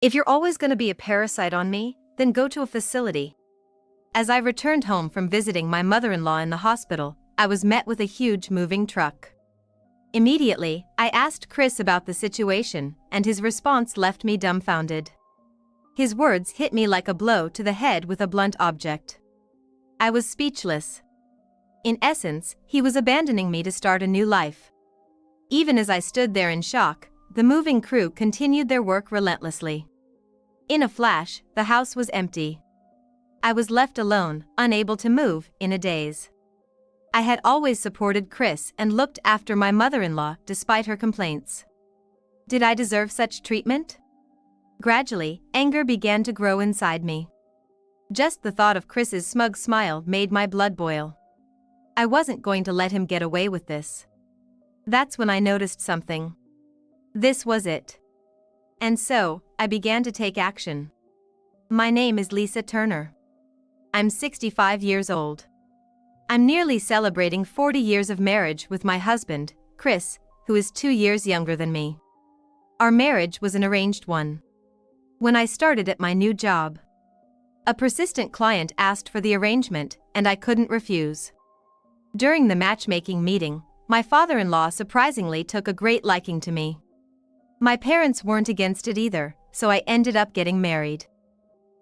If you're always going to be a parasite on me, then go to a facility. As I returned home from visiting my mother-in-law in the hospital, I was met with a huge moving truck. Immediately, I asked Chris about the situation, and his response left me dumbfounded. His words hit me like a blow to the head with a blunt object. I was speechless. In essence, he was abandoning me to start a new life. Even as I stood there in shock, the moving crew continued their work relentlessly. In a flash, the house was empty. I was left alone, unable to move, in a daze. I had always supported Chris and looked after my mother-in-law despite her complaints. Did I deserve such treatment? Gradually, anger began to grow inside me. Just the thought of Chris's smug smile made my blood boil. I wasn't going to let him get away with this. That's when I noticed something. This was it. And so, I began to take action. My name is Lisa Turner. I'm 65 years old. I'm nearly celebrating 40 years of marriage with my husband, Chris, who is 2 years younger than me. Our marriage was an arranged one. When I started at my new job, a persistent client asked for the arrangement, and I couldn't refuse. During the matchmaking meeting, my father-in-law surprisingly took a great liking to me. My parents weren't against it either, so I ended up getting married.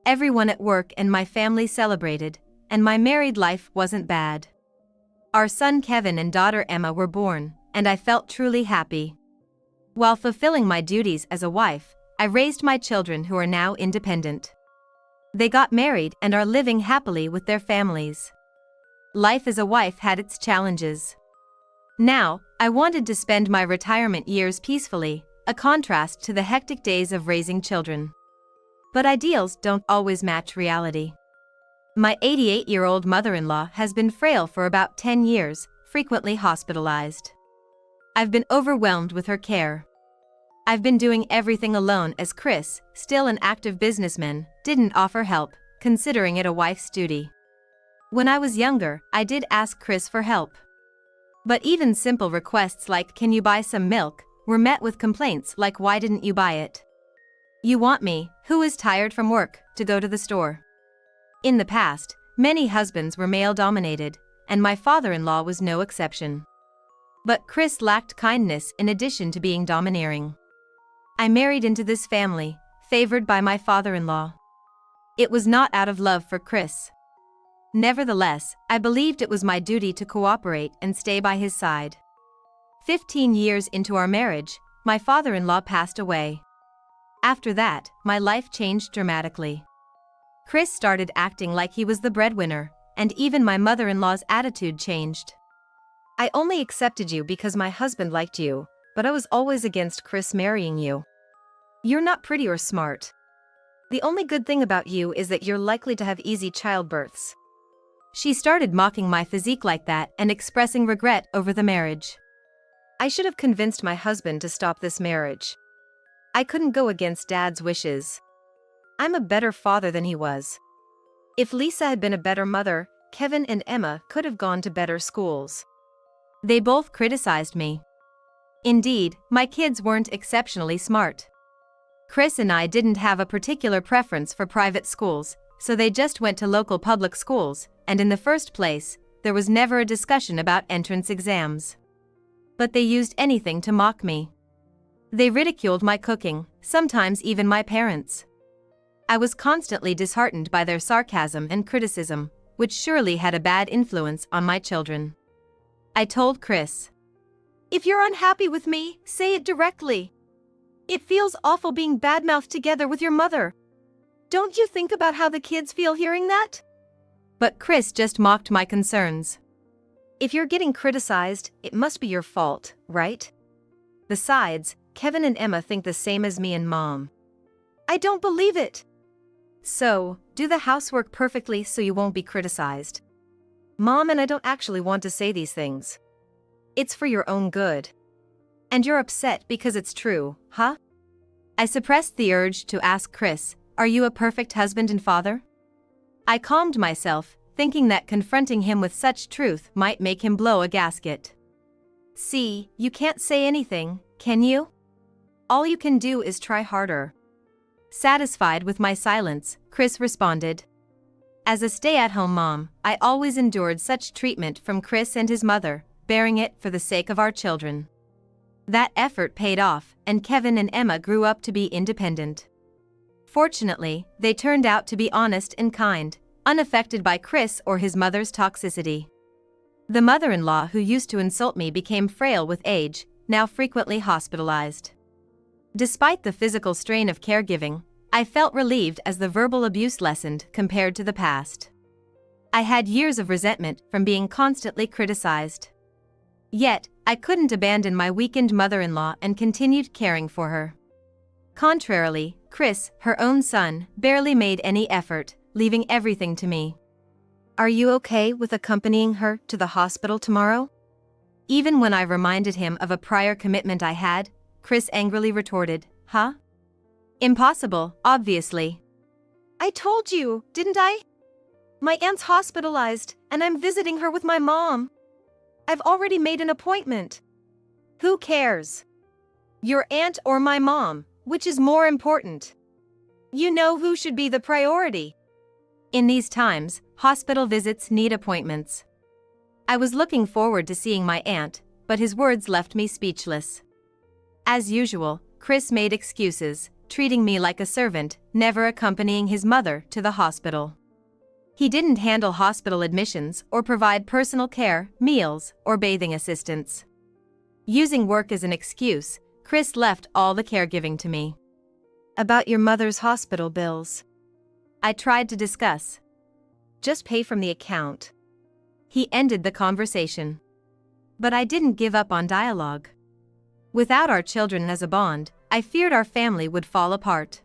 Everyone at work and my family celebrated, and my married life wasn't bad. Our son Kevin and daughter Emma were born, and I felt truly happy. While fulfilling my duties as a wife, I raised my children who are now independent. They got married and are living happily with their families. Life as a wife had its challenges. Now, I wanted to spend my retirement years peacefully, a contrast to the hectic days of raising children. But ideals don't always match reality. My 88-year-old mother-in-law has been frail for about 10 years, frequently hospitalized. I've been overwhelmed with her care. I've been doing everything alone as Chris, still an active businessman, didn't offer help, considering it a wife's duty. When I was younger, I did ask Chris for help. But even simple requests like "Can you buy some milk?" were met with complaints like "Why didn't you buy it? You want me, who is tired from work, to go to the store?" In the past, many husbands were male-dominated, and my father-in-law was no exception. But Chris lacked kindness in addition to being domineering. I married into this family, favored by my father-in-law. It was not out of love for Chris. Nevertheless, I believed it was my duty to cooperate and stay by his side. 15 years into our marriage, my father-in-law passed away. After that, my life changed dramatically. Chris started acting like he was the breadwinner, and even my mother-in-law's attitude changed. "I only accepted you because my husband liked you, but I was always against Chris marrying you. You're not pretty or smart. The only good thing about you is that you're likely to have easy childbirths." She started mocking my physique like that and expressing regret over the marriage. I should have convinced my husband to stop this marriage. I couldn't go against Dad's wishes. I'm a better father than he was. If Lisa had been a better mother, Kevin and Emma could have gone to better schools. They both criticized me. Indeed, my kids weren't exceptionally smart. Chris and I didn't have a particular preference for private schools, so they just went to local public schools, and in the first place, there was never a discussion about entrance exams. But they used anything to mock me. They ridiculed my cooking, sometimes even my parents. I was constantly disheartened by their sarcasm and criticism, which surely had a bad influence on my children. I told Chris, "If you're unhappy with me, say it directly. It feels awful being badmouthed together with your mother. Don't you think about how the kids feel hearing that?" But Chris just mocked my concerns. "If you're getting criticized, it must be your fault, right? Besides, Kevin and Emma think the same as me and Mom." "I don't believe it." "So, do the housework perfectly so you won't be criticized. Mom and I don't actually want to say these things. It's for your own good. And you're upset because it's true, huh?" I suppressed the urge to ask Chris, "Are you a perfect husband and father?" I calmed myself, thinking that confronting him with such truth might make him blow a gasket. "See, you can't say anything, can you? All you can do is try harder." Satisfied with my silence, Chris responded. As a stay-at-home mom, I always endured such treatment from Chris and his mother, bearing it for the sake of our children. That effort paid off, and Kevin and Emma grew up to be independent. Fortunately, they turned out to be honest and kind, unaffected by Chris or his mother's toxicity. The mother-in-law who used to insult me became frail with age, now frequently hospitalized. Despite the physical strain of caregiving, I felt relieved as the verbal abuse lessened compared to the past. I had years of resentment from being constantly criticized. Yet, I couldn't abandon my weakened mother-in-law and continued caring for her. Contrarily, Chris, her own son, barely made any effort, leaving everything to me. "Are you okay with accompanying her to the hospital tomorrow?" Even when I reminded him of a prior commitment I had, Chris angrily retorted, "Huh? Impossible, obviously." "I told you, didn't I? My aunt's hospitalized, and I'm visiting her with my mom. I've already made an appointment." "Who cares? Your aunt or my mom, which is more important? You know who should be the priority." In these times, hospital visits need appointments. I was looking forward to seeing my aunt, but his words left me speechless. As usual, Chris made excuses, treating me like a servant, never accompanying his mother to the hospital. He didn't handle hospital admissions or provide personal care, meals, or bathing assistance. Using work as an excuse, Chris left all the caregiving to me. "About your mother's hospital bills," I tried to discuss. "Just pay from the account." He ended the conversation. But I didn't give up on dialogue. Without our children as a bond, I feared our family would fall apart.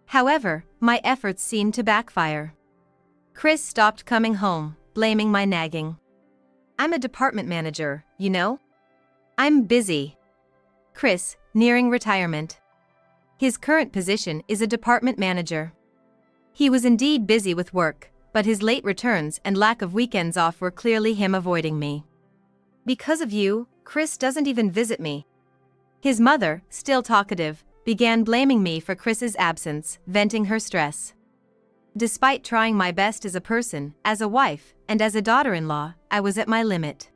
However, my efforts seemed to backfire. Chris stopped coming home, blaming my nagging. "I'm a department manager, you know? I'm busy." Chris, nearing retirement. His current position is a department manager. He was indeed busy with work, but his late returns and lack of weekends off were clearly him avoiding me. "Because of you, Chris doesn't even visit me." His mother, still talkative, began blaming me for Chris's absence, venting her stress. Despite trying my best as a person, as a wife, and as a daughter-in-law, I was at my limit.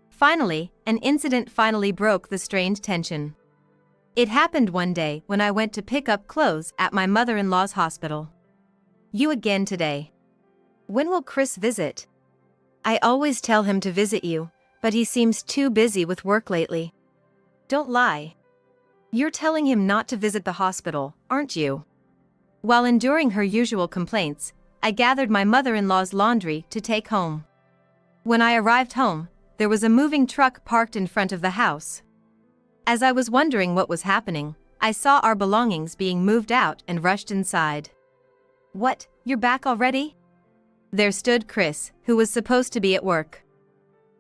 Finally, an incident finally broke the strained tension. It happened one day when I went to pick up clothes at my mother-in-law's hospital. "You again today. When will Chris visit?" "I always tell him to visit you, but he seems too busy with work lately." "Don't lie. You're telling him not to visit the hospital, aren't you?" While enduring her usual complaints, I gathered my mother-in-law's laundry to take home. When I arrived home, there was a moving truck parked in front of the house. As I was wondering what was happening, I saw our belongings being moved out and rushed inside. "What, you're back already?" There stood Chris, who was supposed to be at work.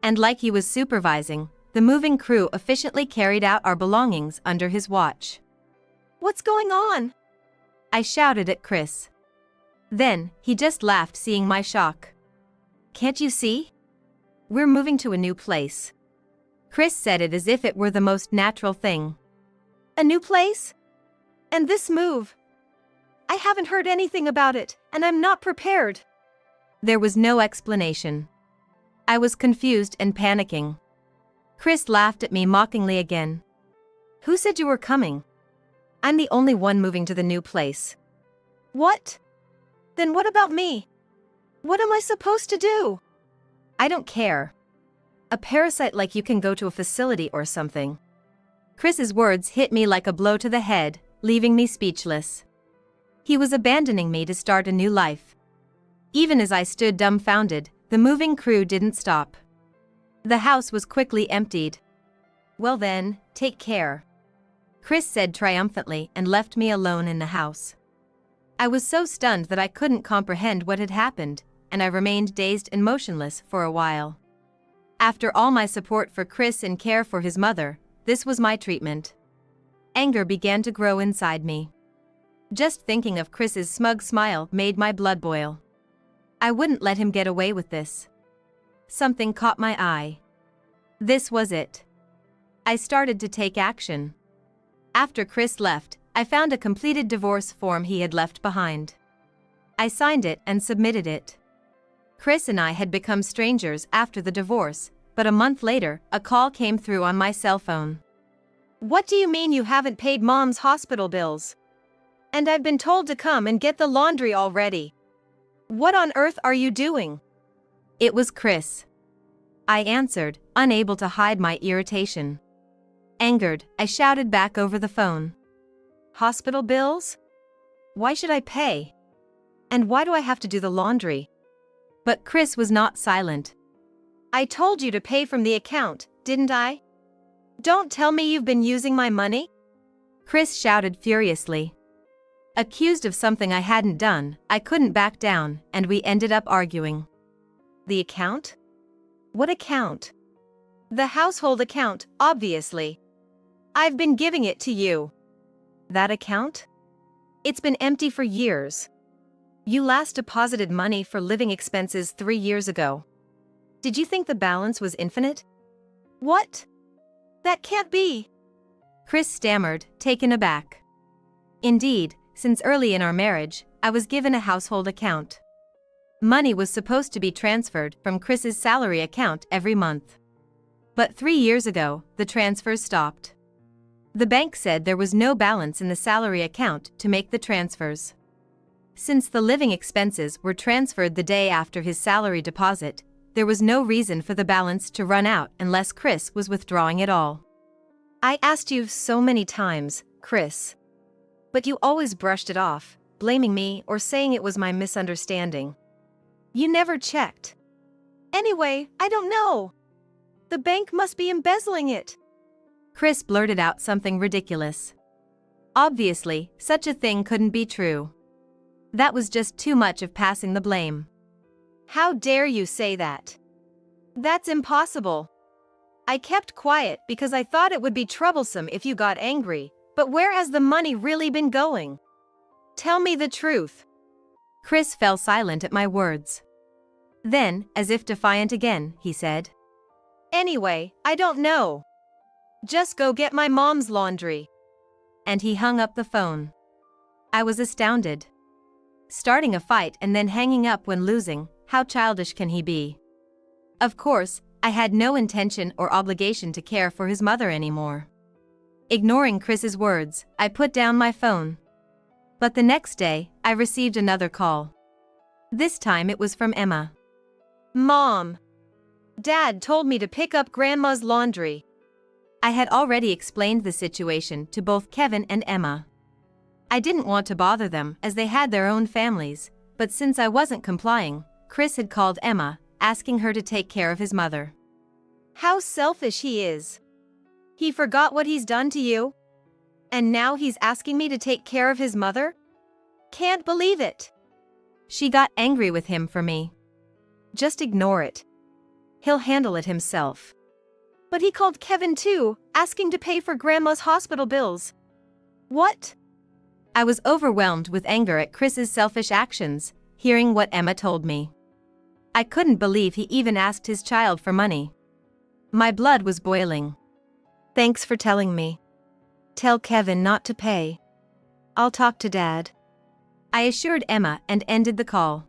And like he was supervising, the moving crew efficiently carried out our belongings under his watch. "What's going on?" I shouted at Chris. Then, he just laughed seeing my shock. "Can't you see? We're moving to a new place." Chris said it as if it were the most natural thing. "A new place? And this move? I haven't heard anything about it, and I'm not prepared." There was no explanation. I was confused and panicking. Chris laughed at me mockingly again. "Who said you were coming? I'm the only one moving to the new place." "What? Then what about me? What am I supposed to do?" "I don't care. A parasite like you can go to a facility or something." Chris's words hit me like a blow to the head, leaving me speechless. He was abandoning me to start a new life. Even as I stood dumbfounded, the moving crew didn't stop. The house was quickly emptied. "Well then, take care," Chris said triumphantly and left me alone in the house. I was so stunned that I couldn't comprehend what had happened, and I remained dazed and motionless for a while. After all my support for Chris and care for his mother, this was my treatment. Anger began to grow inside me. Just thinking of Chris's smug smile made my blood boil. I wouldn't let him get away with this. Something caught my eye. This was it. I started to take action. After Chris left, I found a completed divorce form he had left behind. I signed it and submitted it. Chris and I had become strangers after the divorce, but a month later, a call came through on my cell phone. "What do you mean you haven't paid Mom's hospital bills? And I've been told to come and get the laundry already. What on earth are you doing?" It was Chris. I answered, unable to hide my irritation. Angered, I shouted back over the phone. "Hospital bills? Why should I pay? And why do I have to do the laundry?" But Chris was not silent. "I told you to pay from the account, didn't I? Don't tell me you've been using my money?" Chris shouted furiously. Accused of something I hadn't done, I couldn't back down, and we ended up arguing. "The account? What account?" "The household account, obviously. I've been giving it to you." "That account? It's been empty for years. You last deposited money for living expenses 3 years ago. Did you think the balance was infinite?" "What? That can't be." Chris stammered, taken aback. Indeed, since early in our marriage, I was given a household account. Money was supposed to be transferred from Chris's salary account every month. But 3 years ago, the transfers stopped. The bank said there was no balance in the salary account to make the transfers. Since the living expenses were transferred the day after his salary deposit, there was no reason for the balance to run out unless Chris was withdrawing it all. "I asked you so many times, Chris. But you always brushed it off, blaming me or saying it was my misunderstanding. You never checked. Anyway, I don't know. The bank must be embezzling it." Chris blurted out something ridiculous. Obviously, such a thing couldn't be true. That was just too much of passing the blame. "How dare you say that? That's impossible. I kept quiet because I thought it would be troublesome if you got angry, but where has the money really been going? Tell me the truth." Chris fell silent at my words. Then, as if defiant again, he said, "Anyway, I don't know. Just go get my mom's laundry." And he hung up the phone. I was astounded. Starting a fight and then hanging up when losing, how childish can he be? Of course, I had no intention or obligation to care for his mother anymore. Ignoring Chris's words, I put down my phone. But the next day, I received another call. This time it was from Emma. "Mom, Dad told me to pick up Grandma's laundry." I had already explained the situation to both Kevin and Emma. I didn't want to bother them as they had their own families, but since I wasn't complying, Chris had called Emma, asking her to take care of his mother. How selfish he is. He forgot what he's done to you? And now he's asking me to take care of his mother? Can't believe it. She got angry with him for me. Just ignore it. He'll handle it himself. But he called Kevin too, asking to pay for Grandma's hospital bills. What? I was overwhelmed with anger at Chris's selfish actions, hearing what Emma told me. I couldn't believe he even asked his child for money. My blood was boiling. Thanks for telling me. Tell Kevin not to pay. I'll talk to Dad. I assured Emma and ended the call.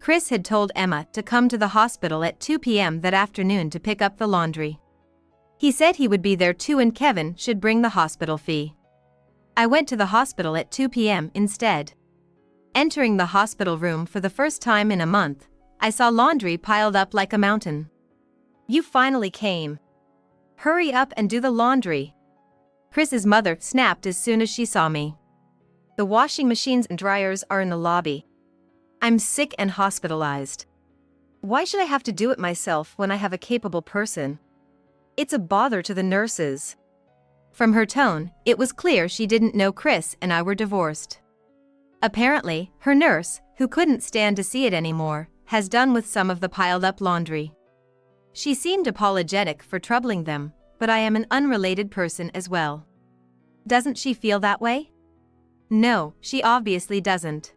Chris had told Emma to come to the hospital at 2 p.m. that afternoon to pick up the laundry. He said he would be there too and Kevin should bring the hospital fee. I went to the hospital at 2 p.m. instead. Entering the hospital room for the first time in a month, I saw laundry piled up like a mountain. You finally came. Hurry up and do the laundry. Chris's mother snapped as soon as she saw me. The washing machines and dryers are in the lobby. I'm sick and hospitalized. Why should I have to do it myself when I have a capable person? It's a bother to the nurses. From her tone, it was clear she didn't know Chris and I were divorced. Apparently, her nurse, who couldn't stand to see it anymore, has done with some of the piled-up laundry. She seemed apologetic for troubling them, but I am an unrelated person as well. Doesn't she feel that way? No, she obviously doesn't.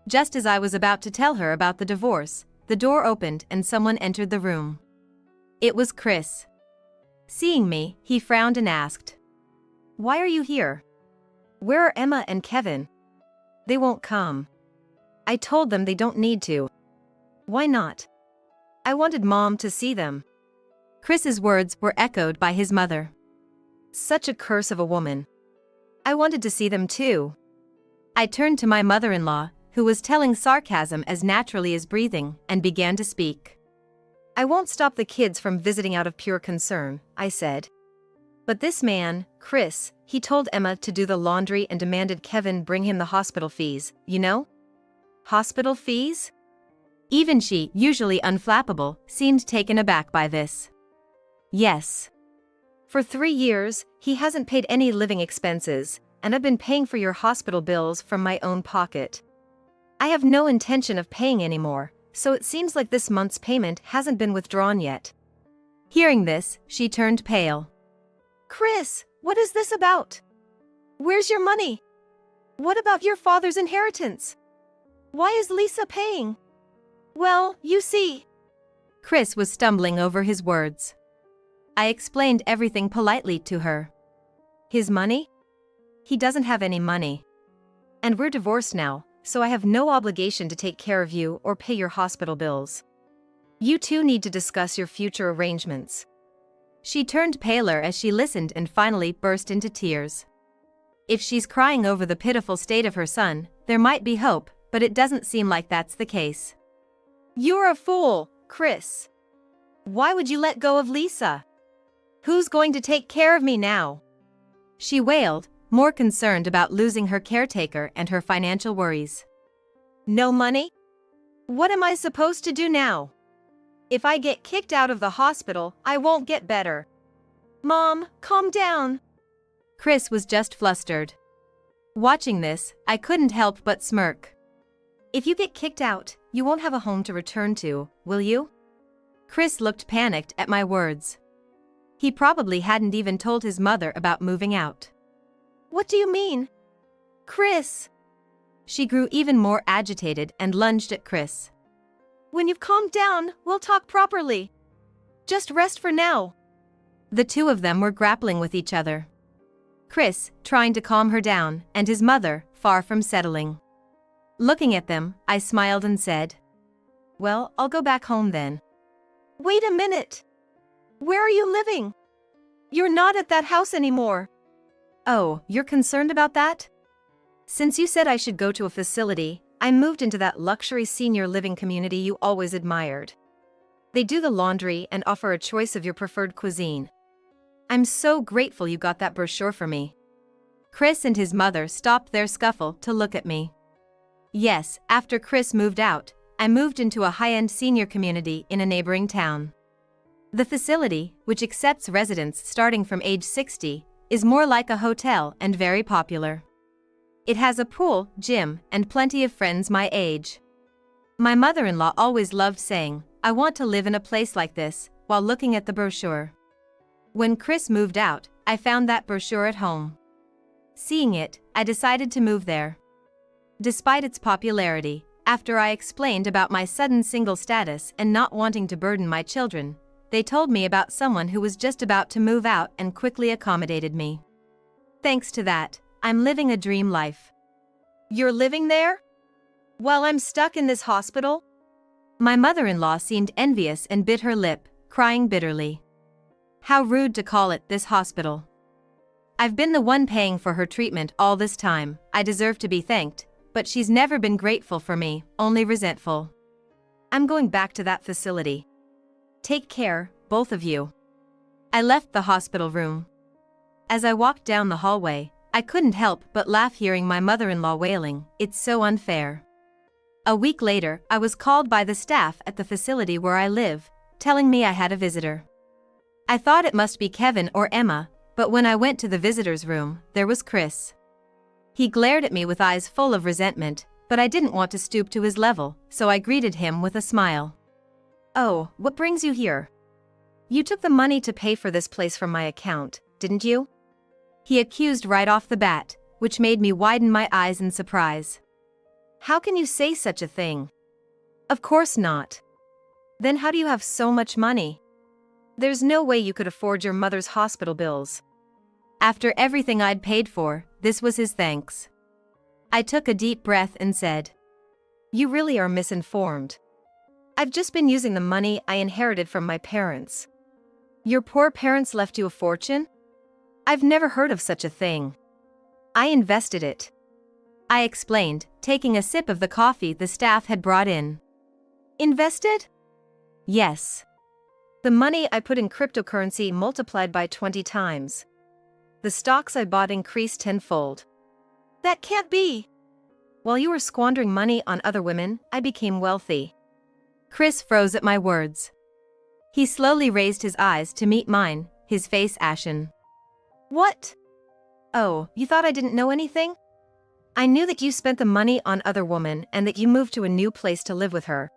Just as I was about to tell her about the divorce, the door opened and someone entered the room. It was Chris. Seeing me, he frowned and asked, "Why are you here?" Where are Emma and Kevin? They won't come. I told them they don't need to. Why not? I wanted Mom to see them. Chris's words were echoed by his mother. Such a curse of a woman. I wanted to see them too. I turned to my mother-in-law, who was telling sarcasm as naturally as breathing, and began to speak. I won't stop the kids from visiting out of pure concern, I said. But this man, Chris, he told Emma to do the laundry and demanded Kevin bring him the hospital fees, you know? Hospital fees? Even she, usually unflappable, seemed taken aback by this. Yes. For 3 years, he hasn't paid any living expenses, and I've been paying for your hospital bills from my own pocket. I have no intention of paying anymore, so it seems like this month's payment hasn't been withdrawn yet. Hearing this, she turned pale. Chris, what is this about? Where's your money? What about your father's inheritance? Why is Lisa paying? Well, you see. Chris was stumbling over his words. I explained everything politely to her. His money? He doesn't have any money. And we're divorced now, so I have no obligation to take care of you or pay your hospital bills. You two need to discuss your future arrangements. She turned paler as she listened and finally burst into tears. If she's crying over the pitiful state of her son, there might be hope, but it doesn't seem like that's the case. You're a fool, Chris. Why would you let go of Lisa? Who's going to take care of me now? She wailed, more concerned about losing her caretaker and her financial worries. No money? What am I supposed to do now? If I get kicked out of the hospital, I won't get better. Mom, calm down. Chris was just flustered. Watching this, I couldn't help but smirk. If you get kicked out, you won't have a home to return to, will you? Chris looked panicked at my words. He probably hadn't even told his mother about moving out. What do you mean? Chris! She grew even more agitated and lunged at Chris. When you've calmed down, we'll talk properly. Just rest for now. The two of them were grappling with each other. Chris, trying to calm her down, and his mother, far from settling. Looking at them, I smiled and said, Well, I'll go back home then. Wait a minute. Where are you living? You're not at that house anymore. Oh, you're concerned about that? Since you said I should go to a facility, I moved into that luxury senior living community you always admired. They do the laundry and offer a choice of your preferred cuisine. I'm so grateful you got that brochure for me. Chris and his mother stopped their scuffle to look at me. Yes, after Chris moved out, I moved into a high-end senior community in a neighboring town. The facility, which accepts residents starting from age 60, is more like a hotel and very popular. It has a pool, gym, and plenty of friends my age. My mother-in-law always loved saying, I want to live in a place like this, while looking at the brochure. When Chris moved out, I found that brochure at home. Seeing it, I decided to move there. Despite its popularity, after I explained about my sudden single status and not wanting to burden my children, they told me about someone who was just about to move out and quickly accommodated me. Thanks to that, I'm living a dream life. You're living there? While I'm stuck in this hospital? My mother-in-law seemed envious and bit her lip, crying bitterly. How rude to call it this hospital. I've been the one paying for her treatment all this time. I deserve to be thanked, but she's never been grateful for me, only resentful. I'm going back to that facility. Take care, both of you. I left the hospital room. As I walked down the hallway, I couldn't help but laugh hearing my mother-in-law wailing, "It's so unfair." A week later, I was called by the staff at the facility where I live, telling me I had a visitor. I thought it must be Kevin or Emma, but when I went to the visitor's room, there was Chris. He glared at me with eyes full of resentment, but I didn't want to stoop to his level, so I greeted him with a smile. "Oh, what brings you here? You took the money to pay for this place from my account, didn't you?" He accused right off the bat, which made me widen my eyes in surprise. How can you say such a thing? Of course not. Then how do you have so much money? There's no way you could afford your mother's hospital bills. After everything I'd paid for, this was his thanks. I took a deep breath and said, "You really are misinformed. I've just been using the money I inherited from my parents." "Your poor parents left you a fortune?" "I've never heard of such a thing. I invested it," I explained, taking a sip of the coffee the staff had brought in. "Invested?" "Yes. The money I put in cryptocurrency multiplied by 20 times. The stocks I bought increased tenfold." "That can't be." "While you were squandering money on other women, I became wealthy." Chris froze at my words. He slowly raised his eyes to meet mine, his face ashen. "What? Oh, you thought I didn't know anything? I knew that you spent the money on other women and that you moved to a new place to live with her."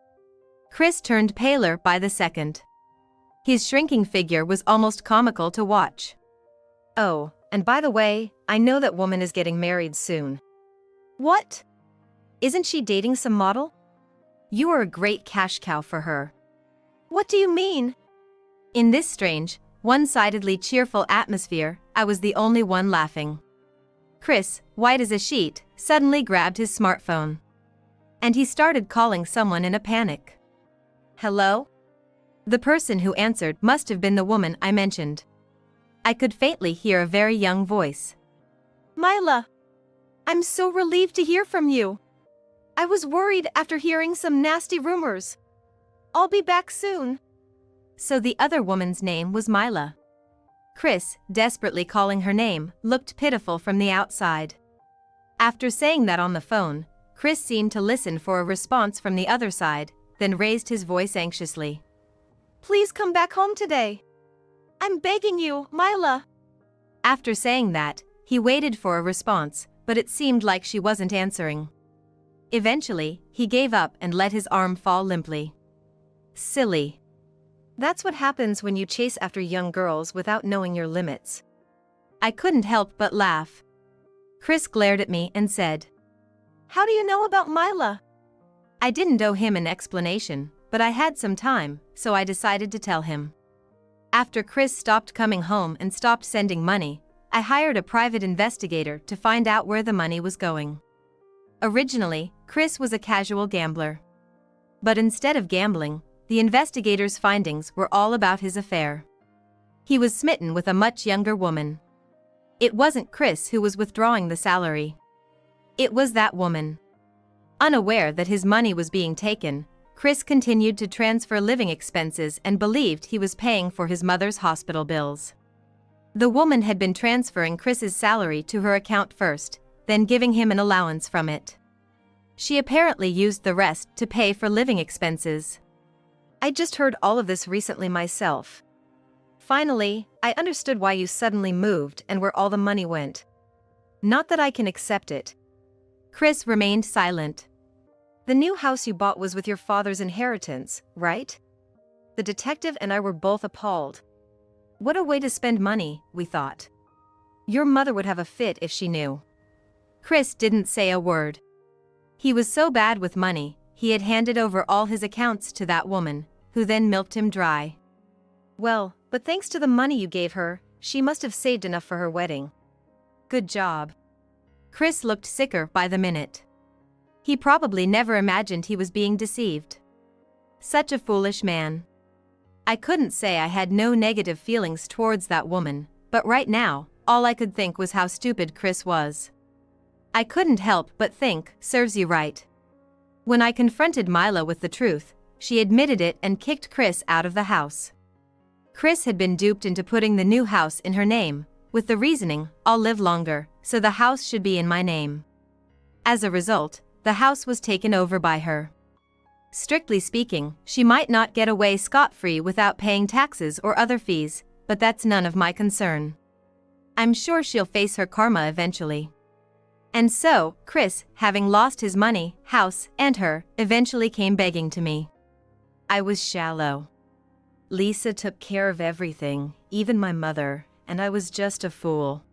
Chris turned paler by the second. His shrinking figure was almost comical to watch. "Oh, and by the way, I know that woman is getting married soon." "What? Isn't she dating some model?" "You are a great cash cow for her." "What do you mean?" In this strange, one-sidedly cheerful atmosphere, I was the only one laughing. Chris, white as a sheet, suddenly grabbed his smartphone. And he started calling someone in a panic. "Hello?" The person who answered must have been the woman I mentioned. I could faintly hear a very young voice. "Mila! I'm so relieved to hear from you. I was worried after hearing some nasty rumors. I'll be back soon." So the other woman's name was Mila. Chris, desperately calling her name, looked pitiful from the outside. After saying that on the phone, Chris seemed to listen for a response from the other side, then raised his voice anxiously. "Please come back home today. I'm begging you, Mila." After saying that, he waited for a response, but it seemed like she wasn't answering. Eventually, he gave up and let his arm fall limply. Silly. That's what happens when you chase after young girls without knowing your limits. I couldn't help but laugh. Chris glared at me and said, "How do you know about Mila?" I didn't owe him an explanation, but I had some time, so I decided to tell him. After Chris stopped coming home and stopped sending money, I hired a private investigator to find out where the money was going. Originally, Chris was a casual gambler. But instead of gambling, the investigator's findings were all about his affair. He was smitten with a much younger woman. It wasn't Chris who was withdrawing the salary. It was that woman. Unaware that his money was being taken, Chris continued to transfer living expenses and believed he was paying for his mother's hospital bills. The woman had been transferring Chris's salary to her account first, then giving him an allowance from it. She apparently used the rest to pay for living expenses. I just heard all of this recently myself. Finally, I understood why you suddenly moved and where all the money went. Not that I can accept it. Chris remained silent. The new house you bought was with your father's inheritance, right? The detective and I were both appalled. What a way to spend money, we thought. Your mother would have a fit if she knew. Chris didn't say a word. He was so bad with money, he had handed over all his accounts to that woman, who then milked him dry. Well, but thanks to the money you gave her, she must have saved enough for her wedding. Good job. Chris looked sicker by the minute. He probably never imagined he was being deceived. Such a foolish man. I couldn't say I had no negative feelings towards that woman, but right now, all I could think was how stupid Chris was. I couldn't help but think, serves you right. When I confronted Mila with the truth, she admitted it and kicked Chris out of the house. Chris had been duped into putting the new house in her name, with the reasoning, I'll live longer, so the house should be in my name. As a result, the house was taken over by her. Strictly speaking, she might not get away scot-free without paying taxes or other fees, but that's none of my concern. I'm sure she'll face her karma eventually. And so, Chris, having lost his money, house, and her, eventually came begging to me. I was shallow. Lisa took care of everything, even my mother, and I was just a fool.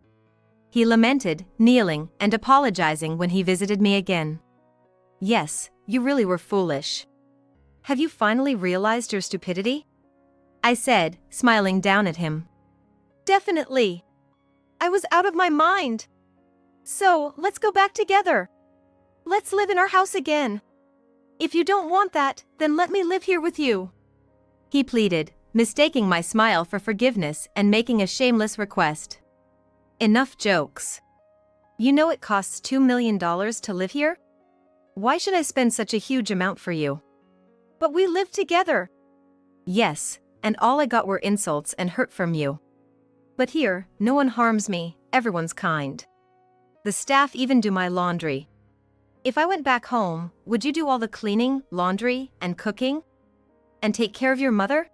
He lamented, kneeling and apologizing when he visited me again. Yes, you really were foolish. Have you finally realized your stupidity? I said, smiling down at him. Definitely. I was out of my mind. So, let's go back together. Let's live in our house again. If you don't want that, then let me live here with you. He pleaded, mistaking my smile for forgiveness and making a shameless request. Enough jokes. You know it costs $2 million to live here? Why should I spend such a huge amount for you? But we live together. Yes, and all I got were insults and hurt from you. But here, no one harms me, everyone's kind. The staff even do my laundry. If I went back home, would you do all the cleaning, laundry, and cooking? And take care of your mother?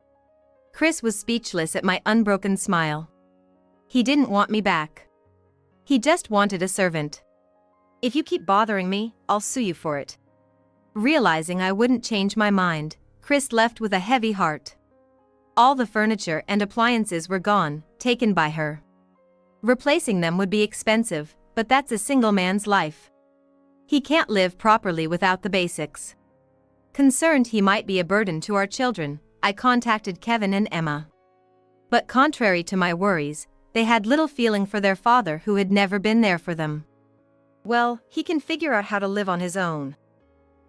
Chris was speechless at my unbroken smile. He didn't want me back. He just wanted a servant. If you keep bothering me, I'll sue you for it. Realizing I wouldn't change my mind, Chris left with a heavy heart. All the furniture and appliances were gone, taken by her. Replacing them would be expensive, but that's a single man's life. He can't live properly without the basics. Concerned he might be a burden to our children, I contacted Kevin and Emma. But contrary to my worries, they had little feeling for their father who had never been there for them. Well, he can figure out how to live on his own.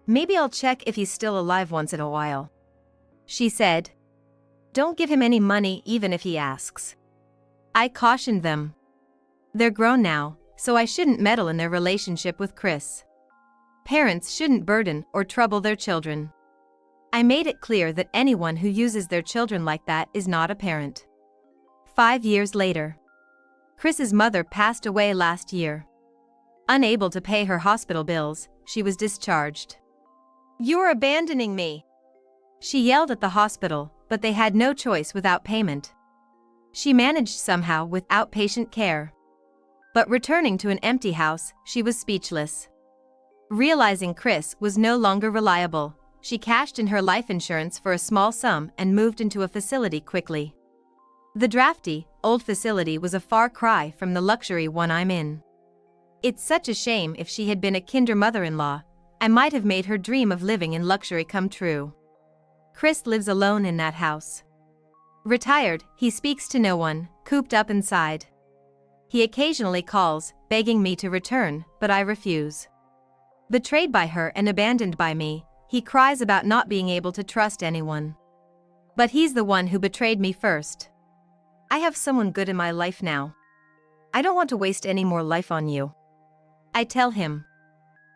Maybe I'll check if he's still alive once in a while. She said. Don't give him any money even if he asks. I cautioned them. They're grown now, so I shouldn't meddle in their relationship with Chris. Parents shouldn't burden or trouble their children. I made it clear that anyone who uses their children like that is not a parent. 5 years later. Chris's mother passed away last year. Unable to pay her hospital bills, she was discharged. You're abandoning me! She yelled at the hospital, but they had no choice without payment. She managed somehow with outpatient care. But returning to an empty house, she was speechless. Realizing Chris was no longer reliable, she cashed in her life insurance for a small sum and moved into a facility quickly. The drafty, old facility was a far cry from the luxury one I'm in. It's such a shame. If she had been a kinder mother-in-law, I might have made her dream of living in luxury come true. Chris lives alone in that house. Retired, he speaks to no one, cooped up inside. He occasionally calls, begging me to return, but I refuse. Betrayed by her and abandoned by me, he cries about not being able to trust anyone. But he's the one who betrayed me first. I have someone good in my life now. I don't want to waste any more life on you. I tell him.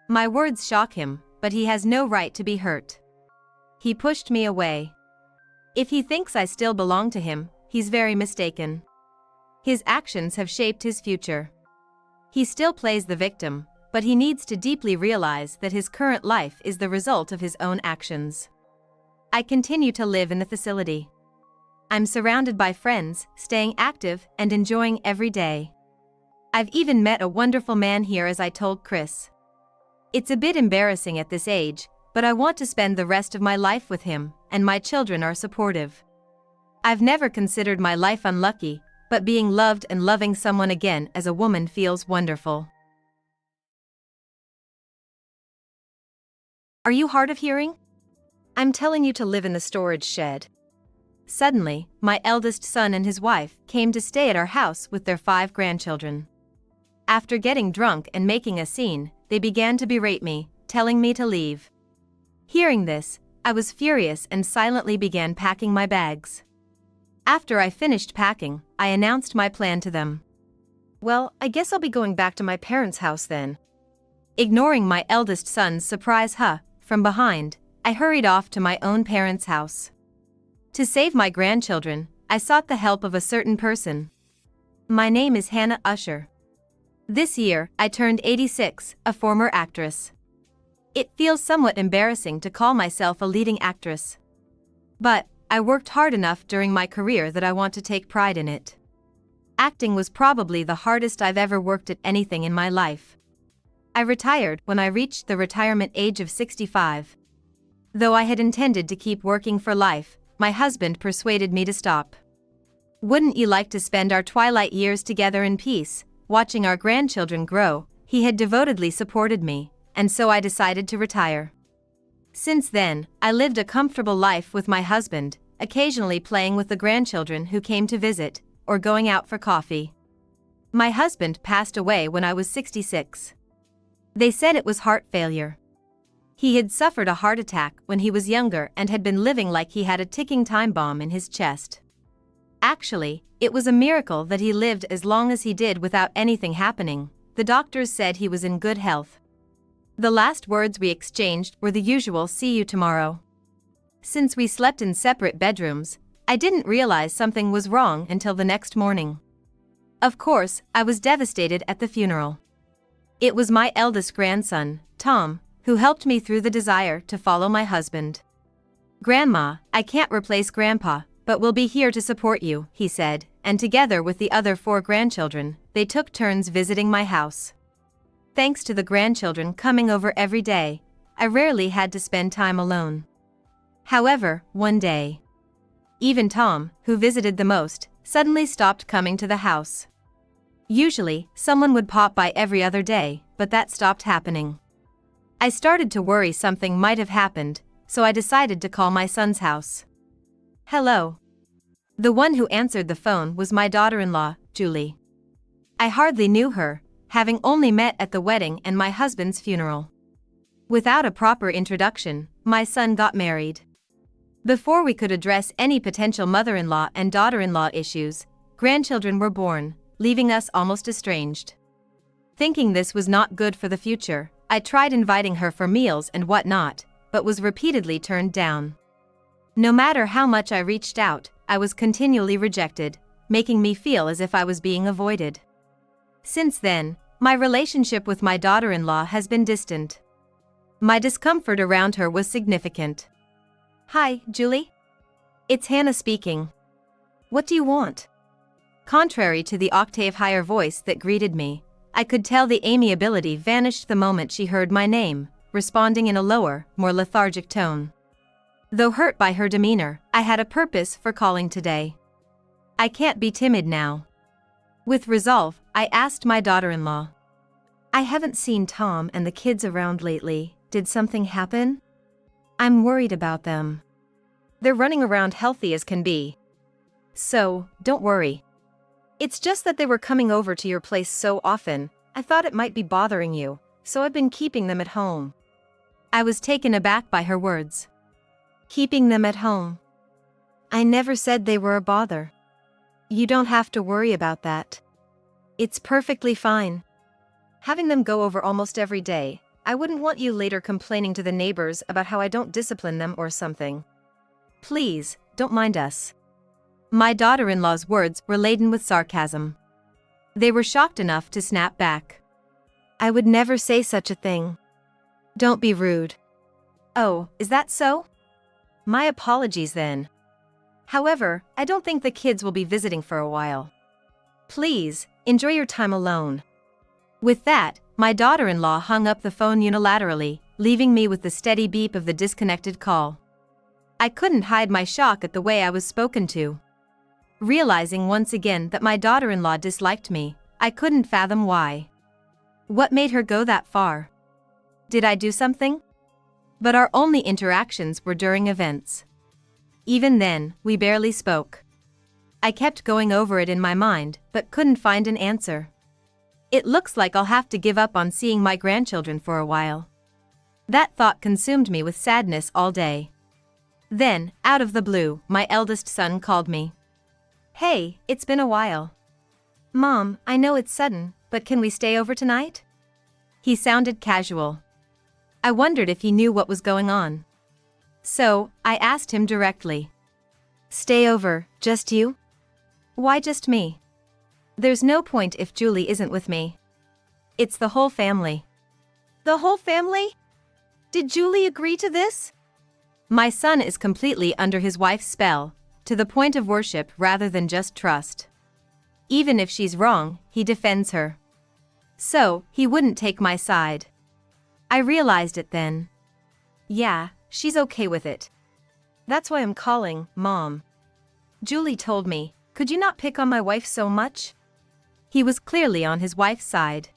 My words shock him, but he has no right to be hurt. He pushed me away. If he thinks I still belong to him, he's very mistaken. His actions have shaped his future. He still plays the victim, but he needs to deeply realize that his current life is the result of his own actions. I continue to live in the facility. I'm surrounded by friends, staying active and enjoying every day. I've even met a wonderful man here, as I told Chris. It's a bit embarrassing at this age, but I want to spend the rest of my life with him, and my children are supportive. I've never considered my life unlucky, but being loved and loving someone again as a woman feels wonderful. Are you hard of hearing? I'm telling you to live in the storage shed. Suddenly, my eldest son and his wife came to stay at our house with their 5 grandchildren. After getting drunk and making a scene, they began to berate me, telling me to leave. Hearing this, I was furious and silently began packing my bags. After I finished packing, I announced my plan to them. Well, I guess I'll be going back to my parents' house then. Ignoring my eldest son's surprise from behind, I hurried off to my own parents' house. To save my grandchildren, I sought the help of a certain person. My name is Hannah Usher. This year, I turned 86, a former actress. It feels somewhat embarrassing to call myself a leading actress. But I worked hard enough during my career that I want to take pride in it. Acting was probably the hardest I've ever worked at anything in my life. I retired when I reached the retirement age of 65. Though I had intended to keep working for life, my husband persuaded me to stop. Wouldn't you like to spend our twilight years together in peace, watching our grandchildren grow? He had devotedly supported me, and so I decided to retire. Since then, I lived a comfortable life with my husband, occasionally playing with the grandchildren who came to visit, or going out for coffee. My husband passed away when I was 66. They said it was heart failure. He had suffered a heart attack when he was younger and had been living like he had a ticking time bomb in his chest. Actually, it was a miracle that he lived as long as he did without anything happening. The doctors said he was in good health. The last words we exchanged were the usual "see you tomorrow." Since we slept in separate bedrooms, I didn't realize something was wrong until the next morning. Of course, I was devastated at the funeral. It was my eldest grandson, Tom, who helped me through the desire to follow my husband. "Grandma, I can't replace Grandpa, but we'll be here to support you," he said, and together with the other 4 grandchildren, they took turns visiting my house. Thanks to the grandchildren coming over every day, I rarely had to spend time alone. However, one day, even Tom, who visited the most, suddenly stopped coming to the house. Usually, someone would pop by every other day, but that stopped happening. I started to worry something might have happened, so I decided to call my son's house. "Hello." The one who answered the phone was my daughter-in-law, Julie. I hardly knew her, having only met at the wedding and my husband's funeral. Without a proper introduction, my son got married. Before we could address any potential mother-in-law and daughter-in-law issues, grandchildren were born, leaving us almost estranged. Thinking this was not good for the future, I tried inviting her for meals and whatnot, but was repeatedly turned down. No matter how much I reached out, I was continually rejected, making me feel as if I was being avoided. Since then, my relationship with my daughter-in-law has been distant. My discomfort around her was significant. "Hi, Julie? It's Hannah speaking. What do you want?" Contrary to the octave higher voice that greeted me, I could tell the amiability vanished the moment she heard my name, responding in a lower, more lethargic tone. Though hurt by her demeanor, I had a purpose for calling today. I can't be timid now. With resolve, I asked my daughter-in-law. "I haven't seen Tom and the kids around lately. Did something happen? I'm worried about them. They're running around healthy as can be. So, don't worry. It's just that they were coming over to your place so often, I thought it might be bothering you, so I've been keeping them at home." I was taken aback by her words. "Keeping them at home? I never said they were a bother. You don't have to worry about that. It's perfectly fine. Having them go over almost every day, I wouldn't want you later complaining to the neighbors about how I don't discipline them or something. Please, don't mind us." My daughter-in-law's words were laden with sarcasm. They were shocked enough to snap back. "I would never say such a thing. Don't be rude." "Oh, is that so? My apologies then. However, I don't think the kids will be visiting for a while. Please, enjoy your time alone." With that, my daughter-in-law hung up the phone unilaterally, leaving me with the steady beep of the disconnected call. I couldn't hide my shock at the way I was spoken to. Realizing once again that my daughter-in-law disliked me, I couldn't fathom why. What made her go that far? Did I do something? But our only interactions were during events. Even then, we barely spoke. I kept going over it in my mind, but couldn't find an answer. It looks like I'll have to give up on seeing my grandchildren for a while. That thought consumed me with sadness all day. Then, out of the blue, my eldest son called me. "Hey, it's been a while." "Mom, I know it's sudden, but can we stay over tonight?" He sounded casual. I wondered if he knew what was going on. So, I asked him directly. "Stay over, just you?" "Why just me? There's no point if Julie isn't with me. It's the whole family." "The whole family? Did Julie agree to this?" My son is completely under his wife's spell, to the point of worship rather than just trust. Even if she's wrong, he defends her. So, he wouldn't take my side. I realized it then. Yeah, she's okay with it. That's why I'm calling, Mom. Julie told me, "Could you not pick on my wife so much?" He was clearly on his wife's side.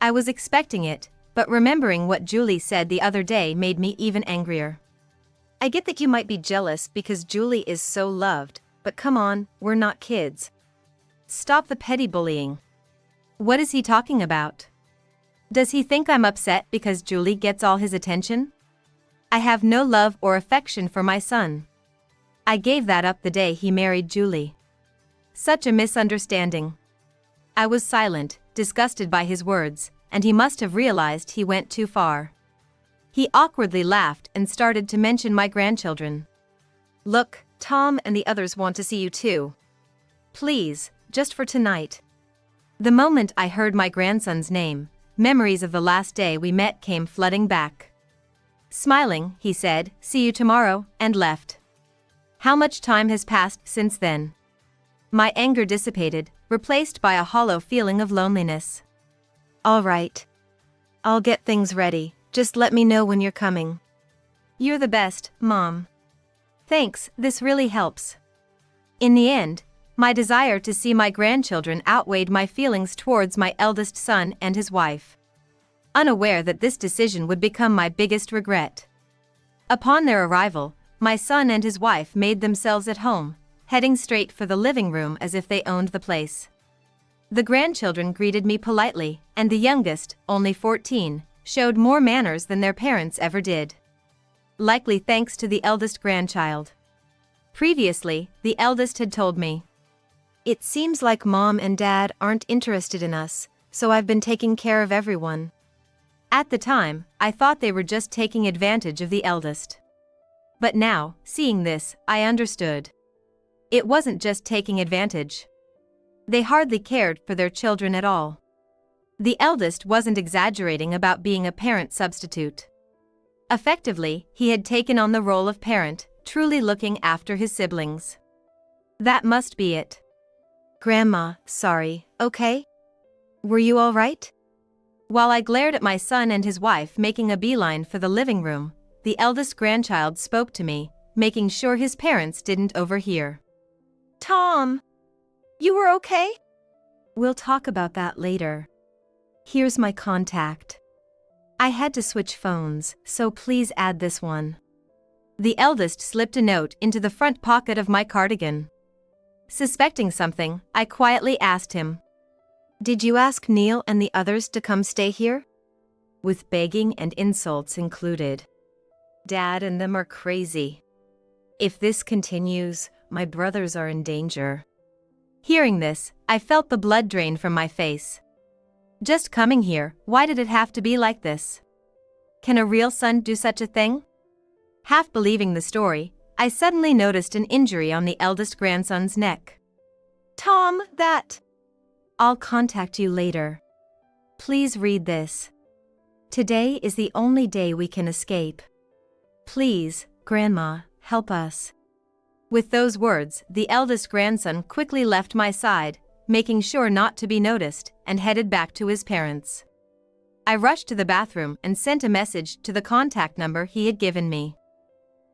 I was expecting it, but remembering what Julie said the other day made me even angrier. "I get that you might be jealous because Julie is so loved, but come on, we're not kids. Stop the petty bullying. What is he talking about? Does he think I'm upset because Julie gets all his attention? I have no love or affection for my son. I gave that up the day he married Julie. Such a misunderstanding. I was silent, disgusted by his words, and he must have realized he went too far. He awkwardly laughed and started to mention my grandchildren. Look, Tom and the others want to see you too. Please, just for tonight. The moment I heard my grandson's name, memories of the last day we met came flooding back. Smiling, he said, "See you tomorrow," and left. How much time has passed since then? My anger dissipated, replaced by a hollow feeling of loneliness. All right. I'll get things ready, just let me know when you're coming. You're the best, Mom. Thanks, this really helps. In the end, my desire to see my grandchildren outweighed my feelings towards my eldest son and his wife. Unaware that this decision would become my biggest regret. Upon their arrival, my son and his wife made themselves at home, heading straight for the living room as if they owned the place. The grandchildren greeted me politely, and the youngest, only 14, showed more manners than their parents ever did. Likely thanks to the eldest grandchild. Previously, the eldest had told me, "It seems like Mom and Dad aren't interested in us, so I've been taking care of everyone." At the time, I thought they were just taking advantage of the eldest. But now, seeing this, I understood. It wasn't just taking advantage. They hardly cared for their children at all. The eldest wasn't exaggerating about being a parent substitute. Effectively, he had taken on the role of parent, truly looking after his siblings. That must be it. Grandma, sorry, okay? Were you all right? While I glared at my son and his wife making a beeline for the living room, the eldest grandchild spoke to me, making sure his parents didn't overhear. Tom! You were okay? We'll talk about that later. Here's my contact. I had to switch phones, so please add this one. The eldest slipped a note into the front pocket of my cardigan. Suspecting something, I quietly asked him, "Did you ask Neil and the others to come stay here?" With begging and insults included. Dad and them are crazy. If this continues, my brothers are in danger. Hearing this, I felt the blood drain from my face. Just coming here, why did it have to be like this? Can a real son do such a thing? Half believing the story, I suddenly noticed an injury on the eldest grandson's neck. Tom, that... I'll contact you later. Please read this. Today is the only day we can escape. Please, Grandma, help us. With those words, the eldest grandson quickly left my side, making sure not to be noticed, and headed back to his parents. I rushed to the bathroom and sent a message to the contact number he had given me.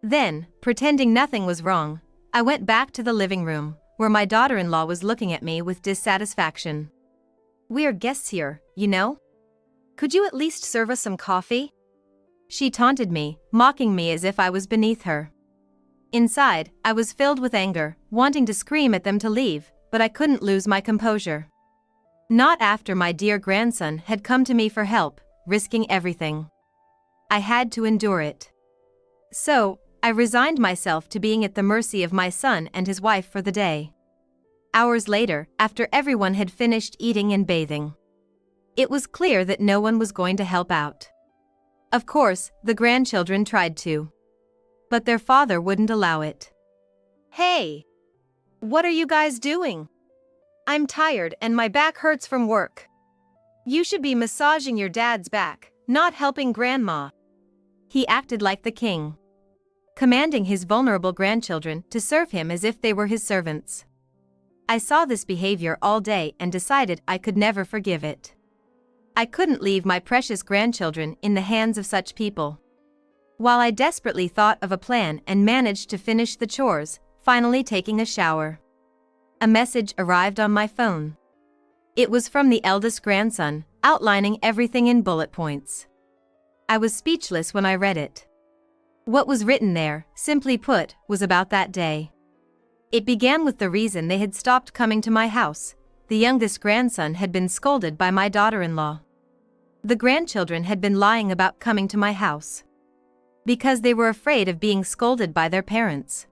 Then, pretending nothing was wrong, I went back to the living room, where my daughter-in-law was looking at me with dissatisfaction. "We are guests here, you know? Could you at least serve us some coffee?" She taunted me, mocking me as if I was beneath her. Inside, I was filled with anger, wanting to scream at them to leave, but I couldn't lose my composure. Not after my dear grandson had come to me for help, risking everything. I had to endure it. So, I resigned myself to being at the mercy of my son and his wife for the day. Hours later, after everyone had finished eating and bathing, it was clear that no one was going to help out. Of course, the grandchildren tried to. But their father wouldn't allow it. "Hey! What are you guys doing? I'm tired and my back hurts from work. You should be massaging your dad's back, not helping Grandma." He acted like the king, commanding his vulnerable grandchildren to serve him as if they were his servants. I saw this behavior all day and decided I could never forgive it. I couldn't leave my precious grandchildren in the hands of such people. While I desperately thought of a plan and managed to finish the chores, finally taking a shower, a message arrived on my phone. It was from the eldest grandson, outlining everything in bullet points. I was speechless when I read it. What was written there, simply put, was about that day. It began with the reason they had stopped coming to my house, the youngest grandson had been scolded by my daughter-in-law. The grandchildren had been lying about coming to my house because they were afraid of being scolded by their parents.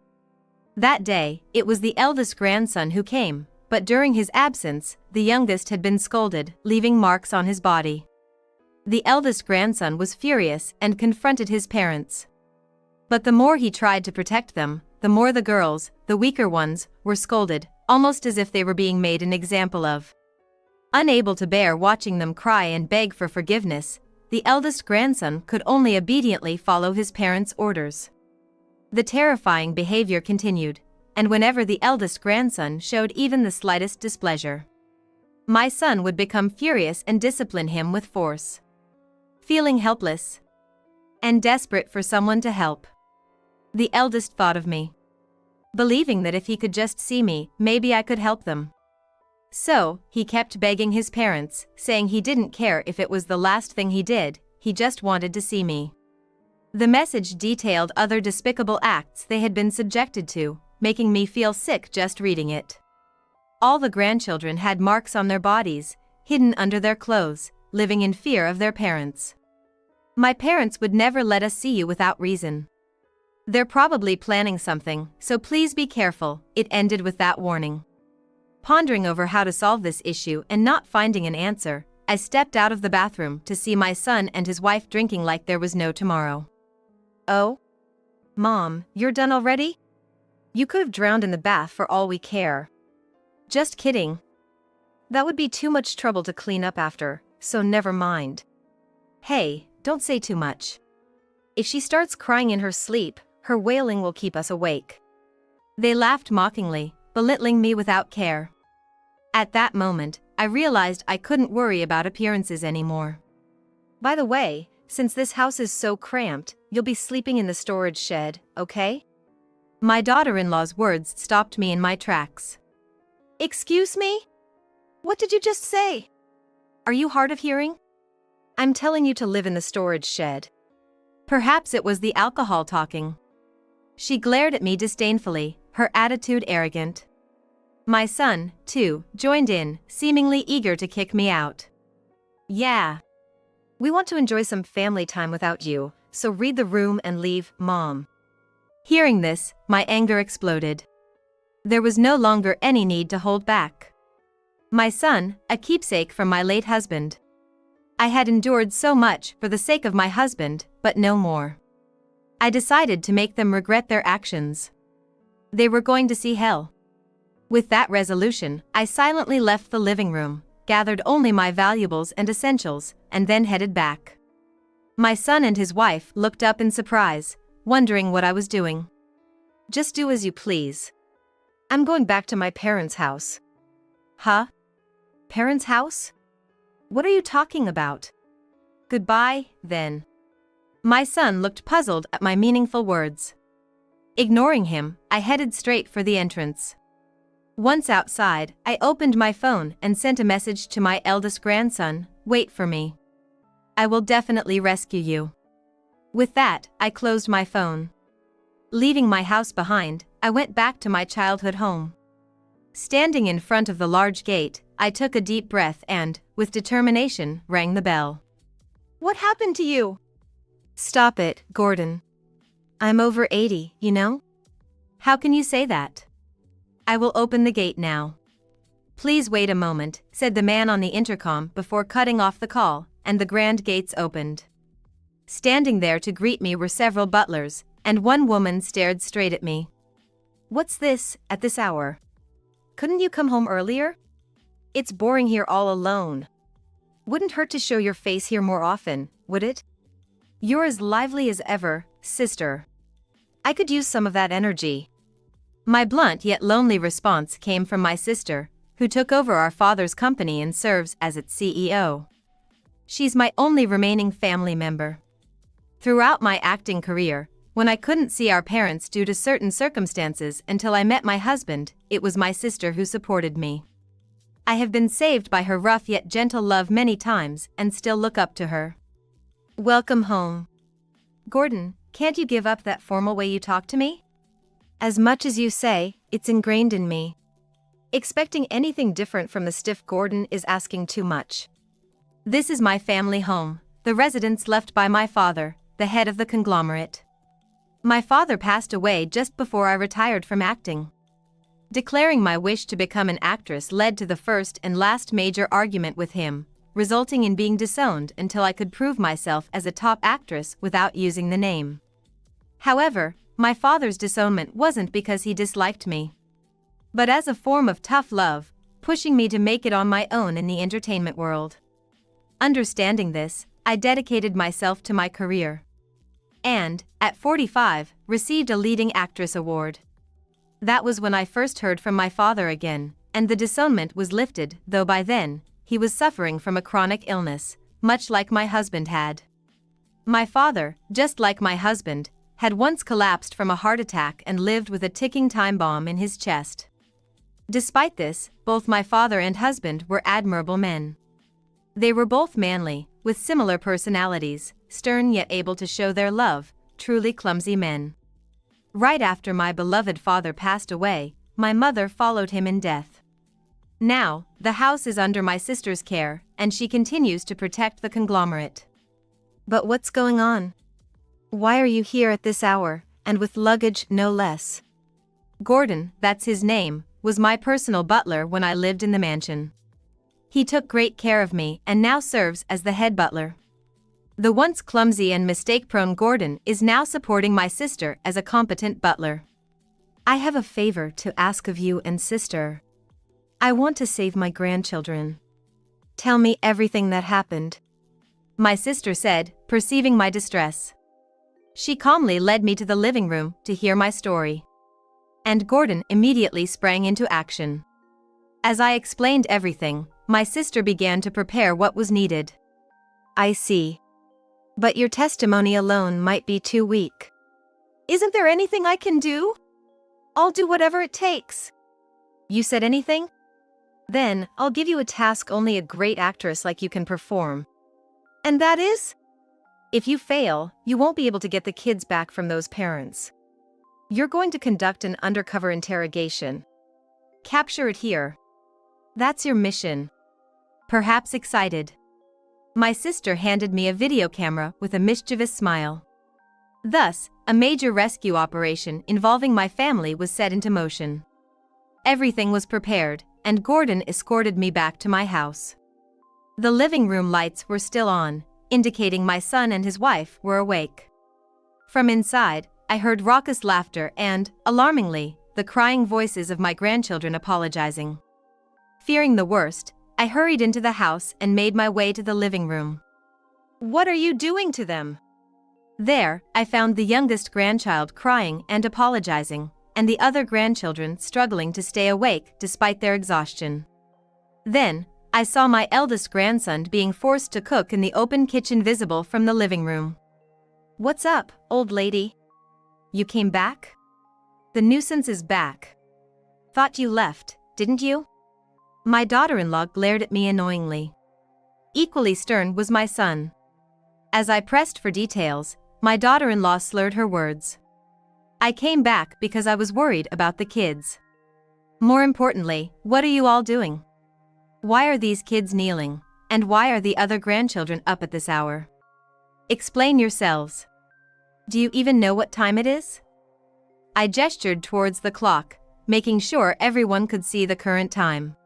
That day, it was the eldest grandson who came, but during his absence, the youngest had been scolded, leaving marks on his body. The eldest grandson was furious and confronted his parents. But the more he tried to protect them, the more the girls, the weaker ones, were scolded, almost as if they were being made an example of. Unable to bear watching them cry and beg for forgiveness, the eldest grandson could only obediently follow his parents' orders. The terrifying behavior continued, and whenever the eldest grandson showed even the slightest displeasure, my son would become furious and discipline him with force. Feeling helpless and desperate for someone to help, the eldest thought of me, believing that if he could just see me, maybe I could help them. So, he kept begging his parents, saying he didn't care if it was the last thing he did, he just wanted to see me. The message detailed other despicable acts they had been subjected to, making me feel sick just reading it. All the grandchildren had marks on their bodies, hidden under their clothes, living in fear of their parents. My parents would never let us see you without reason. They're probably planning something, so please be careful, it ended with that warning. Pondering over how to solve this issue and not finding an answer, I stepped out of the bathroom to see my son and his wife drinking like there was no tomorrow. Oh? Mom, you're done already? You could have drowned in the bath for all we care. Just kidding. That would be too much trouble to clean up after, so never mind. Hey, don't say too much. If she starts crying in her sleep, her wailing will keep us awake. They laughed mockingly, belittling me without care. At that moment, I realized I couldn't worry about appearances anymore. By the way, since this house is so cramped, you'll be sleeping in the storage shed, okay? My daughter-in-law's words stopped me in my tracks. Excuse me? What did you just say? Are you hard of hearing? I'm telling you to live in the storage shed. Perhaps it was the alcohol talking. She glared at me disdainfully, her attitude arrogant. My son, too, joined in, seemingly eager to kick me out. Yeah. We want to enjoy some family time without you, so read the room and leave, Mom. Hearing this, my anger exploded. There was no longer any need to hold back. My son, a keepsake from my late husband. I had endured so much for the sake of my husband, but no more. I decided to make them regret their actions. They were going to see hell. With that resolution, I silently left the living room, gathered only my valuables and essentials, and then headed back. My son and his wife looked up in surprise, wondering what I was doing. Just do as you please. I'm going back to my parents' house. Huh? Parents' house? What are you talking about? Goodbye, then. My son looked puzzled at my meaningful words. Ignoring him, I headed straight for the entrance. Once outside, I opened my phone and sent a message to my eldest grandson, "Wait for me. I will definitely rescue you." With that, I closed my phone. Leaving my house behind, I went back to my childhood home. Standing in front of the large gate, I took a deep breath and, with determination, rang the bell. What happened to you? Stop it, Gordon. I'm over 80, you know? How can you say that? I will open the gate now. Please wait a moment, said the man on the intercom before cutting off the call, and the grand gates opened. Standing there to greet me were several butlers, and one woman stared straight at me. What's this, at this hour? Couldn't you come home earlier? It's boring here all alone. Wouldn't hurt to show your face here more often, would it? You're as lively as ever, sister. I could use some of that energy. My blunt yet lonely response came from my sister, who took over our father's company and serves as its CEO. She's my only remaining family member. Throughout my acting career, when I couldn't see our parents due to certain circumstances until I met my husband, it was my sister who supported me. I have been saved by her rough yet gentle love many times and still look up to her. Welcome home. Gordon, can't you give up that formal way you talk to me? As much as you say, it's ingrained in me. Expecting anything different from the stiff Gordon is asking too much. This is my family home, the residence left by my father, the head of the conglomerate. My father passed away just before I retired from acting. Declaring my wish to become an actress led to the first and last major argument with him, resulting in being disowned until I could prove myself as a top actress without using the name. However, my father's disownment wasn't because he disliked me, but as a form of tough love, pushing me to make it on my own in the entertainment world. Understanding this, I dedicated myself to my career. And, at 45, received a leading actress award. That was when I first heard from my father again, and the disownment was lifted, though by then, he was suffering from a chronic illness, much like my husband had. My father, just like my husband, had once collapsed from a heart attack and lived with a ticking time bomb in his chest. Despite this, both my father and husband were admirable men. They were both manly, with similar personalities, stern yet able to show their love, truly clumsy men. Right after my beloved father passed away, my mother followed him in death. Now, the house is under my sister's care, and she continues to protect the conglomerate. But what's going on? Why are you here at this hour, and with luggage no less? Gordon, that's his name, was my personal butler when I lived in the mansion. He took great care of me and now serves as the head butler. The once clumsy and mistake-prone Gordon is now supporting my sister as a competent butler. I have a favor to ask of you and sister. I want to save my grandchildren. Tell me everything that happened, my sister said, perceiving my distress. She calmly led me to the living room to hear my story. And Gordon immediately sprang into action. As I explained everything, my sister began to prepare what was needed. I see. But your testimony alone might be too weak. Isn't there anything I can do? I'll do whatever it takes. You said anything? Then, I'll give you a task only a great actress like you can perform. And that is? If you fail, you won't be able to get the kids back from those parents. You're going to conduct an undercover interrogation. Capture it here. That's your mission. Perhaps excited, my sister handed me a video camera with a mischievous smile. Thus, a major rescue operation involving my family was set into motion. Everything was prepared, and Gordon escorted me back to my house. The living room lights were still on, indicating my son and his wife were awake. From inside, I heard raucous laughter and, alarmingly, the crying voices of my grandchildren apologizing. Fearing the worst, I hurried into the house and made my way to the living room. What are you doing to them? There, I found the youngest grandchild crying and apologizing, and the other grandchildren struggling to stay awake despite their exhaustion. Then, I saw my eldest grandson being forced to cook in the open kitchen visible from the living room. What's up, old lady? You came back? The nuisance is back. Thought you left, didn't you? My daughter-in-law glared at me annoyingly. Equally stern was my son. As I pressed for details, my daughter-in-law slurred her words. I came back because I was worried about the kids. More importantly, what are you all doing? Why are these kids kneeling, and why are the other grandchildren up at this hour? Explain yourselves. Do you even know what time it is? I gestured towards the clock, making sure everyone could see the current time.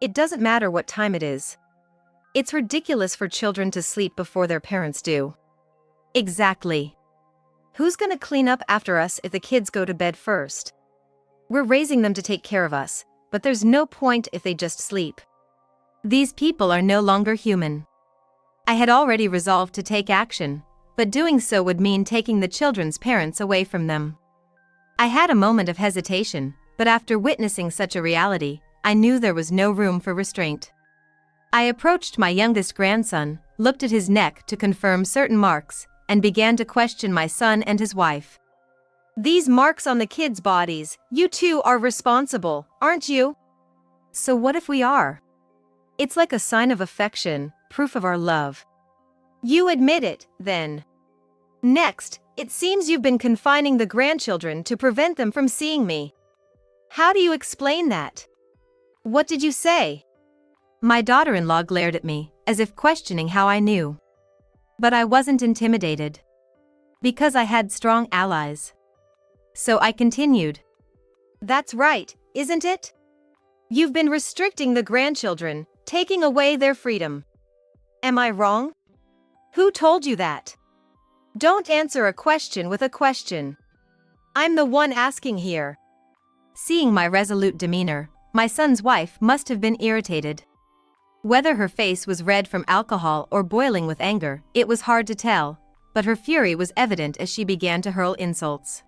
It doesn't matter what time it is. It's ridiculous for children to sleep before their parents do. Exactly. Who's gonna clean up after us if the kids go to bed first? We're raising them to take care of us, but there's no point if they just sleep. These people are no longer human. I had already resolved to take action, but doing so would mean taking the children's parents away from them. I had a moment of hesitation, but after witnessing such a reality, I knew there was no room for restraint. I approached my youngest grandson, looked at his neck to confirm certain marks, and began to question my son and his wife. These marks on the kids' bodies, you two are responsible, aren't you? So what if we are? It's like a sign of affection, proof of our love. You admit it, then. Next, it seems you've been confining the grandchildren to prevent them from seeing me. How do you explain that? What did you say? My daughter-in-law glared at me, as if questioning how I knew. But I wasn't intimidated. Because I had strong allies. So I continued. That's right, isn't it? You've been restricting the grandchildren, taking away their freedom. Am I wrong? Who told you that? Don't answer a question with a question. I'm the one asking here. Seeing my resolute demeanor, my son's wife must have been irritated. Whether her face was red from alcohol or boiling with anger, it was hard to tell, but her fury was evident as she began to hurl insults.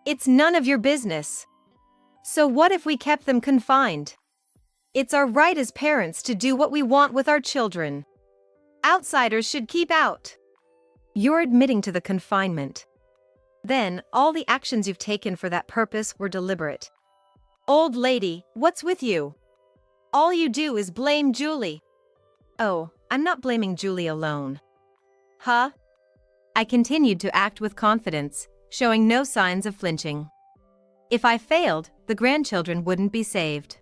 It's none of your business. So what if we kept them confined? It's our right as parents to do what we want with our children. Outsiders should keep out. You're admitting to the confinement. Then, all the actions you've taken for that purpose were deliberate. Old lady, what's with you? All you do is blame Julie. Oh, I'm not blaming Julie alone. Huh? I continued to act with confidence, showing no signs of flinching. If I failed, the grandchildren wouldn't be saved.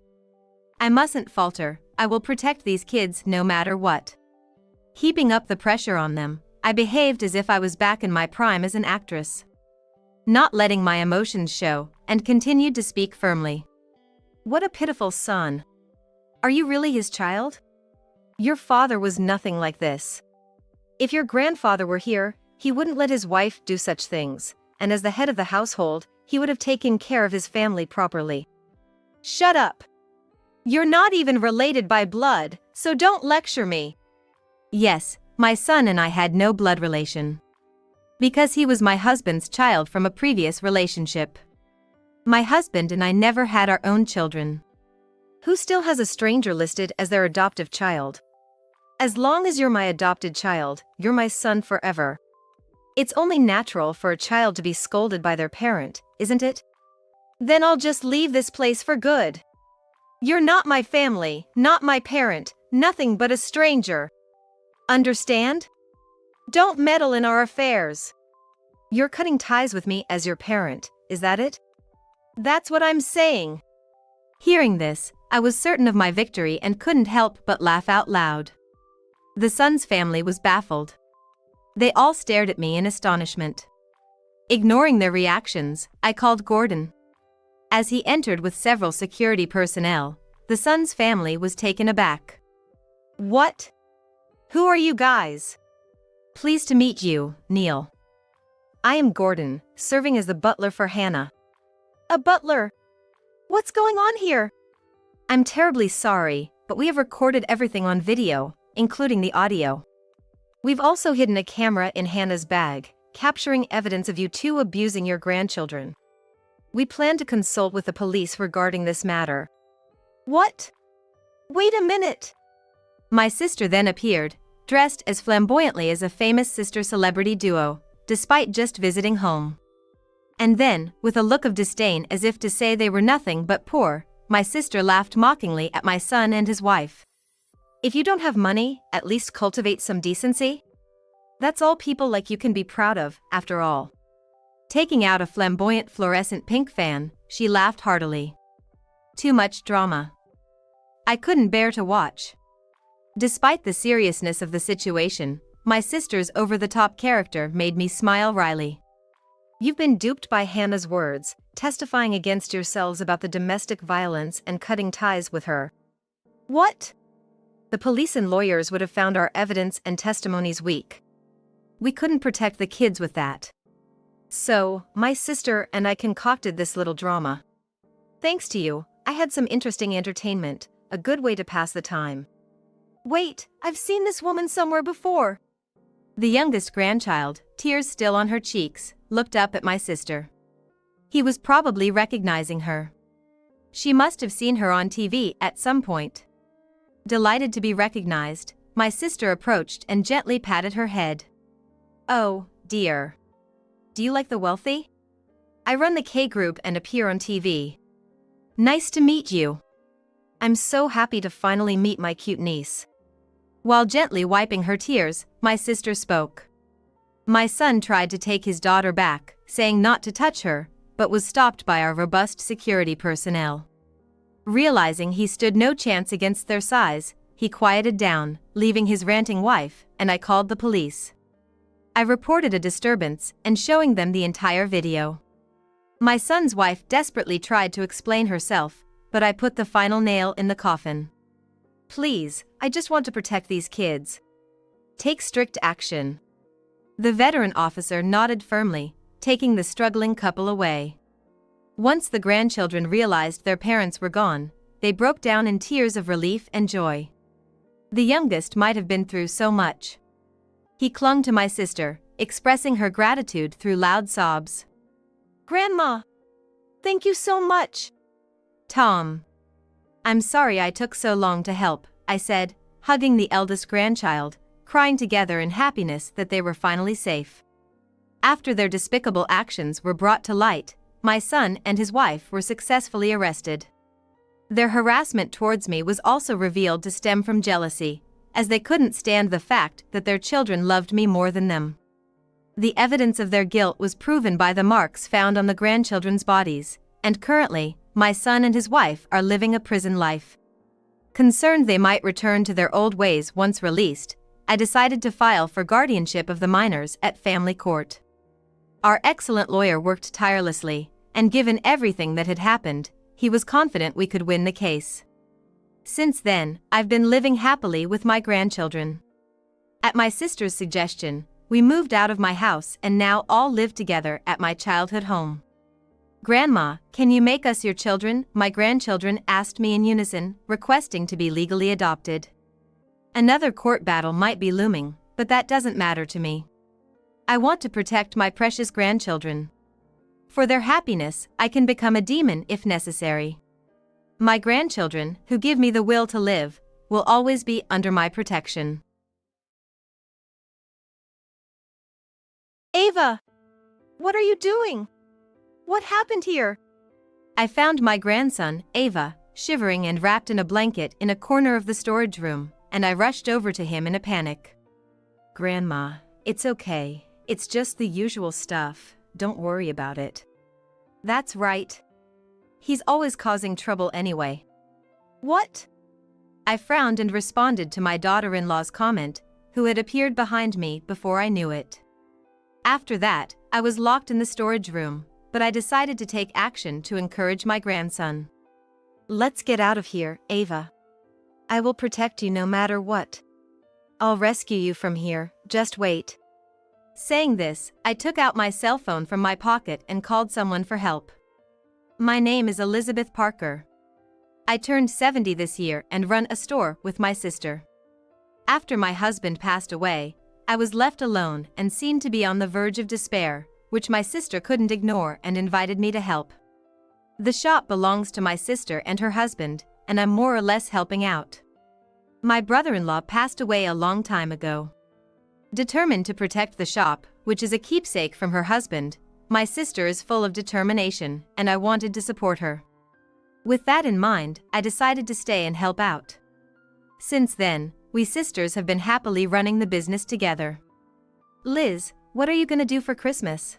I mustn't falter. I will protect these kids no matter what. Heaping up the pressure on them, I behaved as if I was back in my prime as an actress. Not letting my emotions show, and continued to speak firmly. What a pitiful son. Are you really his child? Your father was nothing like this. If your grandfather were here, he wouldn't let his wife do such things, and as the head of the household, he would have taken care of his family properly. Shut up. You're not even related by blood, so don't lecture me. Yes, my son and I had no blood relation. Because he was my husband's child from a previous relationship. My husband and I never had our own children. Who still has a stranger listed as their adoptive child? As long as you're my adopted child, you're my son forever. It's only natural for a child to be scolded by their parent, isn't it? Then I'll just leave this place for good. You're not my family, not my parent, nothing but a stranger. Understand? Don't meddle in our affairs. You're cutting ties with me as your parent, is that it? That's what I'm saying. Hearing this, I was certain of my victory and couldn't help but laugh out loud. The son's family was baffled. They all stared at me in astonishment. Ignoring their reactions, I called Gordon. As he entered with several security personnel, the son's family was taken aback. What? Who are you guys? Pleased to meet you, Neil. I am Gordon, serving as the butler for Hannah. A butler? What's going on here? I'm terribly sorry, but we have recorded everything on video, including the audio. We've also hidden a camera in Hannah's bag, capturing evidence of you two abusing your grandchildren. We plan to consult with the police regarding this matter. What? Wait a minute! My sister then appeared, dressed as flamboyantly as a famous sister celebrity duo, despite just visiting home. And then, with a look of disdain as if to say they were nothing but poor, my sister laughed mockingly at my son and his wife. If you don't have money, at least cultivate some decency? That's all people like you can be proud of, after all. Taking out a flamboyant fluorescent pink fan, she laughed heartily. Too much drama. I couldn't bear to watch. Despite the seriousness of the situation, my sister's over-the-top character made me smile wryly. You've been duped by Hannah's words, testifying against yourselves about the domestic violence and cutting ties with her. What? The police and lawyers would have found our evidence and testimonies weak. We couldn't protect the kids with that. So, my sister and I concocted this little drama. Thanks to you, I had some interesting entertainment, a good way to pass the time. Wait, I've seen this woman somewhere before. The youngest grandchild, tears still on her cheeks, looked up at my sister. He was probably recognizing her. She must have seen her on TV at some point. Delighted to be recognized, my sister approached and gently patted her head. Oh, dear. Do you like the wealthy? I run the K group and appear on TV. Nice to meet you. I'm so happy to finally meet my cute niece. While gently wiping her tears, my sister spoke. My son tried to take his daughter back, saying not to touch her, but was stopped by our robust security personnel. Realizing he stood no chance against their size, he quieted down, leaving his ranting wife, and I called the police. I reported a disturbance and showing them the entire video. My son's wife desperately tried to explain herself, but I put the final nail in the coffin. Please, I just want to protect these kids. Take strict action. The veteran officer nodded firmly, taking the struggling couple away. Once the grandchildren realized their parents were gone, they broke down in tears of relief and joy. The youngest might have been through so much. He clung to my sister, expressing her gratitude through loud sobs. Grandma! Thank you so much! Tom. I'm sorry I took so long to help, I said, hugging the eldest grandchild, crying together in happiness that they were finally safe. After their despicable actions were brought to light, my son and his wife were successfully arrested. Their harassment towards me was also revealed to stem from jealousy, as they couldn't stand the fact that their children loved me more than them. The evidence of their guilt was proven by the marks found on the grandchildren's bodies, and currently, my son and his wife are living a prison life. Concerned they might return to their old ways once released, I decided to file for guardianship of the minors at family court. Our excellent lawyer worked tirelessly, and given everything that had happened, he was confident we could win the case. Since then, I've been living happily with my grandchildren. At my sister's suggestion, we moved out of my house and now all live together at my childhood home. Grandma, can you make us your children? My grandchildren asked me in unison, requesting to be legally adopted. Another court battle might be looming, but that doesn't matter to me. I want to protect my precious grandchildren. For their happiness, I can become a demon if necessary. My grandchildren, who give me the will to live, will always be under my protection. Ava! What are you doing? What happened here? I found my grandson, Ava, shivering and wrapped in a blanket in a corner of the storage room, and I rushed over to him in a panic. Grandma, it's okay. It's just the usual stuff. Don't worry about it. That's right. He's always causing trouble anyway. What? I frowned and responded to my daughter-in-law's comment, who had appeared behind me before I knew it. After that, I was locked in the storage room, but I decided to take action to encourage my grandson. Let's get out of here, Ava. I will protect you no matter what. I'll rescue you from here, just wait. Saying this, I took out my cell phone from my pocket and called someone for help. My name is Elizabeth Parker. I turned 70 this year and run a store with my sister. After my husband passed away, I was left alone and seemed to be on the verge of despair, which my sister couldn't ignore and invited me to help. The shop belongs to my sister and her husband, and I'm more or less helping out. My brother-in-law passed away a long time ago. Determined to protect the shop, which is a keepsake from her husband, my sister is full of determination, and I wanted to support her. With that in mind, I decided to stay and help out. Since then, we sisters have been happily running the business together. Liz, what are you gonna do for Christmas?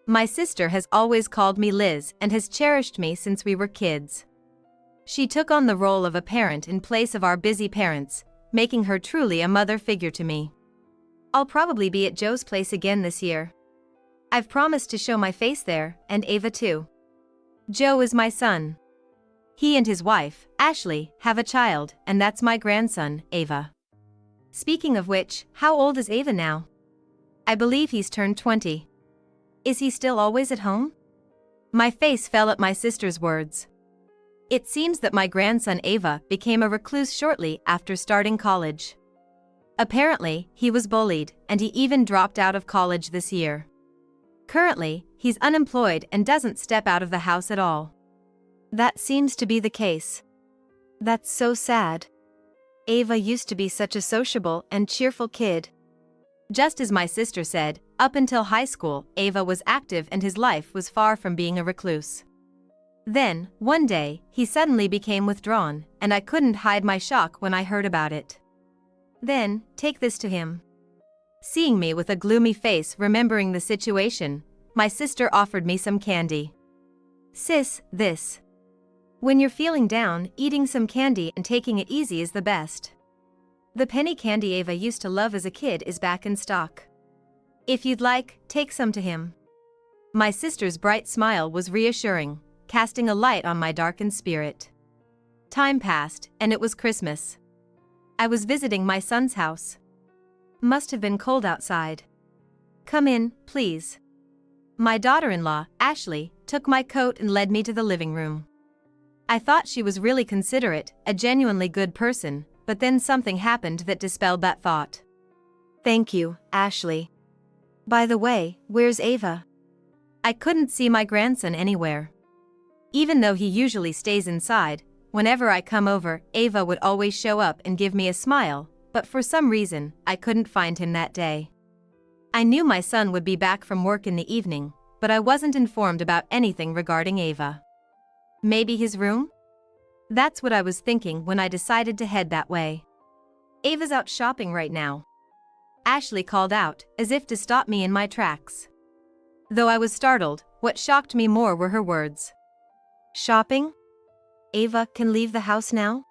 My sister has always called me Liz and has cherished me since we were kids. She took on the role of a parent in place of our busy parents, making her truly a mother figure to me. I'll probably be at Joe's place again this year. I've promised to show my face there, and Ava too. Joe is my son. He and his wife, Ashley, have a child, and that's my grandson, Ava. Speaking of which, how old is Ava now? I believe he's turned 20. Is he still always at home? My face fell at my sister's words. It seems that my grandson Ava became a recluse shortly after starting college. Apparently, he was bullied, and he even dropped out of college this year. Currently, he's unemployed and doesn't step out of the house at all. That seems to be the case. That's so sad. Ava used to be such a sociable and cheerful kid. Just as my sister said, up until high school, Ava was active and his life was far from being a recluse. Then, one day, he suddenly became withdrawn, and I couldn't hide my shock when I heard about it. Then, take this to him. Seeing me with a gloomy face remembering the situation, my sister offered me some candy. Sis, this. When you're feeling down, eating some candy and taking it easy is the best. The penny candy Ava used to love as a kid is back in stock. If you'd like, take some to him. My sister's bright smile was reassuring, casting a light on my darkened spirit. Time passed, and it was Christmas. I was visiting my son's house. Must have been cold outside. Come in, please. My daughter-in-law, Ashley, took my coat and led me to the living room. I thought she was really considerate, a genuinely good person, but then something happened that dispelled that thought. Thank you, Ashley. By the way, where's Ava? I couldn't see my grandson anywhere. Even though he usually stays inside, whenever I come over, Ava would always show up and give me a smile, but for some reason, I couldn't find him that day. I knew my son would be back from work in the evening, but I wasn't informed about anything regarding Ava. Maybe his room? That's what I was thinking when I decided to head that way. Ava's out shopping right now. Ashley called out, as if to stop me in my tracks. Though I was startled, what shocked me more were her words. Shopping? Ava can leave the house now?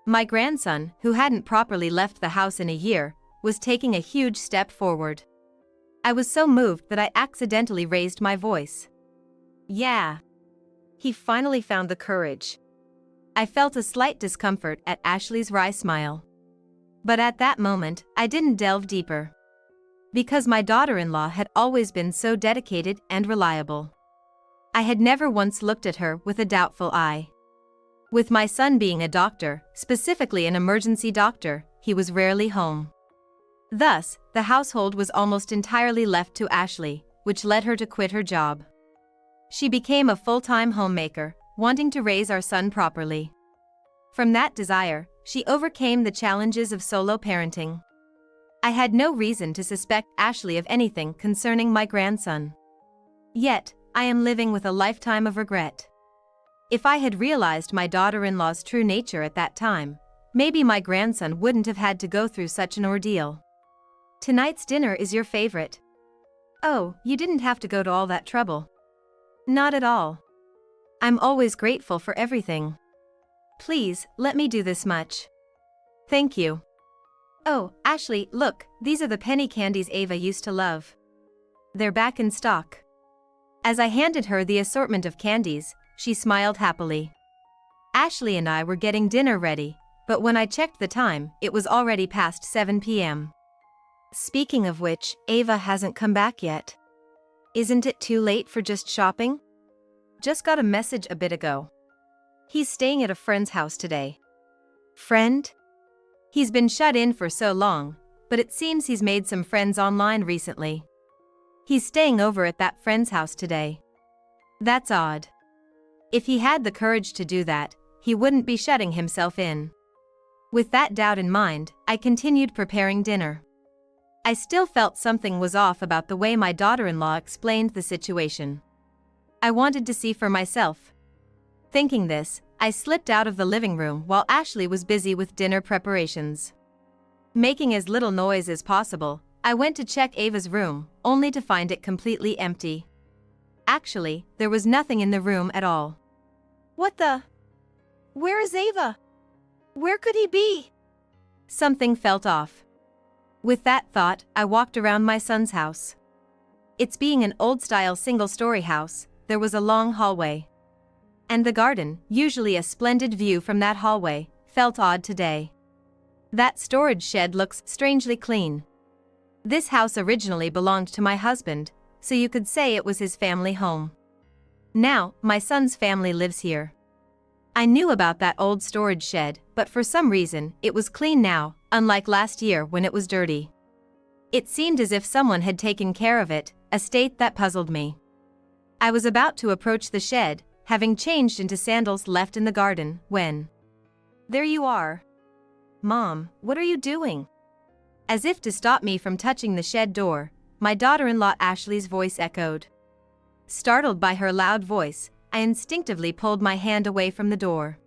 My grandson, who hadn't properly left the house in a year, was taking a huge step forward. I was so moved that I accidentally raised my voice. Yeah. He finally found the courage. I felt a slight discomfort at Ashley's wry smile. But at that moment, I didn't delve deeper. Because my daughter-in-law had always been so dedicated and reliable. I had never once looked at her with a doubtful eye. With my son being a doctor, specifically an emergency doctor, he was rarely home. Thus, the household was almost entirely left to Ashley, which led her to quit her job. She became a full-time homemaker, wanting to raise our son properly. From that desire, she overcame the challenges of solo parenting. I had no reason to suspect Ashley of anything concerning my grandson. Yet, I am living with a lifetime of regret. If I had realized my daughter-in-law's true nature at that time, maybe my grandson wouldn't have had to go through such an ordeal. Tonight's dinner is your favorite. Oh, you didn't have to go to all that trouble. Not at all. I'm always grateful for everything. Please, let me do this much. Thank you. Oh, Ashley, look, these are the penny candies Ava used to love. They're back in stock. As I handed her the assortment of candies, she smiled happily. Ashley and I were getting dinner ready, but when I checked the time, it was already past 7 p.m. Speaking of which, Ava hasn't come back yet. Isn't it too late for just shopping? Just got a message a bit ago. He's staying at a friend's house today. Friend? He's been shut in for so long, but it seems he's made some friends online recently. He's staying over at that friend's house today. That's odd. If he had the courage to do that, he wouldn't be shutting himself in. With that doubt in mind, I continued preparing dinner. I still felt something was off about the way my daughter-in-law explained the situation. I wanted to see for myself. Thinking this, I slipped out of the living room while Ashley was busy with dinner preparations. Making as little noise as possible, I went to check Ava's room, only to find it completely empty. Actually, there was nothing in the room at all. What the? Where is Ava? Where could he be? Something felt off. With that thought, I walked around my son's house. It's being an old-style single-story house, there was a long hallway. And the garden, usually a splendid view from that hallway, felt odd today. That storage shed looks strangely clean. This house originally belonged to my husband, so you could say it was his family home. Now, my son's family lives here. I knew about that old storage shed, but for some reason, it was clean now, unlike last year when it was dirty. It seemed as if someone had taken care of it, a state that puzzled me. I was about to approach the shed, having changed into sandals left in the garden, when... There you are. Mom, what are you doing? As if to stop me from touching the shed door, my daughter-in-law Ashley's voice echoed. Startled by her loud voice, I instinctively pulled my hand away from the door.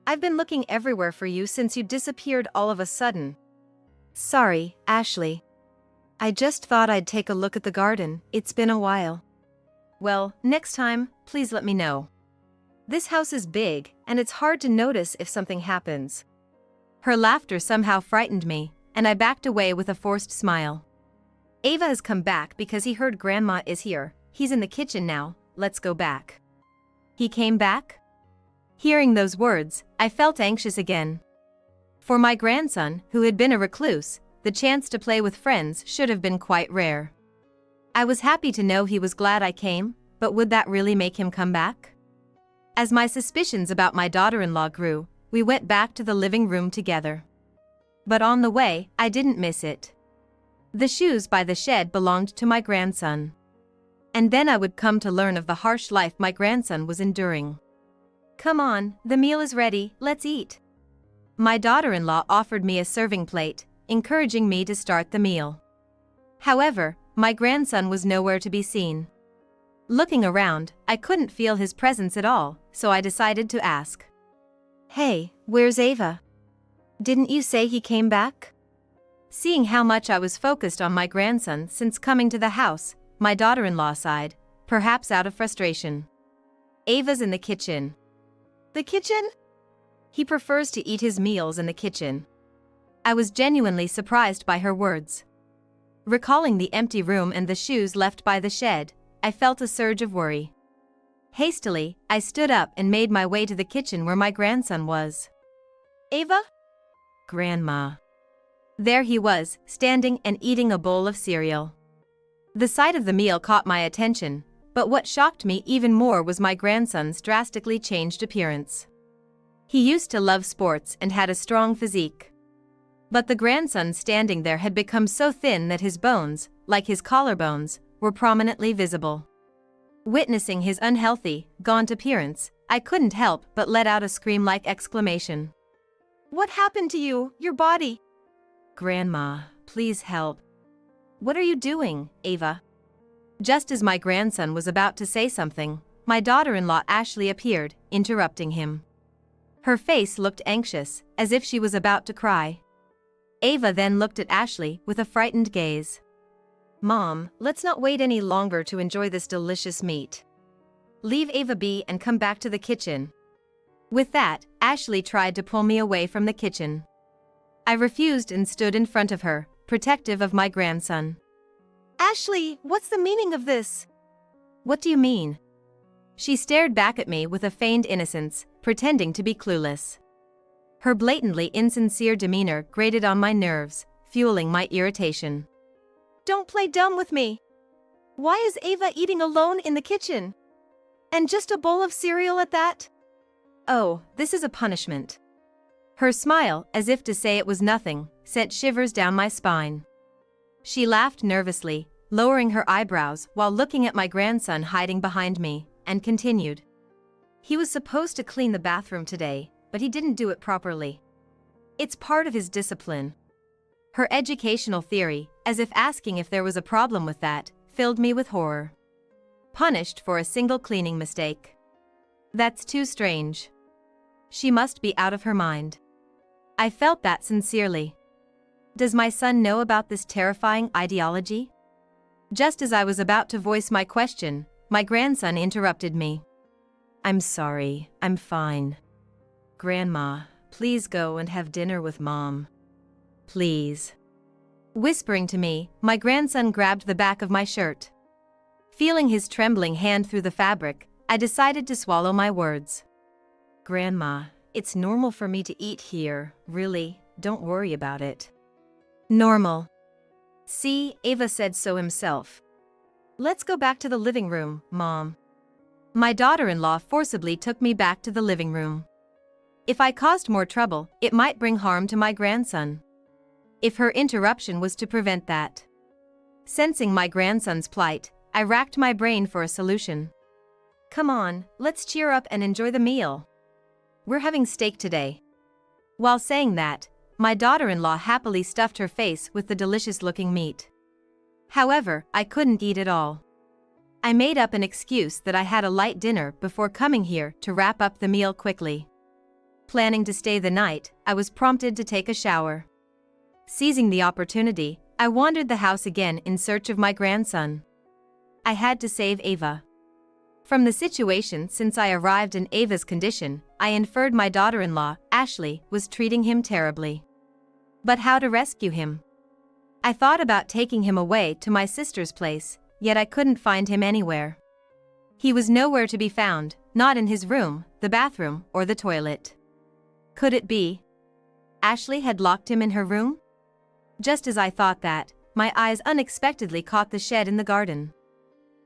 I've been looking everywhere for you since you disappeared all of a sudden. Sorry, Ashley. I just thought I'd take a look at the garden, it's been a while. Well, next time, please let me know. This house is big, and it's hard to notice if something happens. Her laughter somehow frightened me, and I backed away with a forced smile. Ava has come back because he heard Grandma is here. He's in the kitchen now, let's go back. He came back? Hearing those words, I felt anxious again. For my grandson, who had been a recluse, the chance to play with friends should have been quite rare. I was happy to know he was glad I came, but would that really make him come back? As my suspicions about my daughter-in-law grew, we went back to the living room together. But on the way, I didn't miss it. The shoes by the shed belonged to my grandson. And then I would come to learn of the harsh life my grandson was enduring. Come on, the meal is ready, let's eat. My daughter-in-law offered me a serving plate, encouraging me to start the meal. However, my grandson was nowhere to be seen. Looking around, I couldn't feel his presence at all, so I decided to ask. Hey, where's Ava? Didn't you say he came back? Seeing how much I was focused on my grandson since coming to the house, my daughter-in-law sighed, perhaps out of frustration. Ava's in the kitchen. The kitchen? He prefers to eat his meals in the kitchen. I was genuinely surprised by her words. Recalling the empty room and the shoes left by the shed, I felt a surge of worry. Hastily, I stood up and made my way to the kitchen where my grandson was. Ava? Grandma. There he was, standing and eating a bowl of cereal. The sight of the meal caught my attention, but what shocked me even more was my grandson's drastically changed appearance. He used to love sports and had a strong physique. But the grandson standing there had become so thin that his bones, like his collarbones, were prominently visible. Witnessing his unhealthy, gaunt appearance, I couldn't help but let out a scream-like exclamation. What happened to you, your body? Grandma, please help. What are you doing, Ava? Just as my grandson was about to say something, my daughter-in-law Ashley appeared, interrupting him. Her face looked anxious, as if she was about to cry. Ava then looked at Ashley with a frightened gaze. Mom, let's not wait any longer to enjoy this delicious meat. Leave Ava be and come back to the kitchen. With that, Ashley tried to pull me away from the kitchen. I refused and stood in front of her, protective of my grandson. Ashley, what's the meaning of this? What do you mean? She stared back at me with a feigned innocence, pretending to be clueless. Her blatantly insincere demeanor grated on my nerves, fueling my irritation. Don't play dumb with me. Why is Ava eating alone in the kitchen? And just a bowl of cereal at that? Oh, this is a punishment. Her smile, as if to say it was nothing, sent shivers down my spine. She laughed nervously, lowering her eyebrows while looking at my grandson hiding behind me, and continued. He was supposed to clean the bathroom today, but he didn't do it properly. It's part of his discipline. Her educational theory, as if asking if there was a problem with that, filled me with horror. Punished for a single cleaning mistake. That's too strange. She must be out of her mind. I felt that sincerely. Does my son know about this terrifying ideology? Just as I was about to voice my question, my grandson interrupted me. I'm sorry, I'm fine. Grandma, please go and have dinner with Mom. Please. Whispering to me, my grandson grabbed the back of my shirt. Feeling his trembling hand through the fabric, I decided to swallow my words. Grandma, it's normal for me to eat here, really, don't worry about it. Normal. See, Ava said so himself. Let's go back to the living room, Mom. My daughter-in-law forcibly took me back to the living room. If I caused more trouble, it might bring harm to my grandson. If her interruption was to prevent that. Sensing my grandson's plight, I racked my brain for a solution. Come on, let's cheer up and enjoy the meal. We're having steak today. While saying that, my daughter-in-law happily stuffed her face with the delicious-looking meat. However, I couldn't eat it all. I made up an excuse that I had a light dinner before coming here to wrap up the meal quickly. Planning to stay the night, I was prompted to take a shower. Seizing the opportunity, I wandered the house again in search of my grandson. I had to save Ava. From the situation since I arrived in Ava's condition, I inferred my daughter-in-law, Ashley, was treating him terribly. But how to rescue him? I thought about taking him away to my sister's place, yet I couldn't find him anywhere. He was nowhere to be found, not in his room, the bathroom, or the toilet. Could it be Ashley had locked him in her room? Just as I thought that, my eyes unexpectedly caught the shed in the garden.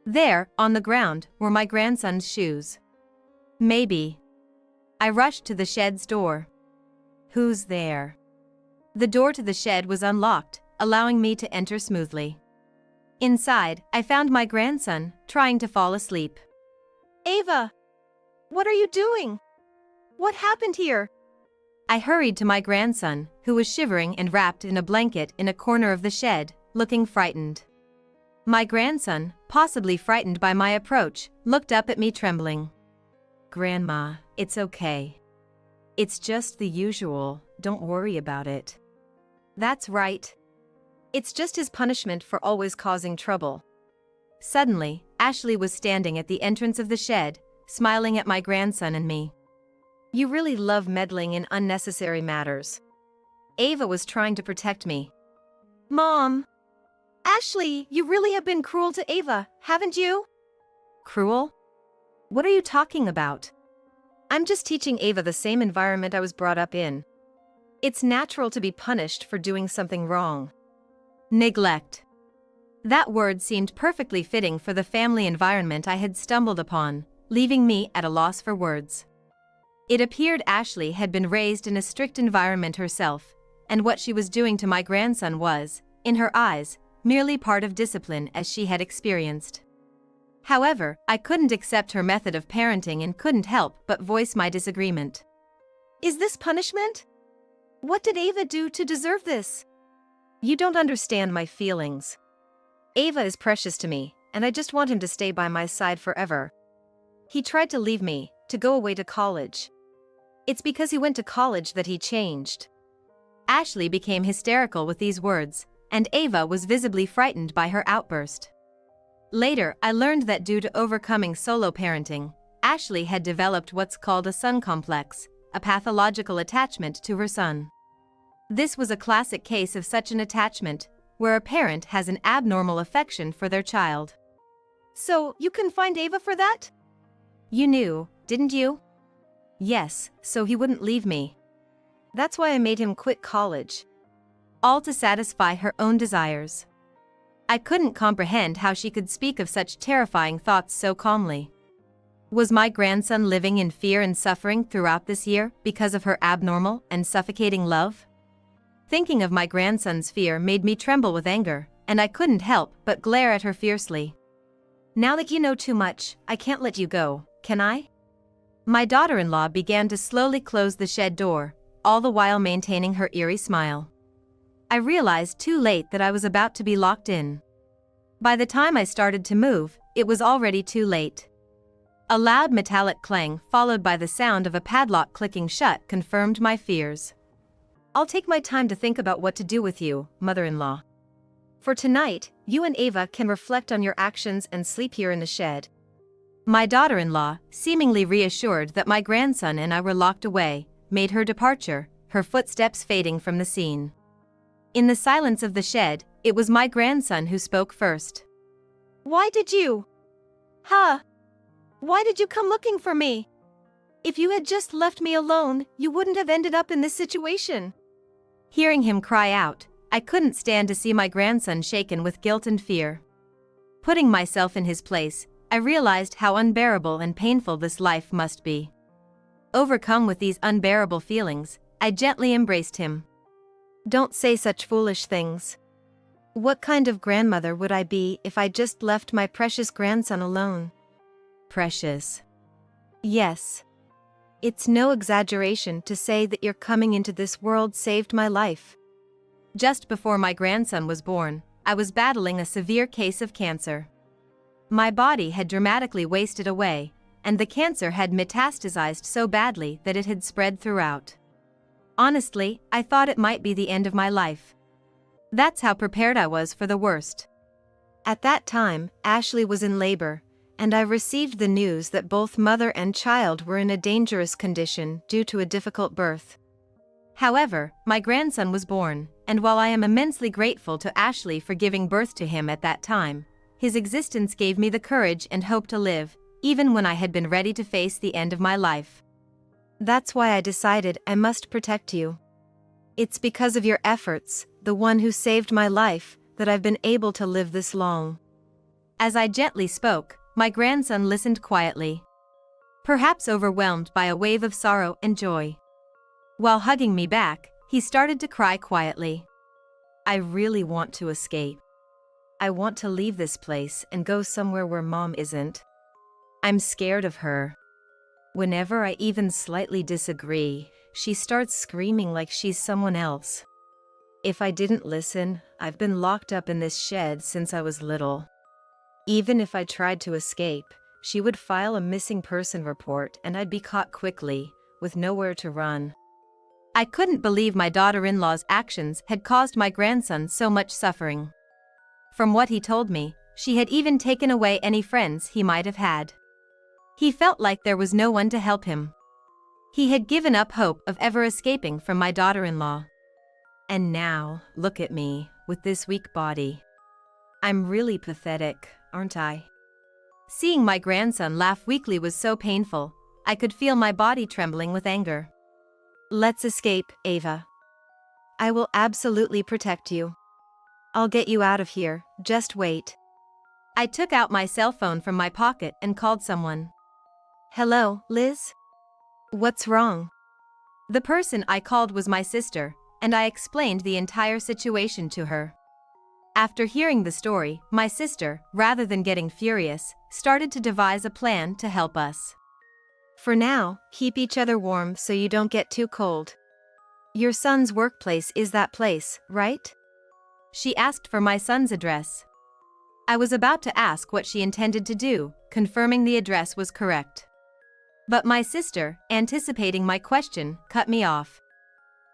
There, on the ground, were my grandson's shoes. Maybe. I rushed to the shed's door. Who's there? The door to the shed was unlocked, allowing me to enter smoothly. Inside, I found my grandson, trying to fall asleep. Ava! What are you doing? What happened here? I hurried to my grandson, who was shivering and wrapped in a blanket in a corner of the shed, looking frightened. My grandson, possibly frightened by my approach, looked up at me trembling. Grandma, it's okay. It's just the usual, don't worry about it. That's right. It's just his punishment for always causing trouble. Suddenly, Ashley was standing at the entrance of the shed, smiling at my grandson and me. You really love meddling in unnecessary matters. Ava was trying to protect me. Mom! Ashley, you really have been cruel to Ava, haven't you? Cruel? What are you talking about? I'm just teaching Ava the same environment I was brought up in. It's natural to be punished for doing something wrong. Neglect. That word seemed perfectly fitting for the family environment I had stumbled upon, leaving me at a loss for words. It appeared Ashley had been raised in a strict environment herself, and what she was doing to my grandson was, in her eyes, merely part of discipline as she had experienced. However, I couldn't accept her method of parenting and couldn't help but voice my disagreement. Is this punishment? What did Ava do to deserve this? You don't understand my feelings. Ava is precious to me, and I just want him to stay by my side forever. He tried to leave me, to go away to college. It's because he went to college that he changed. Ashley became hysterical with these words, and Ava was visibly frightened by her outburst. Later, I learned that due to overcoming solo parenting, Ashley had developed what's called a son complex, a pathological attachment to her son. This was a classic case of such an attachment, where a parent has an abnormal affection for their child. So, you confined Ava for that? You knew, didn't you? Yes, so he wouldn't leave me. That's why I made him quit college. All to satisfy her own desires. I couldn't comprehend how she could speak of such terrifying thoughts so calmly. Was my grandson living in fear and suffering throughout this year because of her abnormal and suffocating love? Thinking of my grandson's fear made me tremble with anger, and I couldn't help but glare at her fiercely. Now that you know too much, I can't let you go, can I? My daughter-in-law began to slowly close the shed door, all the while maintaining her eerie smile. I realized too late that I was about to be locked in. By the time I started to move, it was already too late. A loud metallic clang followed by the sound of a padlock clicking shut confirmed my fears. I'll take my time to think about what to do with you, mother-in-law. For tonight, you and Ava can reflect on your actions and sleep here in the shed. My daughter-in-law, seemingly reassured that my grandson and I were locked away, made her departure, her footsteps fading from the scene. In the silence of the shed, it was my grandson who spoke first. Why did you? Why did you come looking for me? If you had just left me alone, you wouldn't have ended up in this situation. Hearing him cry out, I couldn't stand to see my grandson shaken with guilt and fear. Putting myself in his place, I realized how unbearable and painful this life must be. Overcome with these unbearable feelings, I gently embraced him. Don't say such foolish things. What kind of grandmother would I be if I just left my precious grandson alone? Precious. Yes. It's no exaggeration to say that your coming into this world saved my life. Just before my grandson was born, I was battling a severe case of cancer. My body had dramatically wasted away, and the cancer had metastasized so badly that it had spread throughout. Honestly, I thought it might be the end of my life. That's how prepared I was for the worst. At that time, Ashley was in labor, and I received the news that both mother and child were in a dangerous condition due to a difficult birth. However, my grandson was born, and while I am immensely grateful to Ashley for giving birth to him at that time, his existence gave me the courage and hope to live, even when I had been ready to face the end of my life. That's why I decided I must protect you. It's because of your efforts, the one who saved my life, that I've been able to live this long. As I gently spoke, my grandson listened quietly, perhaps overwhelmed by a wave of sorrow and joy. While hugging me back, he started to cry quietly. I really want to escape. I want to leave this place and go somewhere where Mom isn't. I'm scared of her. Whenever I even slightly disagree, she starts screaming like she's someone else. If I didn't listen, I've been locked up in this shed since I was little. Even if I tried to escape, she would file a missing person report and I'd be caught quickly, with nowhere to run. I couldn't believe my daughter-in-law's actions had caused my grandson so much suffering. From what he told me, she had even taken away any friends he might have had. He felt like there was no one to help him. He had given up hope of ever escaping from my daughter-in-law. And now, look at me, with this weak body. I'm really pathetic, aren't I? Seeing my grandson laugh weakly was so painful, I could feel my body trembling with anger. Let's escape, Ava. I will absolutely protect you. I'll get you out of here, just wait. I took out my cell phone from my pocket and called someone. Hello, Liz? What's wrong? The person I called was my sister, and I explained the entire situation to her. After hearing the story, my sister, rather than getting furious, started to devise a plan to help us. For now, keep each other warm so you don't get too cold. Your son's workplace is that place, right? She asked for my son's address. I was about to ask what she intended to do, confirming the address was correct. But my sister, anticipating my question, cut me off.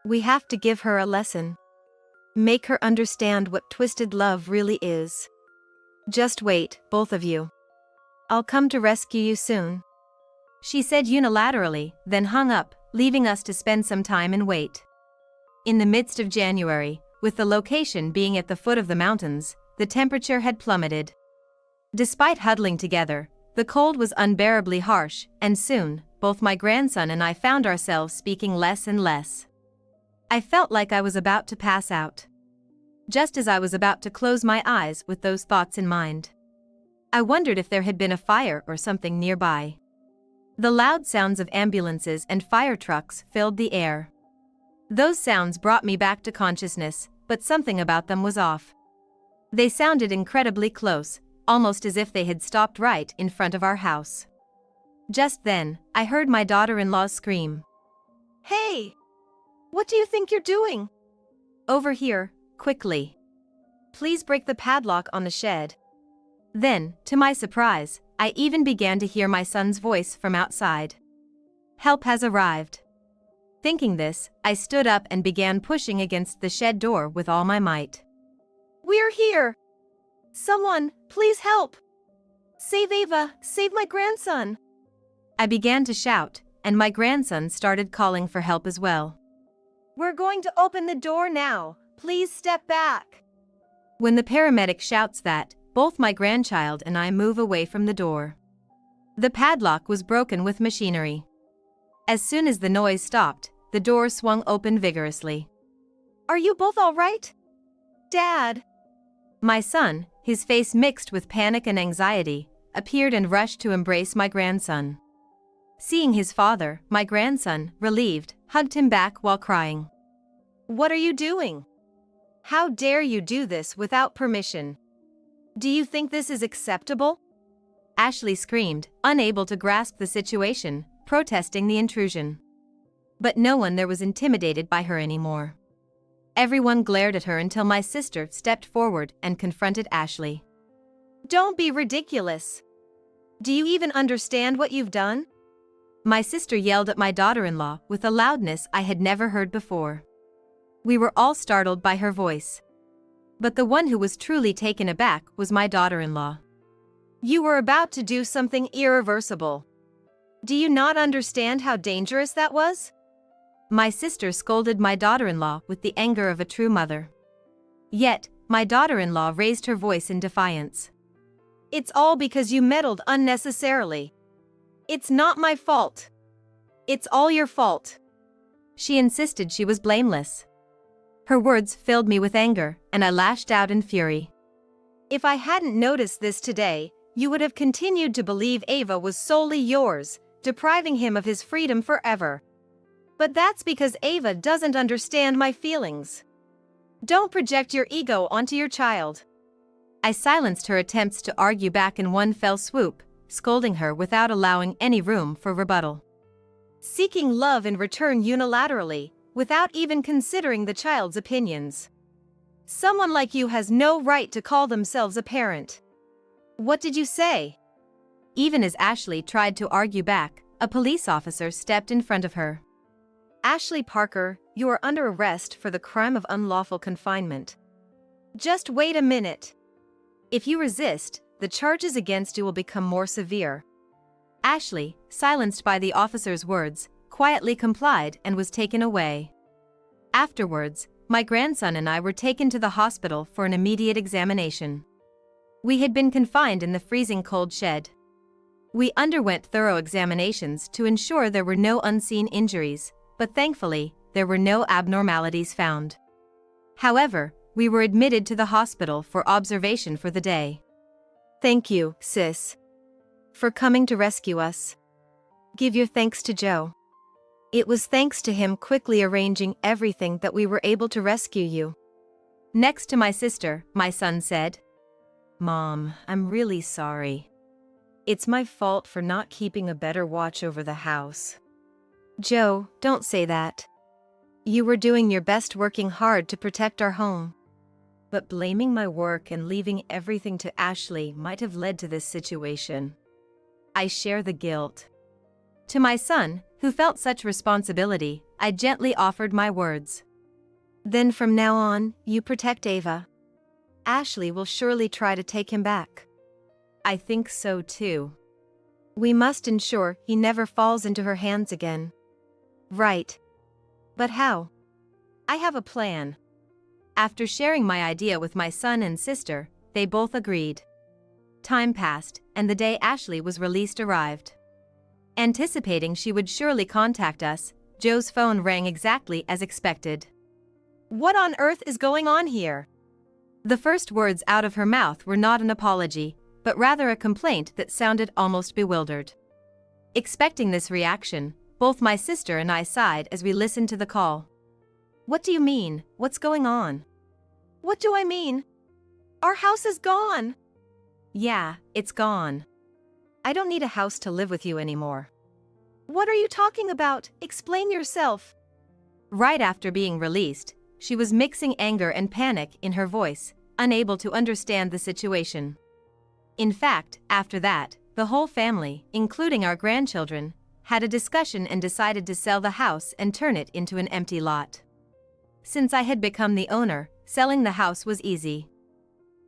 We have to give her a lesson. Make her understand what twisted love really is. Just wait, both of you. I'll come to rescue you soon. She said unilaterally, then hung up, leaving us to spend some time and wait. In the midst of January, with the location being at the foot of the mountains, the temperature had plummeted. Despite huddling together, the cold was unbearably harsh, and soon, both my grandson and I found ourselves speaking less and less. I felt like I was about to pass out. Just as I was about to close my eyes with those thoughts in mind, I wondered if there had been a fire or something nearby. The loud sounds of ambulances and fire trucks filled the air. Those sounds brought me back to consciousness, but something about them was off. They sounded incredibly close, almost as if they had stopped right in front of our house. Just then, I heard my daughter-in-law scream. Hey! What do you think you're doing? Over here, quickly. Please break the padlock on the shed. Then, to my surprise, I even began to hear my son's voice from outside. Help has arrived. Thinking this, I stood up and began pushing against the shed door with all my might. We're here! Someone, please help! Save Ava, save my grandson! I began to shout, and my grandson started calling for help as well. We're going to open the door now, please step back. When the paramedic shouts that, both my grandchild and I move away from the door. The padlock was broken with machinery. As soon as the noise stopped, the door swung open vigorously. Are you both all right? Dad! My son, his face mixed with panic and anxiety, appeared and rushed to embrace my grandson. Seeing his father, my grandson, relieved, hugged him back while crying. What are you doing? How dare you do this without permission? Do you think this is acceptable? Ashley screamed, unable to grasp the situation, protesting the intrusion. But no one there was intimidated by her anymore. Everyone glared at her until my sister stepped forward and confronted Ashley. Don't be ridiculous. Do you even understand what you've done? My sister yelled at my daughter-in-law with a loudness I had never heard before. We were all startled by her voice. But the one who was truly taken aback was my daughter-in-law. You were about to do something irreversible. Do you not understand how dangerous that was? My sister scolded my daughter-in-law with the anger of a true mother. Yet, my daughter-in-law raised her voice in defiance. It's all because you meddled unnecessarily. It's not my fault. It's all your fault. She insisted she was blameless. Her words filled me with anger, and I lashed out in fury. If I hadn't noticed this today, you would have continued to believe Ava was solely yours, depriving him of his freedom forever. But that's because Ava doesn't understand my feelings. Don't project your ego onto your child. I silenced her attempts to argue back in one fell swoop, scolding her without allowing any room for rebuttal. Seeking love in return unilaterally, without even considering the child's opinions. Someone like you has no right to call themselves a parent. What did you say? Even as Ashley tried to argue back, a police officer stepped in front of her. Ashley Parker, you are under arrest for the crime of unlawful confinement. Just wait a minute. If you resist, the charges against you will become more severe. Ashley, silenced by the officer's words, quietly complied and was taken away. Afterwards, my grandson and I were taken to the hospital for an immediate examination. We had been confined in the freezing cold shed. We underwent thorough examinations to ensure there were no unseen injuries, but thankfully, there were no abnormalities found. However, we were admitted to the hospital for observation for the day. Thank you, sis, for coming to rescue us. Give your thanks to Joe. It was thanks to him quickly arranging everything that we were able to rescue you. Next to my sister, my son said, "Mom, I'm really sorry. It's my fault for not keeping a better watch over the house." Joe, don't say that. You were doing your best working hard to protect our home. But blaming my work and leaving everything to Ashley might have led to this situation. I share the guilt. To my son, who felt such responsibility, I gently offered my words. Then from now on, you protect Ava. Ashley will surely try to take him back. I think so too. We must ensure he never falls into her hands again. Right. But how? I have a plan. After sharing my idea with my son and sister, they both agreed. Time passed, and the day Ashley was released arrived. Anticipating she would surely contact us, Joe's phone rang exactly as expected. What on earth is going on here? The first words out of her mouth were not an apology, but rather a complaint that sounded almost bewildered. Expecting this reaction, both my sister and I sighed as we listened to the call. "What do you mean? What's going on?" What do I mean? Our house is gone. Yeah, it's gone. I don't need a house to live with you anymore. What are you talking about? Explain yourself. Right after being released, she was mixing anger and panic in her voice, unable to understand the situation. In fact, after that, the whole family, including our grandchildren, had a discussion and decided to sell the house and turn it into an empty lot. Since I had become the owner, selling the house was easy.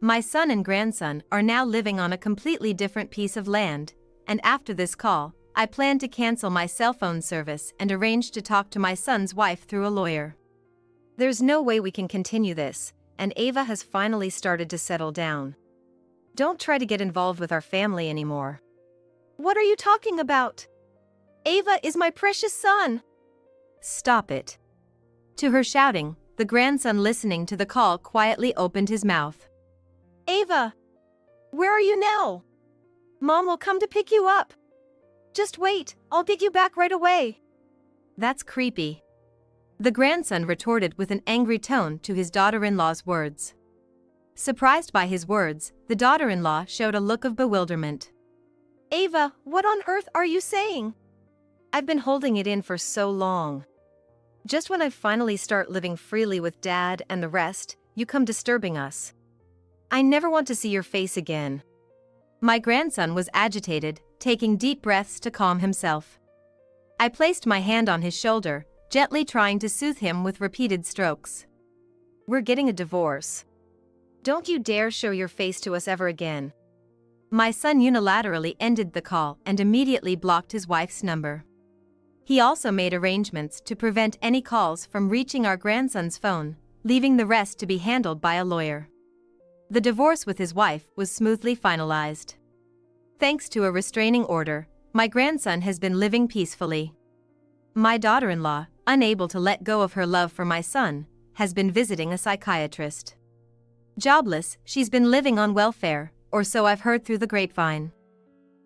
My son and grandson are now living on a completely different piece of land, and after this call, I plan to cancel my cell phone service and arrange to talk to my son's wife through a lawyer. There's no way we can continue this, and Ava has finally started to settle down. Don't try to get involved with our family anymore. What are you talking about? Ava is my precious son. Stop it. To her shouting, the grandson listening to the call quietly opened his mouth. Ava! Where are you now? Mom will come to pick you up. Just wait, I'll get you back right away. That's creepy. The grandson retorted with an angry tone to his daughter-in-law's words. Surprised by his words, the daughter-in-law showed a look of bewilderment. Ava, what on earth are you saying? I've been holding it in for so long. Just when I finally start living freely with Dad and the rest, you come disturbing us. I never want to see your face again. My grandson was agitated, taking deep breaths to calm himself. I placed my hand on his shoulder, gently trying to soothe him with repeated strokes. We're getting a divorce. Don't you dare show your face to us ever again. My son unilaterally ended the call and immediately blocked his wife's number. He also made arrangements to prevent any calls from reaching our grandson's phone, leaving the rest to be handled by a lawyer. The divorce with his wife was smoothly finalized. Thanks to a restraining order, my grandson has been living peacefully. My daughter-in-law, unable to let go of her love for my son, has been visiting a psychiatrist. Jobless, she's been living on welfare, or so I've heard through the grapevine.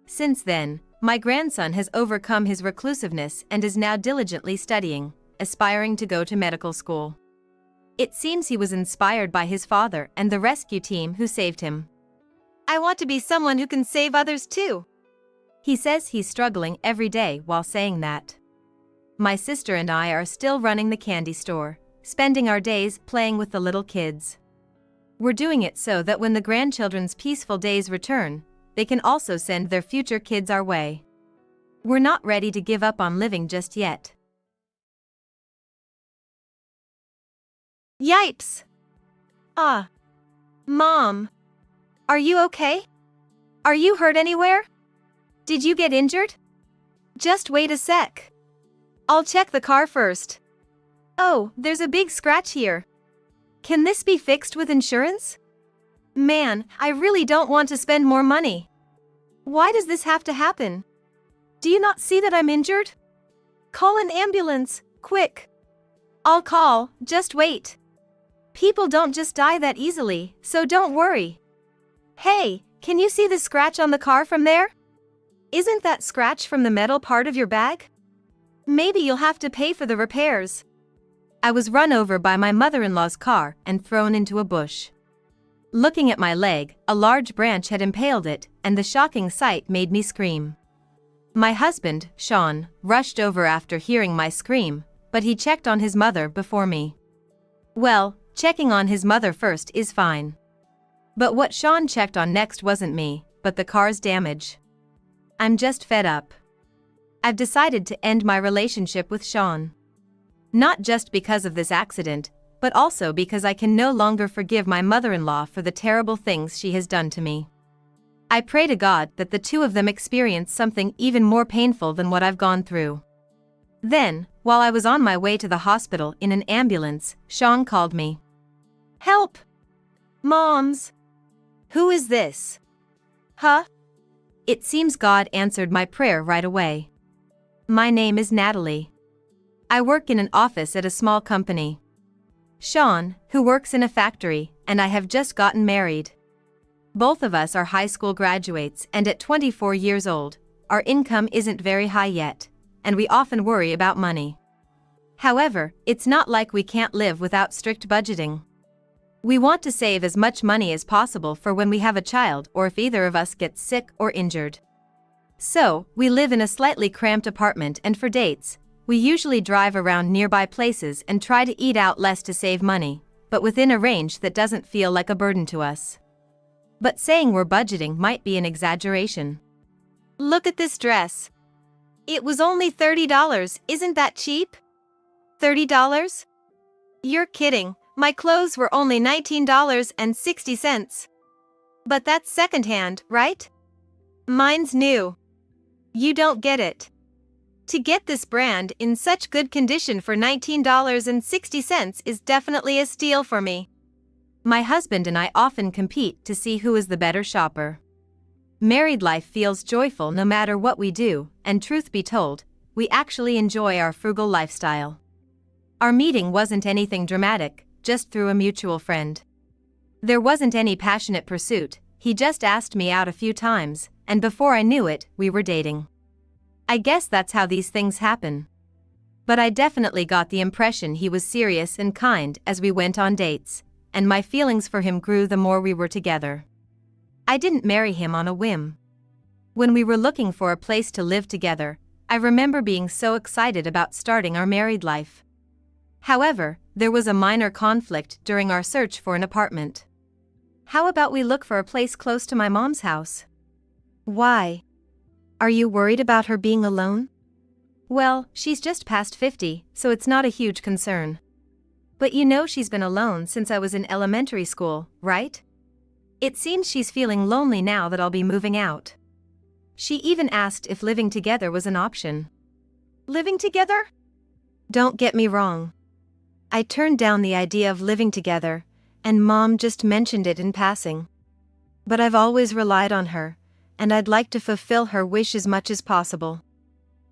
Since then, my grandson has overcome his reclusiveness and is now diligently studying, aspiring to go to medical school. It seems he was inspired by his father and the rescue team who saved him. I want to be someone who can save others too. He says he's struggling every day while saying that. My sister and I are still running the candy store, spending our days playing with the little kids. We're doing it so that when the grandchildren's peaceful days return, they can also send their future kids our way. We're not ready to give up on living just yet. Yipes! Mom. Are you okay? Are you hurt anywhere? Did you get injured? Just wait a sec. I'll check the car first. Oh, there's a big scratch here. Can this be fixed with insurance? Man, I really don't want to spend more money. Why does this have to happen? Do you not see that I'm injured? Call an ambulance, quick. I'll call, just wait. People don't just die that easily, so don't worry. Hey, can you see the scratch on the car from there? Isn't that scratch from the metal part of your bag? Maybe you'll have to pay for the repairs. I was run over by my mother-in-law's car and thrown into a bush. Looking at my leg, a large branch had impaled it, and the shocking sight made me scream. My husband, Sean, rushed over after hearing my scream, but he checked on his mother before me. Well, checking on his mother first is fine. But what Sean checked on next wasn't me, but the car's damage. I'm just fed up. I've decided to end my relationship with Sean. Not just because of this accident, but also because I can no longer forgive my mother-in-law for the terrible things she has done to me. I pray to God that the two of them experience something even more painful than what I've gone through. Then, while I was on my way to the hospital in an ambulance, Sean called me. Help! Moms! Who is this? Huh? It seems God answered my prayer right away. My name is Natalie. I work in an office at a small company. Sean, who works in a factory, and I have just gotten married. Both of us are high school graduates, and at 24 years old, our income isn't very high yet, and we often worry about money. However, it's not like we can't live without strict budgeting. We want to save as much money as possible for when we have a child or if either of us gets sick or injured. So, we live in a slightly cramped apartment, and for dates, we usually drive around nearby places and try to eat out less to save money, but within a range that doesn't feel like a burden to us. But saying we're budgeting might be an exaggeration. Look at this dress. It was only $30, isn't that cheap? $30? You're kidding, my clothes were only $19.60. But that's secondhand, right? Mine's new. You don't get it. To get this brand in such good condition for $19.60 is definitely a steal for me. My husband and I often compete to see who is the better shopper. Married life feels joyful no matter what we do, and truth be told, we actually enjoy our frugal lifestyle. Our meeting wasn't anything dramatic, just through a mutual friend. There wasn't any passionate pursuit, he just asked me out a few times, and before I knew it, we were dating. I guess that's how these things happen. But I definitely got the impression he was serious and kind as we went on dates, and my feelings for him grew the more we were together. I didn't marry him on a whim. When we were looking for a place to live together, I remember being so excited about starting our married life. However, there was a minor conflict during our search for an apartment. How about we look for a place close to my mom's house? Why? Are you worried about her being alone? Well, she's just past 50, so it's not a huge concern. But you know she's been alone since I was in elementary school, right? It seems she's feeling lonely now that I'll be moving out. She even asked if living together was an option. Living together? Don't get me wrong. I turned down the idea of living together, and Mom just mentioned it in passing. But I've always relied on her, and I'd like to fulfill her wish as much as possible.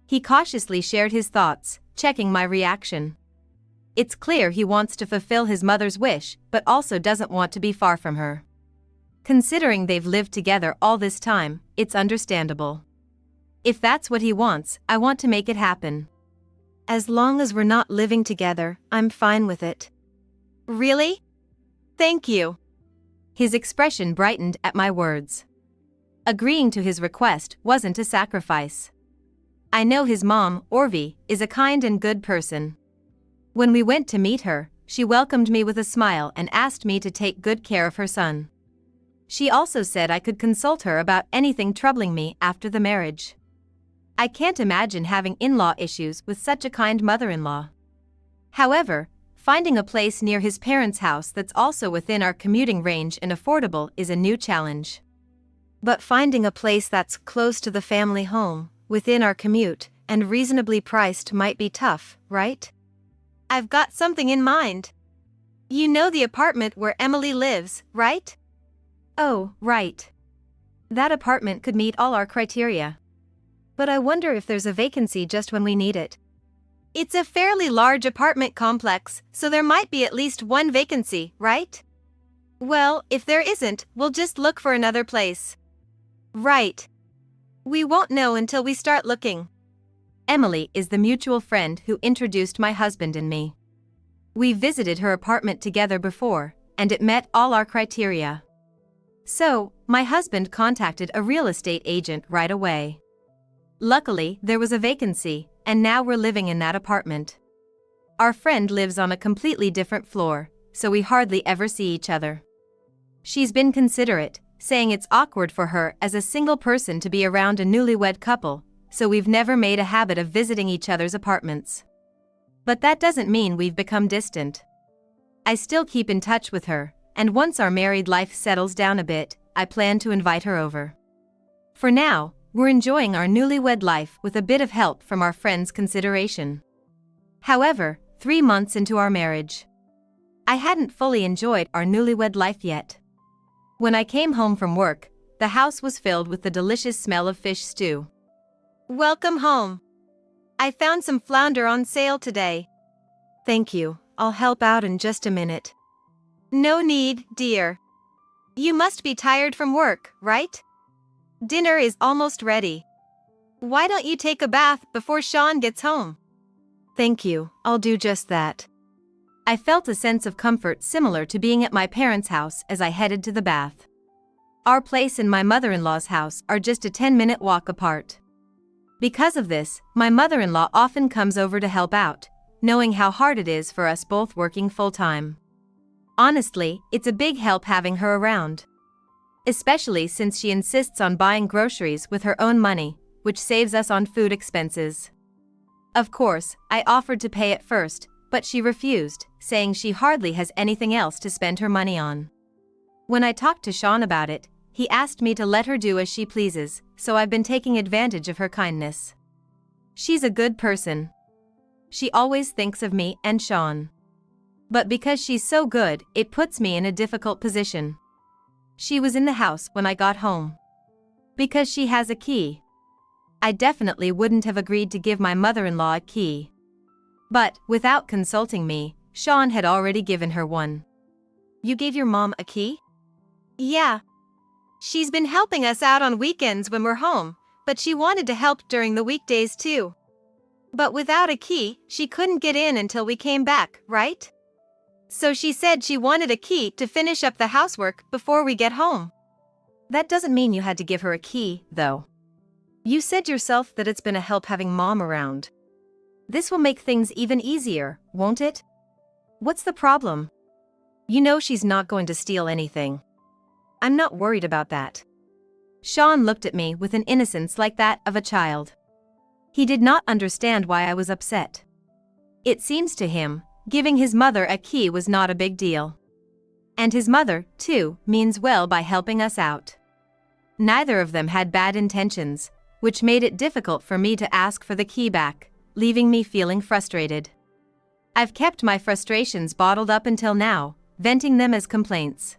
He cautiously shared his thoughts, checking my reaction. It's clear he wants to fulfill his mother's wish, but also doesn't want to be far from her. Considering they've lived together all this time, it's understandable. If that's what he wants, I want to make it happen. As long as we're not living together, I'm fine with it. Really? Thank you. His expression brightened at my words. Agreeing to his request wasn't a sacrifice. I know his mom, Orvi, is a kind and good person. When we went to meet her, she welcomed me with a smile and asked me to take good care of her son. She also said I could consult her about anything troubling me after the marriage. I can't imagine having in-law issues with such a kind mother-in-law. However, finding a place near his parents' house that's also within our commuting range and affordable is a new challenge. But finding a place that's close to the family home, within our commute, and reasonably priced might be tough, right? I've got something in mind. You know the apartment where Emily lives, right? Oh, right. That apartment could meet all our criteria. But I wonder if there's a vacancy just when we need it. It's a fairly large apartment complex, so there might be at least one vacancy, right? Well, if there isn't, we'll just look for another place. Right. We won't know until we start looking. Emily is the mutual friend who introduced my husband and me. We visited her apartment together before, and it met all our criteria. So, my husband contacted a real estate agent right away. Luckily, there was a vacancy, and now we're living in that apartment. Our friend lives on a completely different floor, so we hardly ever see each other. She's been considerate, saying it's awkward for her as a single person to be around a newlywed couple, so we've never made a habit of visiting each other's apartments. But that doesn't mean we've become distant. I still keep in touch with her, and once our married life settles down a bit, I plan to invite her over. For now, we're enjoying our newlywed life with a bit of help from our friend's consideration. However, 3 months into our marriage, I hadn't fully enjoyed our newlywed life yet. When I came home from work, the house was filled with the delicious smell of fish stew. Welcome home. I found some flounder on sale today. Thank you, I'll help out in just a minute. No need, dear. You must be tired from work, right? Dinner is almost ready. Why don't you take a bath before Sean gets home? Thank you, I'll do just that. I felt a sense of comfort similar to being at my parents' house as I headed to the bath. Our place and my mother-in-law's house are just a 10-minute walk apart. Because of this, my mother-in-law often comes over to help out, knowing how hard it is for us both working full-time. Honestly, it's a big help having her around. Especially since she insists on buying groceries with her own money, which saves us on food expenses. Of course, I offered to pay it first, but she refused, saying she hardly has anything else to spend her money on. When I talked to Sean about it, he asked me to let her do as she pleases, so I've been taking advantage of her kindness. She's a good person. She always thinks of me and Sean. But because she's so good, it puts me in a difficult position. She was in the house when I got home. Because she has a key. I definitely wouldn't have agreed to give my mother-in-law a key. But, without consulting me, Sean had already given her one. You gave your mom a key? Yeah. She's been helping us out on weekends when we're home, but she wanted to help during the weekdays too. But without a key, she couldn't get in until we came back, right? So she said she wanted a key to finish up the housework before we get home. That doesn't mean you had to give her a key, though. You said yourself that it's been a help having Mom around. This will make things even easier, won't it? What's the problem? You know she's not going to steal anything. I'm not worried about that. Sean looked at me with an innocence like that of a child. He did not understand why I was upset. It seems to him, giving his mother a key was not a big deal. And his mother, too, means well by helping us out. Neither of them had bad intentions, which made it difficult for me to ask for the key back, leaving me feeling frustrated. I've kept my frustrations bottled up until now, venting them as complaints.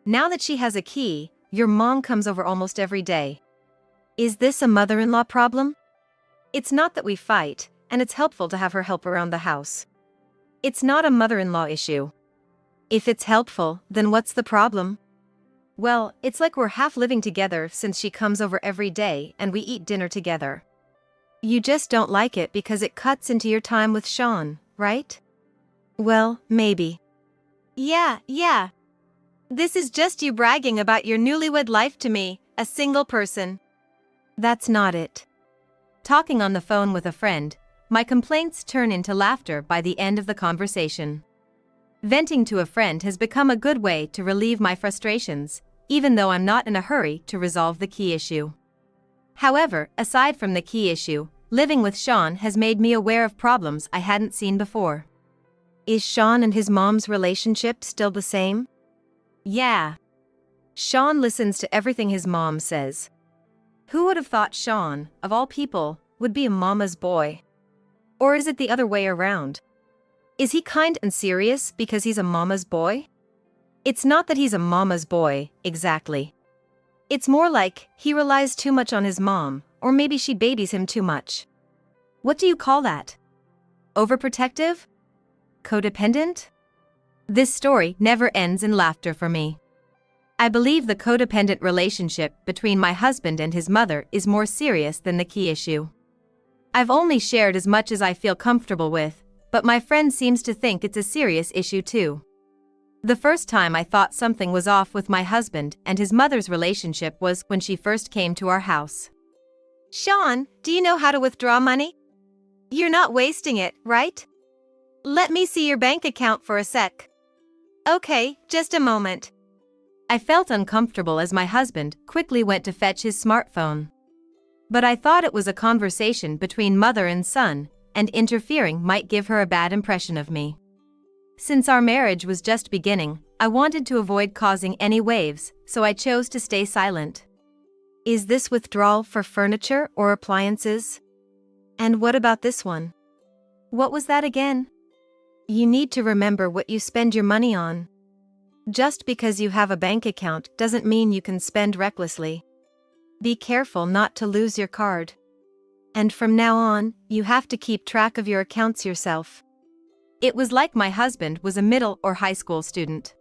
Now that she has a key, your mom comes over almost every day. Is this a mother-in-law problem? It's not that we fight, and it's helpful to have her help around the house. It's not a mother-in-law issue. If it's helpful, then what's the problem? Well, it's like we're half living together since she comes over every day and we eat dinner together. You just don't like it because it cuts into your time with Sean, right? Well, maybe. Yeah. This is just you bragging about your newlywed life to me, a single person. That's not it. Talking on the phone with a friend, my complaints turn into laughter by the end of the conversation. Venting to a friend has become a good way to relieve my frustrations, even though I'm not in a hurry to resolve the key issue. However, aside from the key issue, living with Sean has made me aware of problems I hadn't seen before. Is Sean and his mom's relationship still the same? Yeah. Sean listens to everything his mom says. Who would have thought Sean, of all people, would be a mama's boy? Or is it the other way around? Is he kind and serious because he's a mama's boy? It's not that he's a mama's boy, exactly. It's more like he relies too much on his mom, or maybe she babies him too much. What do you call that? Overprotective? Codependent? This story never ends in laughter for me. I believe the codependent relationship between my husband and his mother is more serious than the key issue. I've only shared as much as I feel comfortable with, but my friend seems to think it's a serious issue too. The first time I thought something was off with my husband and his mother's relationship was when she first came to our house. Sean, do you know how to withdraw money? You're not wasting it, right? Let me see your bank account for a sec. Okay, just a moment. I felt uncomfortable as my husband quickly went to fetch his smartphone. But I thought it was a conversation between mother and son, and interfering might give her a bad impression of me. Since our marriage was just beginning, I wanted to avoid causing any waves, so I chose to stay silent. Is this withdrawal for furniture or appliances? And what about this one? What was that again? You need to remember what you spend your money on. Just because you have a bank account doesn't mean you can spend recklessly. Be careful not to lose your card. And from now on, you have to keep track of your accounts yourself. It was like my husband was a middle or high school student.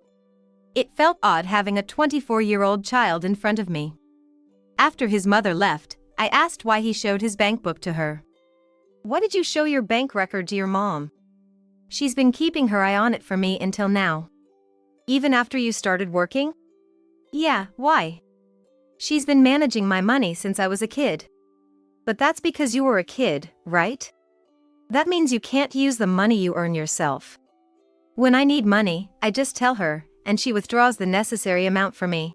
It felt odd having a 24-year-old child in front of me. After his mother left, I asked why he showed his bank book to her. Why did you show your bank record to your mom? She's been keeping her eye on it for me until now. Even after you started working? Yeah, why? She's been managing my money since I was a kid. But that's because you were a kid, right? That means you can't use the money you earn yourself. When I need money, I just tell her, and she withdraws the necessary amount for me.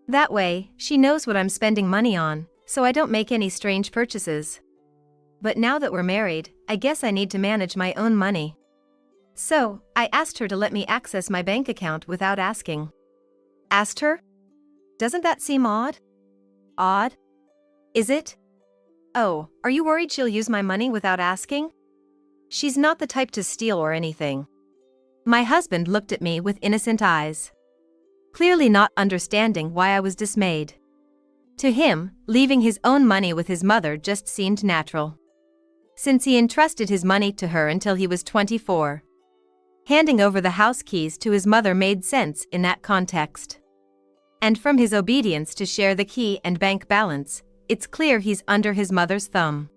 That way, she knows what I'm spending money on, so I don't make any strange purchases. But now that we're married, I guess I need to manage my own money. So, I asked her to let me access my bank account without asking. Asked her? Doesn't that seem odd? Odd? Is it? Oh, are you worried she'll use my money without asking? She's not the type to steal or anything. My husband looked at me with innocent eyes, clearly not understanding why I was dismayed. To him, leaving his own money with his mother just seemed natural, since he entrusted his money to her until he was 24. Handing over the house keys to his mother made sense in that context. And from his obedience to share the key and bank balance, it's clear he's under his mother's thumb.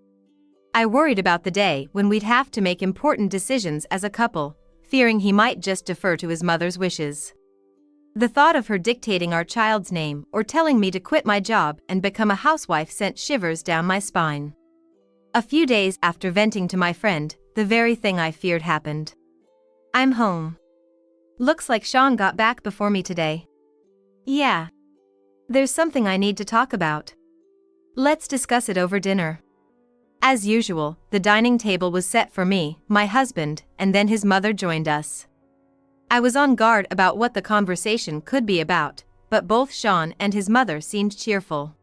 I worried about the day when we'd have to make important decisions as a couple, fearing he might just defer to his mother's wishes. The thought of her dictating our child's name or telling me to quit my job and become a housewife sent shivers down my spine. A few days after venting to my friend, the very thing I feared happened. I'm home. Looks like Sean got back before me today. Yeah. There's something I need to talk about. Let's discuss it over dinner. As usual, the dining table was set for me, my husband, and then his mother joined us. I was on guard about what the conversation could be about, but both Sean and his mother seemed cheerful.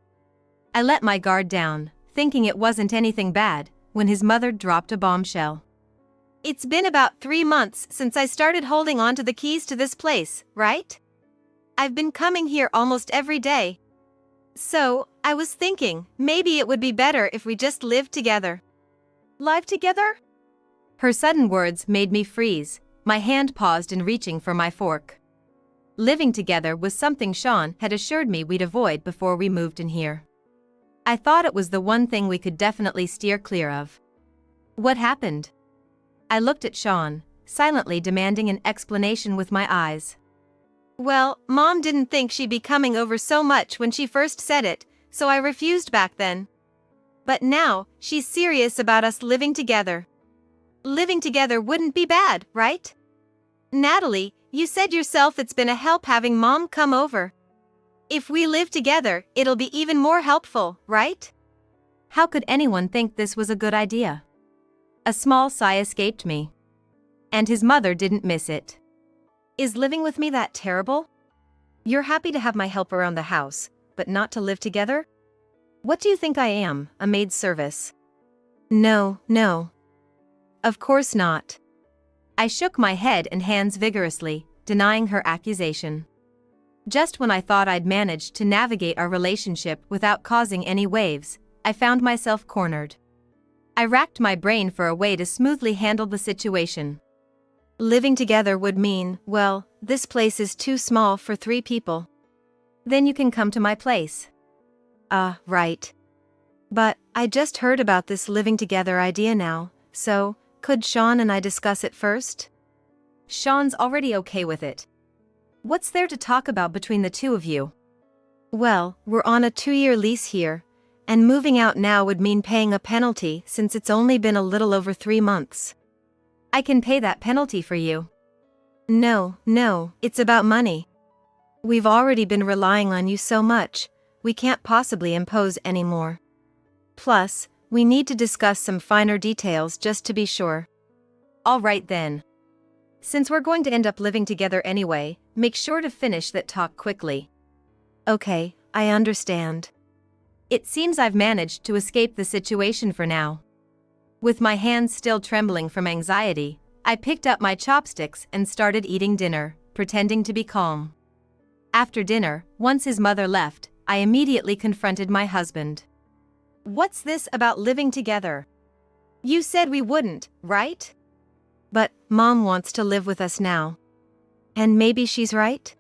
I let my guard down, thinking it wasn't anything bad, when his mother dropped a bombshell. It's been about 3 months since I started holding on to the keys to this place, right? I've been coming here almost every day. So, I was thinking, maybe it would be better if we just lived together. Live together? Her sudden words made me freeze. My hand paused in reaching for my fork. Living together was something Sean had assured me we'd avoid before we moved in here. I thought it was the one thing we could definitely steer clear of. What happened? I looked at Sean, silently demanding an explanation with my eyes. Well, Mom didn't think she'd be coming over so much when she first said it, so I refused back then. But now, she's serious about us living together. Living together wouldn't be bad, right? Natalie, you said yourself it's been a help having Mom come over. If we live together, it'll be even more helpful, right? How could anyone think this was a good idea? A small sigh escaped me. And his mother didn't miss it. Is living with me that terrible? You're happy to have my help around the house, but not to live together? What do you think I am, a maid service? No. Of course not. I shook my head and hands vigorously, denying her accusation. Just when I thought I'd managed to navigate our relationship without causing any waves, I found myself cornered. I racked my brain for a way to smoothly handle the situation. Living together would mean, well, this place is too small for 3 people. Then you can come to my place. Right. But I just heard about this living together idea now, so, could Sean and I discuss it first? Sean's already okay with it. What's there to talk about between the two of you? Well, we're on a 2-year lease here, and moving out now would mean paying a penalty since it's only been a little over 3 months. I can pay that penalty for you. No, it's about money. We've already been relying on you so much, we can't possibly impose any more. Plus, we need to discuss some finer details just to be sure. All right then. Since we're going to end up living together anyway, make sure to finish that talk quickly. Okay, I understand. It seems I've managed to escape the situation for now. With my hands still trembling from anxiety, I picked up my chopsticks and started eating dinner, pretending to be calm. After dinner, once his mother left, I immediately confronted my husband. What's this about living together? You said we wouldn't, right? But Mom wants to live with us now. And maybe she's right?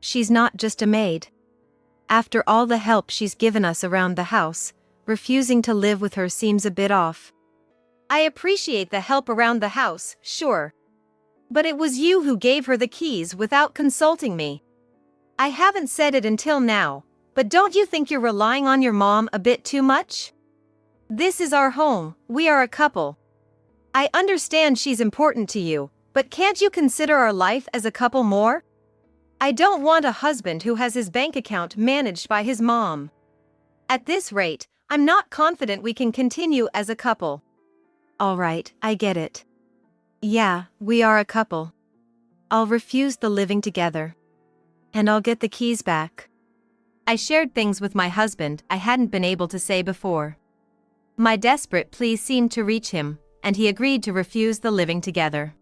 She's not just a maid. After all the help she's given us around the house, refusing to live with her seems a bit off. I appreciate the help around the house, sure. But it was you who gave her the keys without consulting me. I haven't said it until now, but don't you think you're relying on your mom a bit too much? This is our home, we are a couple. I understand she's important to you, but can't you consider our life as a couple more? I don't want a husband who has his bank account managed by his mom. At this rate, I'm not confident we can continue as a couple. All right, I get it. Yeah, we are a couple. I'll refuse the living together. And I'll get the keys back. I shared things with my husband I hadn't been able to say before. My desperate plea seemed to reach him, and he agreed to refuse the living together.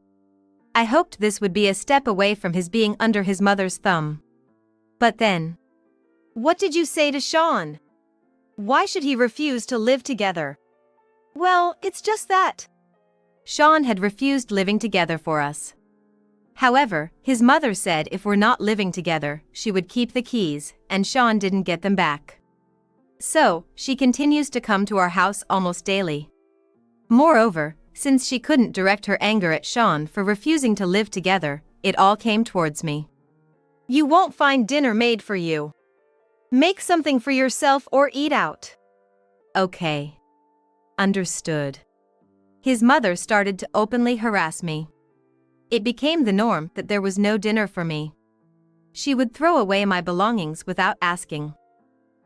I hoped this would be a step away from his being under his mother's thumb. But then... What did you say to Sean? Why should he refuse to live together? Well, it's just that. Sean had refused living together for us. However, his mother said if we're not living together, she would keep the keys, and Sean didn't get them back. So, she continues to come to our house almost daily. Moreover, since she couldn't direct her anger at Sean for refusing to live together, it all came towards me. You won't find dinner made for you. Make something for yourself or eat out. Okay. Understood. His mother started to openly harass me. It became the norm that there was no dinner for me. She would throw away my belongings without asking.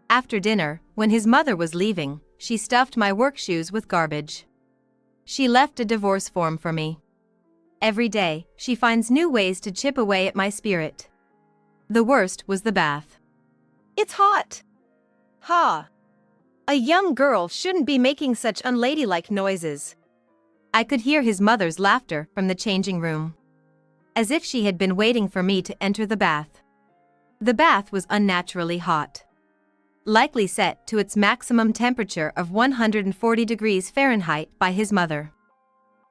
After dinner, when his mother was leaving, she stuffed my work shoes with garbage. She left a divorce form for me. Every day, she finds new ways to chip away at my spirit. The worst was the bath. It's hot. Ha. A young girl shouldn't be making such unladylike noises. I could hear his mother's laughter from the changing room. As if she had been waiting for me to enter the bath. The bath was unnaturally hot. Likely set to its maximum temperature of 140 degrees Fahrenheit by his mother.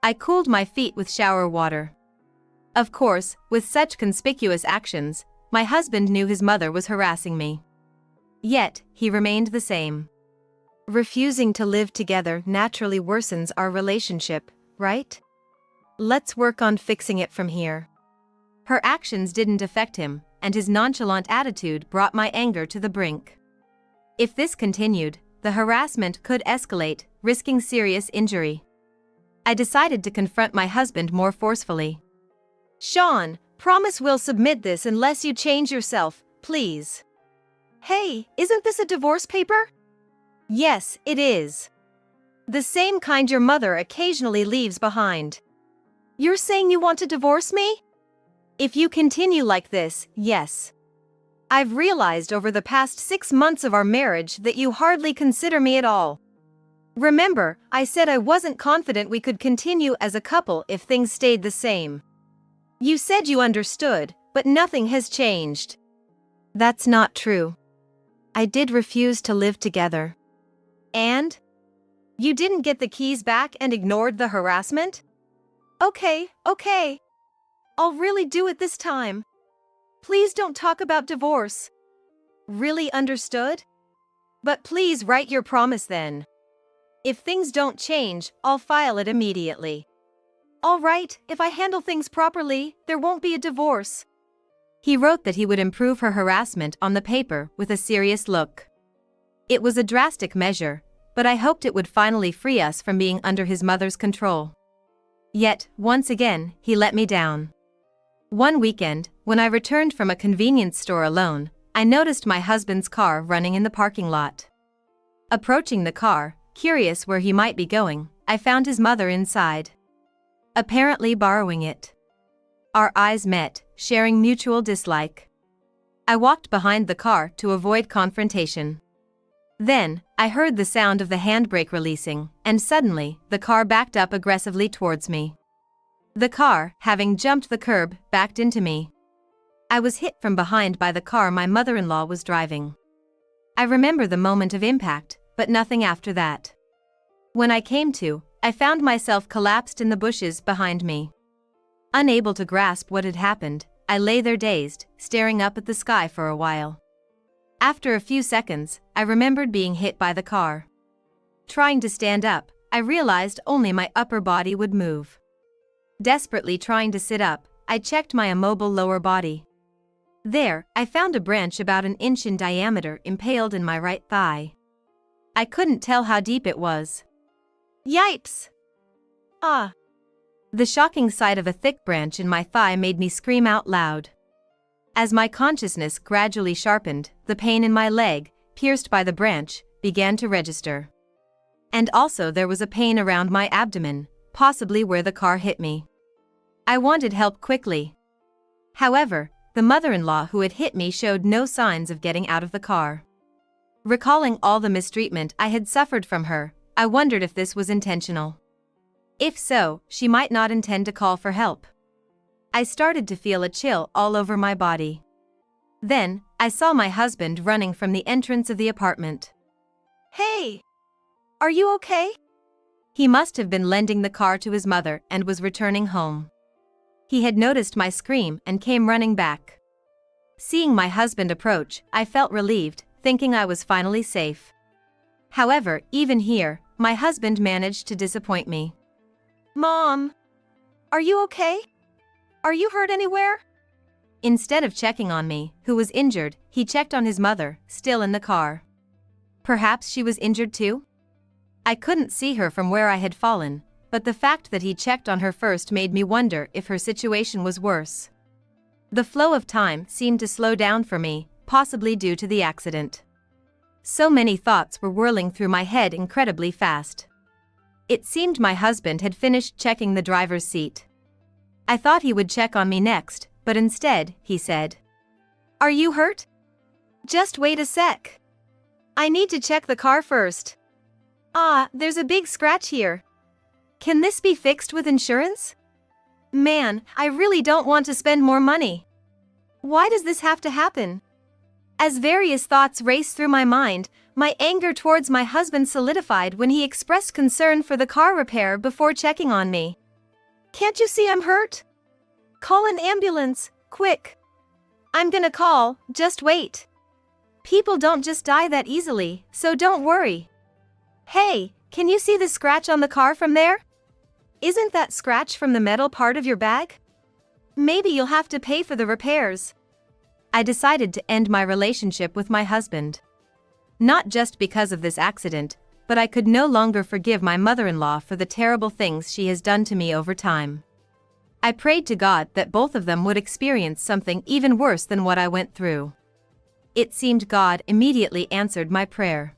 I cooled my feet with shower water. Of course, with such conspicuous actions, my husband knew his mother was harassing me. Yet, he remained the same. Refusing to live together naturally worsens our relationship, right? Let's work on fixing it from here. Her actions didn't affect him, and his nonchalant attitude brought my anger to the brink. If this continued, the harassment could escalate, risking serious injury. I decided to confront my husband more forcefully. Sean, promise we'll submit this unless you change yourself, please. Hey, isn't this a divorce paper? Yes, it is. The same kind your mother occasionally leaves behind. You're saying you want to divorce me? If you continue like this, yes. I've realized over the past 6 months of our marriage that you hardly consider me at all. Remember, I said I wasn't confident we could continue as a couple if things stayed the same. You said you understood, but nothing has changed. That's not true. I did refuse to live together. And? You didn't get the keys back and ignored the harassment? Okay. I'll really do it this time. Please don't talk about divorce. Really understood? But please write your promise then. If things don't change, I'll file it immediately. All right, if I handle things properly, there won't be a divorce. He wrote that he would improve her harassment on the paper with a serious look. It was a drastic measure, but I hoped it would finally free us from being under his mother's control. Yet, once again, he let me down. One weekend, when I returned from a convenience store alone, I noticed my husband's car running in the parking lot. Approaching the car, curious where he might be going, I found his mother inside. Apparently borrowing it. Our eyes met, sharing mutual dislike. I walked behind the car to avoid confrontation. Then, I heard the sound of the handbrake releasing, and suddenly, the car backed up aggressively towards me. The car, having jumped the curb, backed into me. I was hit from behind by the car my mother-in-law was driving. I remember the moment of impact, but nothing after that. When I came to, I found myself collapsed in the bushes behind me. Unable to grasp what had happened, I lay there dazed, staring up at the sky for a while. After a few seconds, I remembered being hit by the car. Trying to stand up, I realized only my upper body would move. Desperately trying to sit up, I checked my immobile lower body. There, I found a branch about 1 inch in diameter impaled in my right thigh. I couldn't tell how deep it was. Yipes! Ah! The shocking sight of a thick branch in my thigh made me scream out loud. As my consciousness gradually sharpened, the pain in my leg, pierced by the branch, began to register. And also there was a pain around my abdomen, possibly where the car hit me. I wanted help quickly. However, the mother-in-law who had hit me showed no signs of getting out of the car. Recalling all the mistreatment I had suffered from her, I wondered if this was intentional. If so, she might not intend to call for help. I started to feel a chill all over my body. Then, I saw my husband running from the entrance of the apartment. Hey! Are you okay? He must have been lending the car to his mother and was returning home. He had noticed my scream and came running back. Seeing my husband approach, I felt relieved, thinking I was finally safe. However, even here, my husband managed to disappoint me. Mom! Are you okay? Are you hurt anywhere? Instead of checking on me, who was injured, he checked on his mother, still in the car. Perhaps she was injured too? I couldn't see her from where I had fallen, but the fact that he checked on her first made me wonder if her situation was worse. The flow of time seemed to slow down for me, possibly due to the accident. So many thoughts were whirling through my head incredibly fast. It seemed my husband had finished checking the driver's seat. I thought he would check on me next, but instead, he said, "Are you hurt? Just wait a sec. I need to check the car first. Ah, there's a big scratch here. Can this be fixed with insurance? Man, I really don't want to spend more money. Why does this have to happen?" As various thoughts raced through my mind, my anger towards my husband solidified when he expressed concern for the car repair before checking on me. "Can't you see I'm hurt? Call an ambulance, quick." "I'm gonna call, just wait. People don't just die that easily, so don't worry." "Hey, can you see the scratch on the car from there? Isn't that scratch from the metal part of your bag? Maybe you'll have to pay for the repairs." I decided to end my relationship with my husband. Not just because of this accident, but I could no longer forgive my mother-in-law for the terrible things she has done to me over time. I prayed to God that both of them would experience something even worse than what I went through. It seemed God immediately answered my prayer.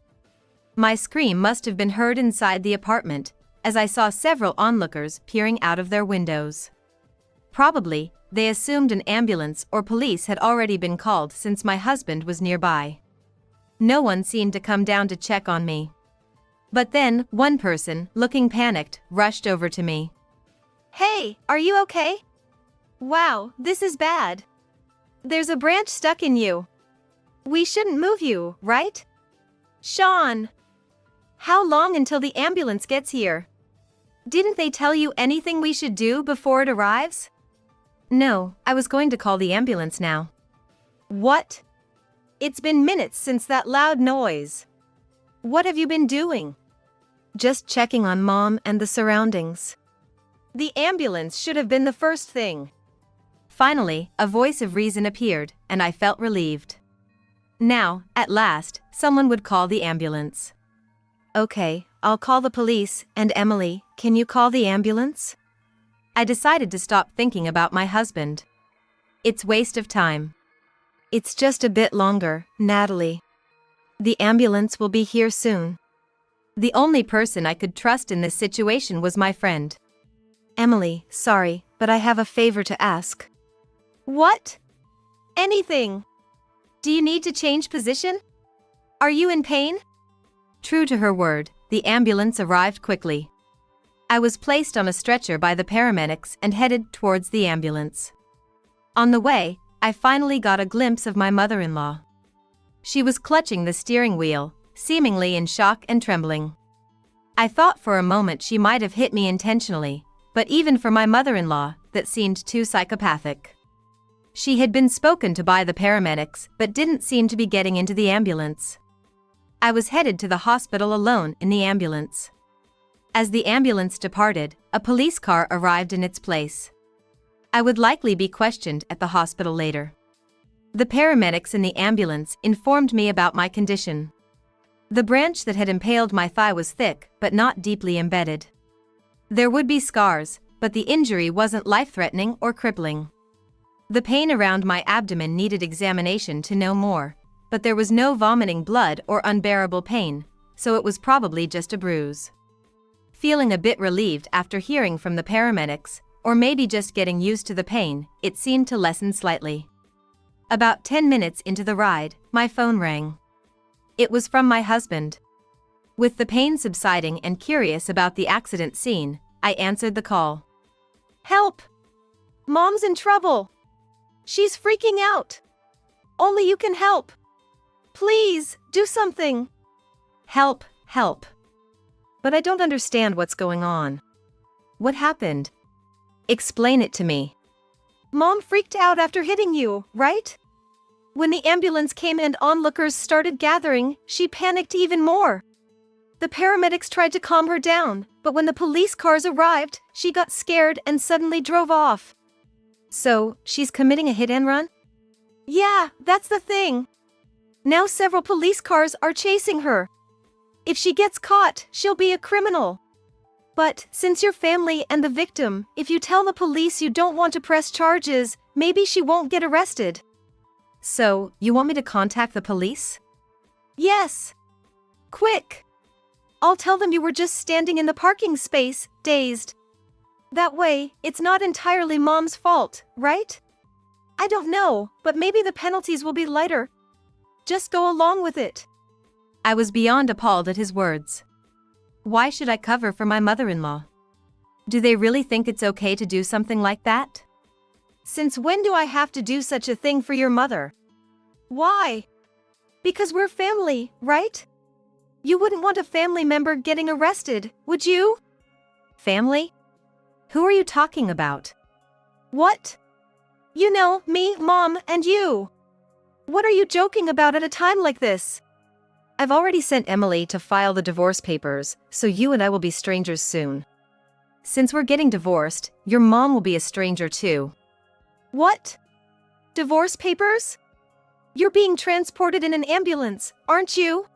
My scream must have been heard inside the apartment, as I saw several onlookers peering out of their windows. Probably, they assumed an ambulance or police had already been called since my husband was nearby. No one seemed to come down to check on me. But then, one person, looking panicked, rushed over to me. "Hey, are you okay? Wow, this is bad. There's a branch stuck in you. We shouldn't move you, right? Sean, how long until the ambulance gets here? Didn't they tell you anything we should do before it arrives?" "No, I was going to call the ambulance now." "What? It's been minutes since that loud noise. What have you been doing?" "Just checking on Mom and the surroundings." "The ambulance should have been the first thing." Finally, a voice of reason appeared, and I felt relieved. Now, at last, someone would call the ambulance. "Okay, I'll call the police, and Emily, can you call the ambulance?" I decided to stop thinking about my husband. It's waste of time. "It's just a bit longer, Natalie. The ambulance will be here soon." The only person I could trust in this situation was my friend. "Emily, sorry, but I have a favor to ask." "What?" "Anything. Do you need to change position? Are you in pain?" True to her word, the ambulance arrived quickly. I was placed on a stretcher by the paramedics and headed towards the ambulance. On the way, I finally got a glimpse of my mother-in-law. She was clutching the steering wheel, seemingly in shock and trembling. I thought for a moment she might have hit me intentionally, but even for my mother-in-law, that seemed too psychopathic. She had been spoken to by the paramedics but didn't seem to be getting into the ambulance. I was headed to the hospital alone in the ambulance. As the ambulance departed, a police car arrived in its place. I would likely be questioned at the hospital later. The paramedics in the ambulance informed me about my condition. The branch that had impaled my thigh was thick but not deeply embedded. There would be scars, but the injury wasn't life-threatening or crippling. The pain around my abdomen needed examination to know more, but there was no vomiting blood or unbearable pain, so it was probably just a bruise. Feeling a bit relieved after hearing from the paramedics, or maybe just getting used to the pain, it seemed to lessen slightly. About 10 minutes into the ride, my phone rang. It was from my husband. With the pain subsiding and curious about the accident scene, I answered the call. "Help! Mom's in trouble! She's freaking out! Only you can help! Please, do something!" "Help, help! But I don't understand what's going on. What happened? Explain it to me." "Mom freaked out after hitting you, right? When the ambulance came and onlookers started gathering, she panicked even more. The paramedics tried to calm her down, but when the police cars arrived, she got scared and suddenly drove off." "So, she's committing a hit and run?" "Yeah, that's the thing. Now several police cars are chasing her. If she gets caught, she'll be a criminal. But, since you're family and the victim, if you tell the police you don't want to press charges, maybe she won't get arrested." "So, you want me to contact the police?" "Yes. Quick. I'll tell them you were just standing in the parking space, dazed. That way, it's not entirely Mom's fault, right? I don't know, but maybe the penalties will be lighter. Just go along with it. I was beyond appalled at his words. Why should I cover for my mother-in-law? Do they really think it's okay to do something like that? Since when do I have to do such a thing for your mother? Why? Because we're family, right? You wouldn't want a family member getting arrested, would you? Family? Who are you talking about? What? You know, me, Mom, and you. What are you joking about at a time like this? I've already sent Emily to file the divorce papers, so you and I will be strangers soon. Since we're getting divorced, your mom will be a stranger too. What? Divorce papers? You're being transported in an ambulance, aren't you?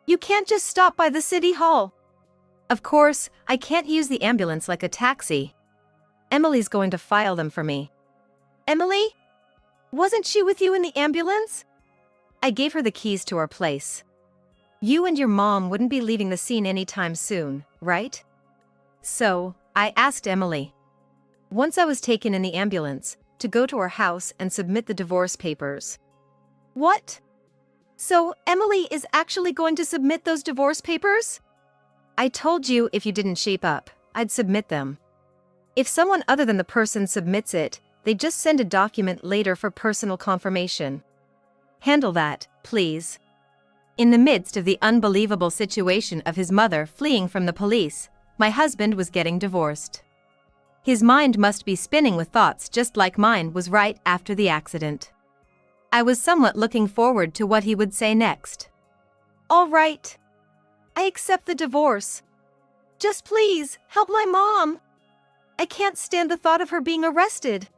You can't just stop by the city hall. Of course, I can't use the ambulance like a taxi. Emily's going to file them for me. Emily? Wasn't she with you in the ambulance? I gave her the keys to our place. You and your mom wouldn't be leaving the scene anytime soon, right? So, I asked Emily. Once I was taken in the ambulance, to go to our house and submit the divorce papers. What? So, Emily is actually going to submit those divorce papers? I told you if you didn't shape up, I'd submit them. If someone other than the person submits it, they just send a document later for personal confirmation. Handle that, please. In the midst of the unbelievable situation of his mother fleeing from the police, my husband was getting divorced. His mind must be spinning with thoughts just like mine was right after the accident. I was somewhat looking forward to what he would say next. All right. I accept the divorce. Just please, help my mom. I can't stand the thought of her being arrested.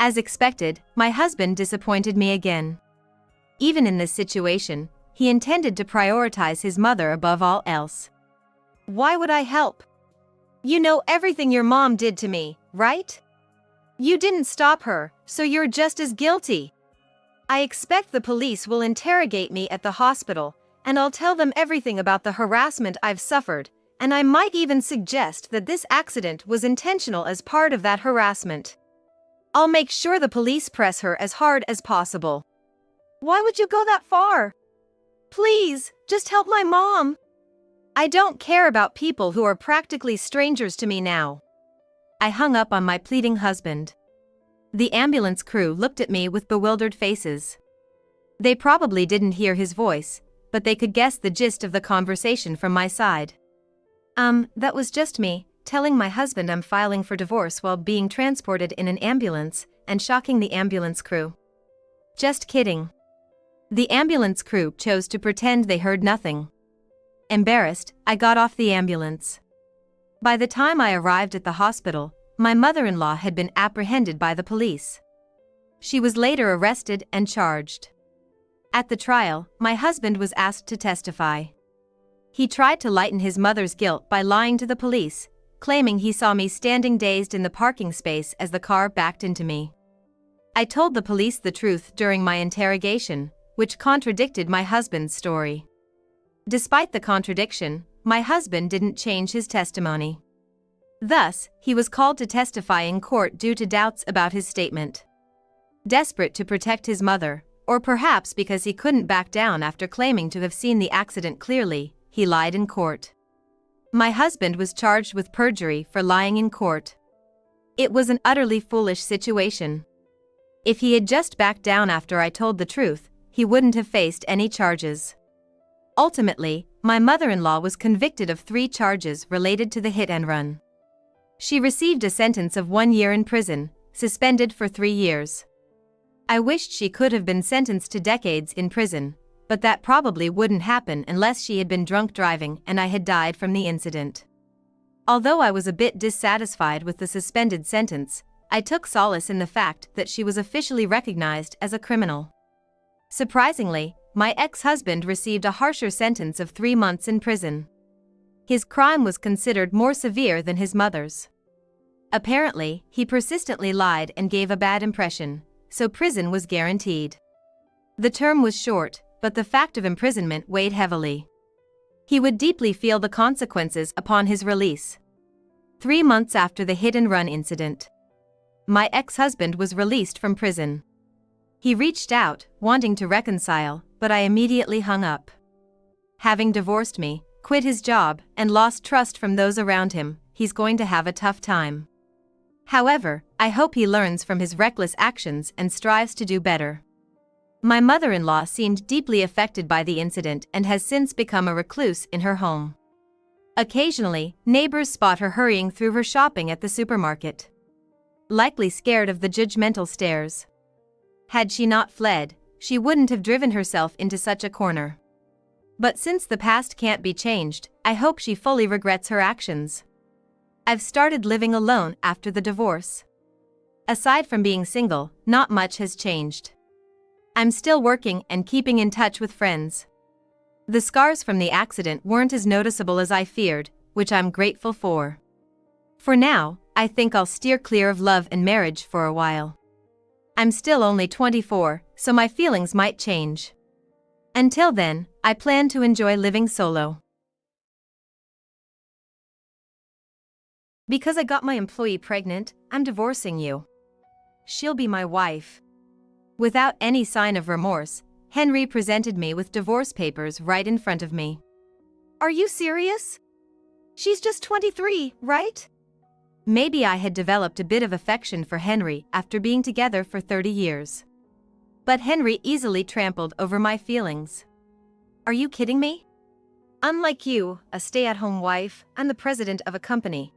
As expected, my husband disappointed me again. Even in this situation, he intended to prioritize his mother above all else. Why would I help? You know everything your mom did to me, right? You didn't stop her, so you're just as guilty. I expect the police will interrogate me at the hospital, and I'll tell them everything about the harassment I've suffered, and I might even suggest that this accident was intentional as part of that harassment. I'll make sure the police press her as hard as possible. Why would you go that far? Please, just help my mom. I don't care about people who are practically strangers to me now. I hung up on my pleading husband. The ambulance crew looked at me with bewildered faces. They probably didn't hear his voice, but they could guess the gist of the conversation from my side. That was just me, telling my husband I'm filing for divorce while being transported in an ambulance, and shocking the ambulance crew. Just kidding. The ambulance crew chose to pretend they heard nothing. Embarrassed, I got off the ambulance. By the time I arrived at the hospital, my mother-in-law had been apprehended by the police. She was later arrested and charged. At the trial, my husband was asked to testify. He tried to lighten his mother's guilt by lying to the police, claiming he saw me standing dazed in the parking space as the car backed into me. I told the police the truth during my interrogation, which contradicted my husband's story. Despite the contradiction, my husband didn't change his testimony. Thus, he was called to testify in court due to doubts about his statement. Desperate to protect his mother, or perhaps because he couldn't back down after claiming to have seen the accident clearly, he lied in court. My husband was charged with perjury for lying in court. It was an utterly foolish situation. If he had just backed down after I told the truth, he wouldn't have faced any charges. Ultimately, my mother-in-law was convicted of 3 charges related to the hit and run. She received a sentence of 1 year in prison, suspended for 3 years. I wished she could have been sentenced to decades in prison, but that probably wouldn't happen unless she had been drunk driving and I had died from the incident. Although I was a bit dissatisfied with the suspended sentence, I took solace in the fact that she was officially recognized as a criminal. Surprisingly, my ex-husband received a harsher sentence of 3 months in prison. His crime was considered more severe than his mother's. Apparently, he persistently lied and gave a bad impression, so prison was guaranteed. The term was short, but the fact of imprisonment weighed heavily. He would deeply feel the consequences upon his release. 3 months after the hit-and-run incident, my ex-husband was released from prison. He reached out, wanting to reconcile, but I immediately hung up. Having divorced me, quit his job, and lost trust from those around him, he's going to have a tough time. However, I hope he learns from his reckless actions and strives to do better. My mother-in-law seemed deeply affected by the incident and has since become a recluse in her home. Occasionally, neighbors spot her hurrying through her shopping at the supermarket, likely scared of the judgmental stares. Had she not fled, she wouldn't have driven herself into such a corner. But since the past can't be changed, I hope she fully regrets her actions. I've started living alone after the divorce. Aside from being single, not much has changed. I'm still working and keeping in touch with friends. The scars from the accident weren't as noticeable as I feared, which I'm grateful for. For now, I think I'll steer clear of love and marriage for a while. I'm still only 24, so my feelings might change. Until then, I plan to enjoy living solo. Because I got my employee pregnant, I'm divorcing you. She'll be my wife. Without any sign of remorse, Henry presented me with divorce papers right in front of me. Are you serious? She's just 23, right? Maybe I had developed a bit of affection for Henry after being together for 30 years. But Henry easily trampled over my feelings. Are you kidding me? Unlike you, a stay-at-home wife, I'm the president of a company.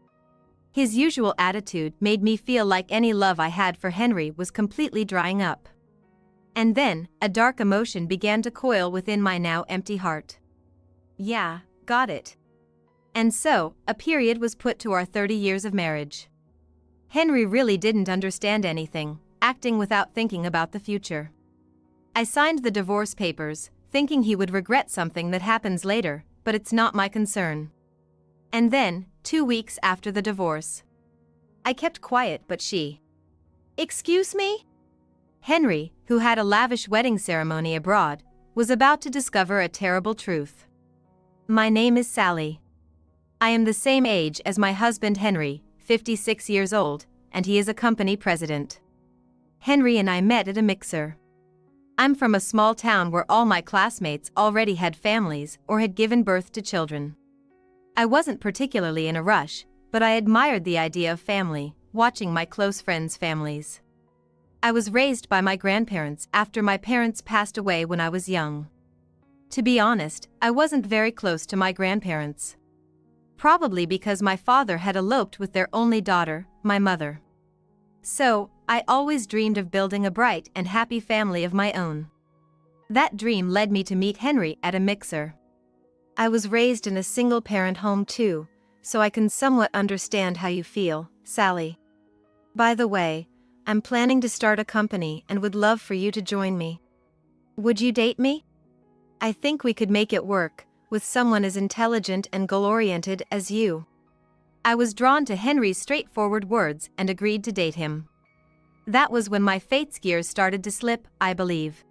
His usual attitude made me feel like any love I had for Henry was completely drying up. And then, a dark emotion began to coil within my now empty heart. Yeah, got it. And so, a period was put to our 30 years of marriage. Henry really didn't understand anything, acting without thinking about the future. I signed the divorce papers, thinking he would regret something that happens later, but it's not my concern. And then, 2 weeks after the divorce, I kept quiet, but she... Excuse me? Henry, who had a lavish wedding ceremony abroad, was about to discover a terrible truth. My name is Sally. I am the same age as my husband Henry, 56 years old, and he is a company president. Henry and I met at a mixer. I'm from a small town where all my classmates already had families or had given birth to children. I wasn't particularly in a rush, but I admired the idea of family, watching my close friends' families. I was raised by my grandparents after my parents passed away when I was young. To be honest, I wasn't very close to my grandparents. Probably because my father had eloped with their only daughter, my mother. So, I always dreamed of building a bright and happy family of my own. That dream led me to meet Henry at a mixer. I was raised in a single-parent home too, so I can somewhat understand how you feel, Sally. By the way, I'm planning to start a company and would love for you to join me. Would you date me? I think we could make it work, with someone as intelligent and goal-oriented as you. I was drawn to Henry's straightforward words and agreed to date him. That was when my fate's gears started to slip, I believe.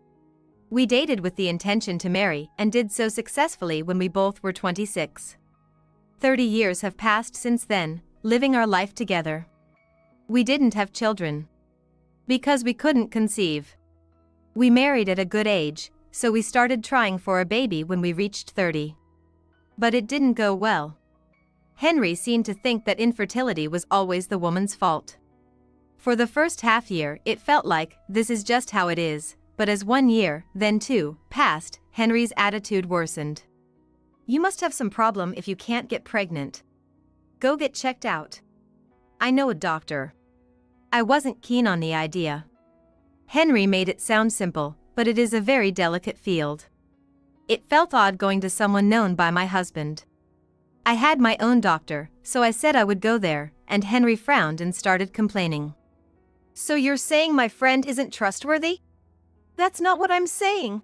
We dated with the intention to marry and did so successfully when we both were 26. 30 years have passed since then, living our life together. We didn't have children, because we couldn't conceive. We married at a good age, so we started trying for a baby when we reached 30. But it didn't go well. Henry seemed to think that infertility was always the woman's fault. For the first half year, it felt like, this is just how it is, but as 1 year, then 2, passed, Henry's attitude worsened. You must have some problem if you can't get pregnant. Go get checked out. I know a doctor. I wasn't keen on the idea. Henry made it sound simple, but it is a very delicate field. It felt odd going to someone known by my husband. I had my own doctor, so I said I would go there, and Henry frowned and started complaining. So you're saying my friend isn't trustworthy? That's not what I'm saying.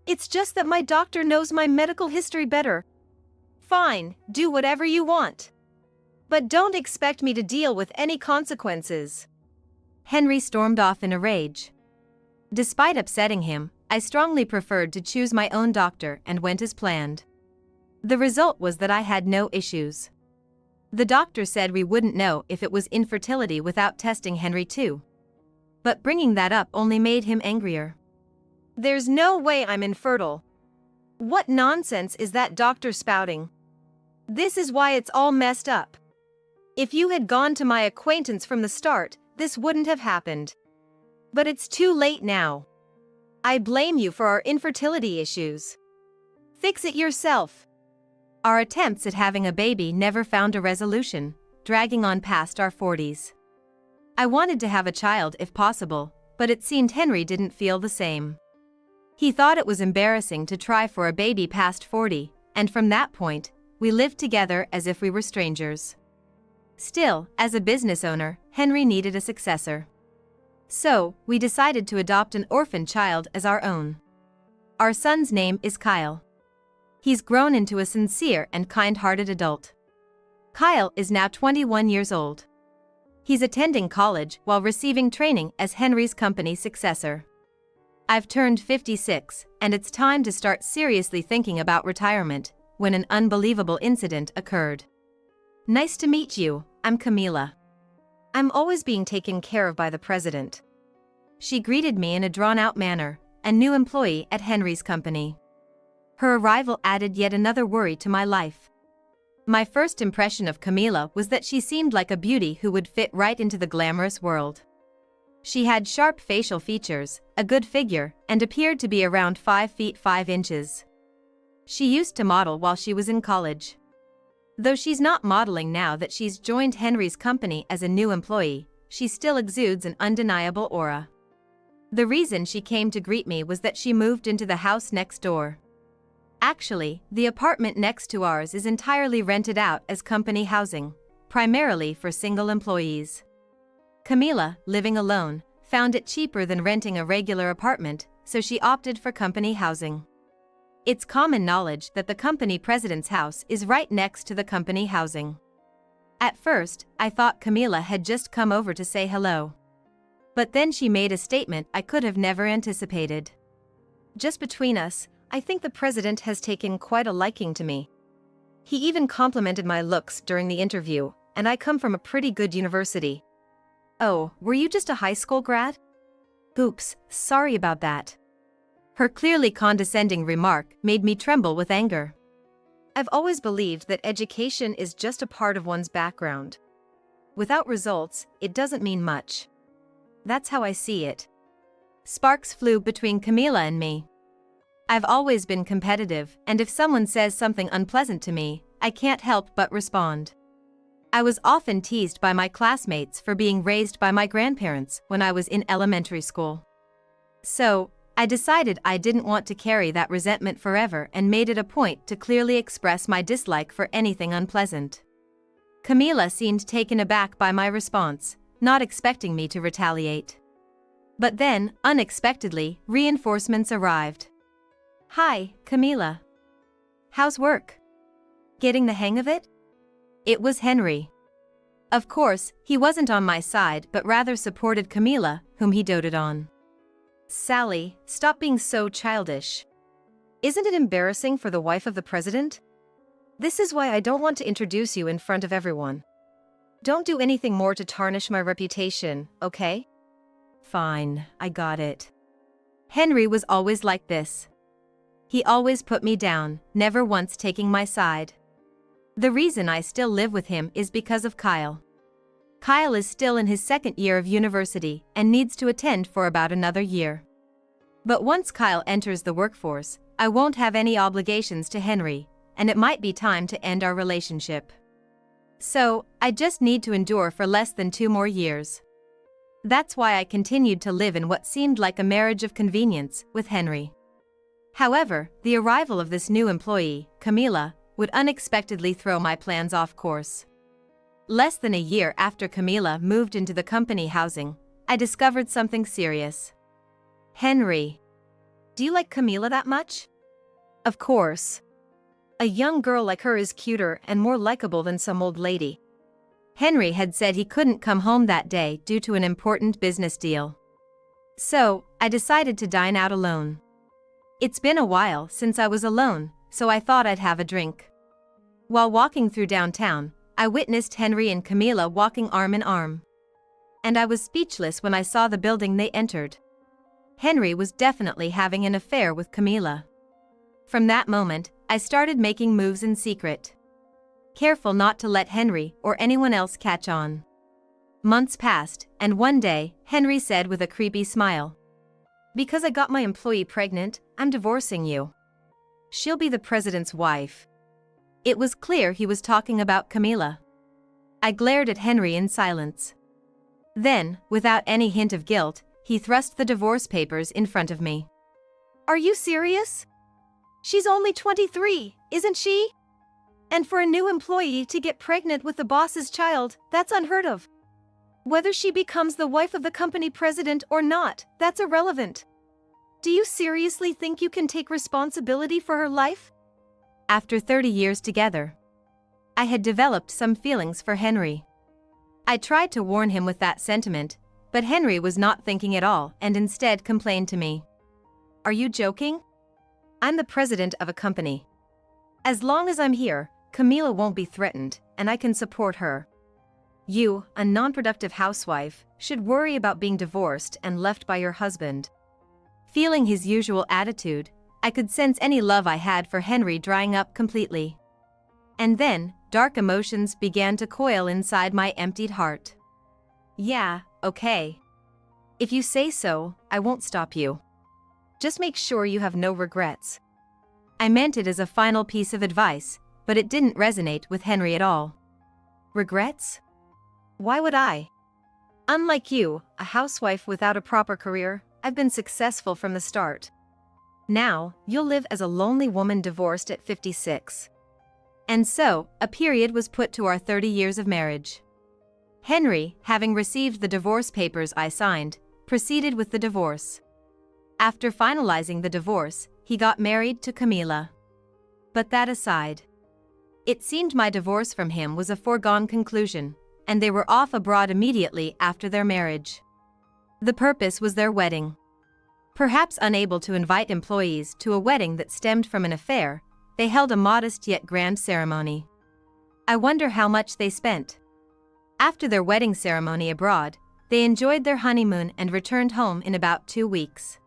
It's just that my doctor knows my medical history better. Fine, do whatever you want. But don't expect me to deal with any consequences. Henry stormed off in a rage. Despite upsetting him, I strongly preferred to choose my own doctor and went as planned. The result was that I had no issues. The doctor said we wouldn't know if it was infertility without testing Henry too. But bringing that up only made him angrier. There's no way I'm infertile. What nonsense is that doctor spouting? This is why it's all messed up. If you had gone to my acquaintance from the start, this wouldn't have happened. But it's too late now. I blame you for our infertility issues. Fix it yourself. Our attempts at having a baby never found a resolution, dragging on past our 40s. I wanted to have a child if possible, but it seemed Henry didn't feel the same. He thought it was embarrassing to try for a baby past 40, and from that point, we lived together as if we were strangers. Still, as a business owner, Henry needed a successor. So, we decided to adopt an orphan child as our own. Our son's name is Kyle. He's grown into a sincere and kind-hearted adult. Kyle is now 21 years old. He's attending college while receiving training as Henry's company successor. I've turned 56, and it's time to start seriously thinking about retirement, when an unbelievable incident occurred. Nice to meet you, I'm Camila. I'm always being taken care of by the president. She greeted me in a drawn-out manner, a new employee at Henry's company. Her arrival added yet another worry to my life. My first impression of Camila was that she seemed like a beauty who would fit right into the glamorous world. She had sharp facial features, a good figure, and appeared to be around 5 feet 5 inches. She used to model while she was in college. Though she's not modeling now that she's joined Henry's company as a new employee, she still exudes an undeniable aura. The reason she came to greet me was that she moved into the house next door. Actually, the apartment next to ours is entirely rented out as company housing, primarily for single employees. Camila, living alone, found it cheaper than renting a regular apartment, so she opted for company housing. It's common knowledge that the company president's house is right next to the company housing. At first, I thought Camila had just come over to say hello. But then she made a statement I could have never anticipated. Just between us, I think the president has taken quite a liking to me. He even complimented my looks during the interview, and I come from a pretty good university. Oh, were you just a high school grad? Oops, sorry about that. Her clearly condescending remark made me tremble with anger. I've always believed that education is just a part of one's background. Without results, it doesn't mean much. That's how I see it. Sparks flew between Camila and me. I've always been competitive, and if someone says something unpleasant to me, I can't help but respond. I was often teased by my classmates for being raised by my grandparents when I was in elementary school. So, I decided I didn't want to carry that resentment forever and made it a point to clearly express my dislike for anything unpleasant. Camila seemed taken aback by my response, not expecting me to retaliate. But then, unexpectedly, reinforcements arrived. Hi, Camila. How's work? Getting the hang of it? It was Henry. Of course, he wasn't on my side but rather supported Camila, whom he doted on. Sally, stop being so childish. Isn't it embarrassing for the wife of the president? This is why I don't want to introduce you in front of everyone. Don't do anything more to tarnish my reputation, okay? Fine, I got it. Henry was always like this. He always put me down, never once taking my side. The reason I still live with him is because of Kyle. Kyle is still in his second year of university and needs to attend for about another year. But once Kyle enters the workforce, I won't have any obligations to Henry, and it might be time to end our relationship. So, I just need to endure for less than 2 more years. That's why I continued to live in what seemed like a marriage of convenience with Henry. However, the arrival of this new employee, Camila, would unexpectedly throw my plans off course. Less than a year after Camila moved into the company housing, I discovered something serious. Henry. Do you like Camila that much? Of course. A young girl like her is cuter and more likable than some old lady. Henry had said he couldn't come home that day due to an important business deal. So, I decided to dine out alone. It's been a while since I was alone, so I thought I'd have a drink. While walking through downtown, I witnessed Henry and Camila walking arm in arm. And I was speechless when I saw the building they entered. Henry was definitely having an affair with Camila. From that moment, I started making moves in secret, careful not to let Henry or anyone else catch on. Months passed, and one day, Henry said with a creepy smile, "Because I got my employee pregnant, I'm divorcing you. She'll be the president's wife." It was clear he was talking about Camila. I glared at Henry in silence. Then, without any hint of guilt, he thrust the divorce papers in front of me. Are you serious? She's only 23, isn't she? And for a new employee to get pregnant with the boss's child, that's unheard of. Whether she becomes the wife of the company president or not, that's irrelevant. Do you seriously think you can take responsibility for her life? After 30 years together, I had developed some feelings for Henry. I tried to warn him with that sentiment, but Henry was not thinking at all and instead complained to me. "Are you joking? I'm the president of a company. As long as I'm here, Camila won't be threatened, and I can support her. You, a non-productive housewife, should worry about being divorced and left by your husband." Feeling his usual attitude, I could sense any love I had for Henry drying up completely. And then, dark emotions began to coil inside my emptied heart. "Yeah, okay. If you say so, I won't stop you. Just make sure you have no regrets." I meant it as a final piece of advice, but it didn't resonate with Henry at all. Regrets? Why would I? Unlike you, a housewife without a proper career, I've been successful from the start. Now, you'll live as a lonely woman divorced at 56. And so, a period was put to our 30 years of marriage. Henry, having received the divorce papers I signed, proceeded with the divorce. After finalizing the divorce, he got married to Camila. But that aside, it seemed my divorce from him was a foregone conclusion, and they were off abroad immediately after their marriage. The purpose was their wedding. Perhaps unable to invite employees to a wedding that stemmed from an affair, they held a modest yet grand ceremony. I wonder how much they spent. After their wedding ceremony abroad, they enjoyed their honeymoon and returned home in about 2 weeks.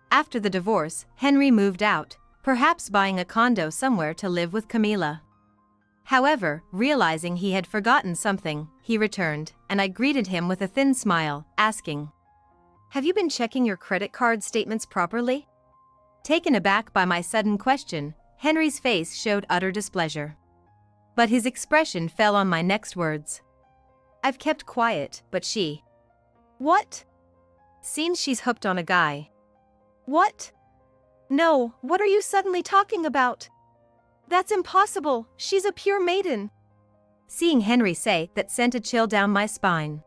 After the divorce, Henry moved out, perhaps buying a condo somewhere to live with Camila. However, realizing he had forgotten something, he returned, and I greeted him with a thin smile, asking, "Have you been checking your credit card statements properly?" Taken aback by my sudden question, Henry's face showed utter displeasure. But his expression fell on my next words. "I've kept quiet, but she..." What? "Seems she's hooked on a guy." What? No, what are you suddenly talking about? That's impossible, she's a pure maiden. Seeing Henry say that sent a chill down my spine.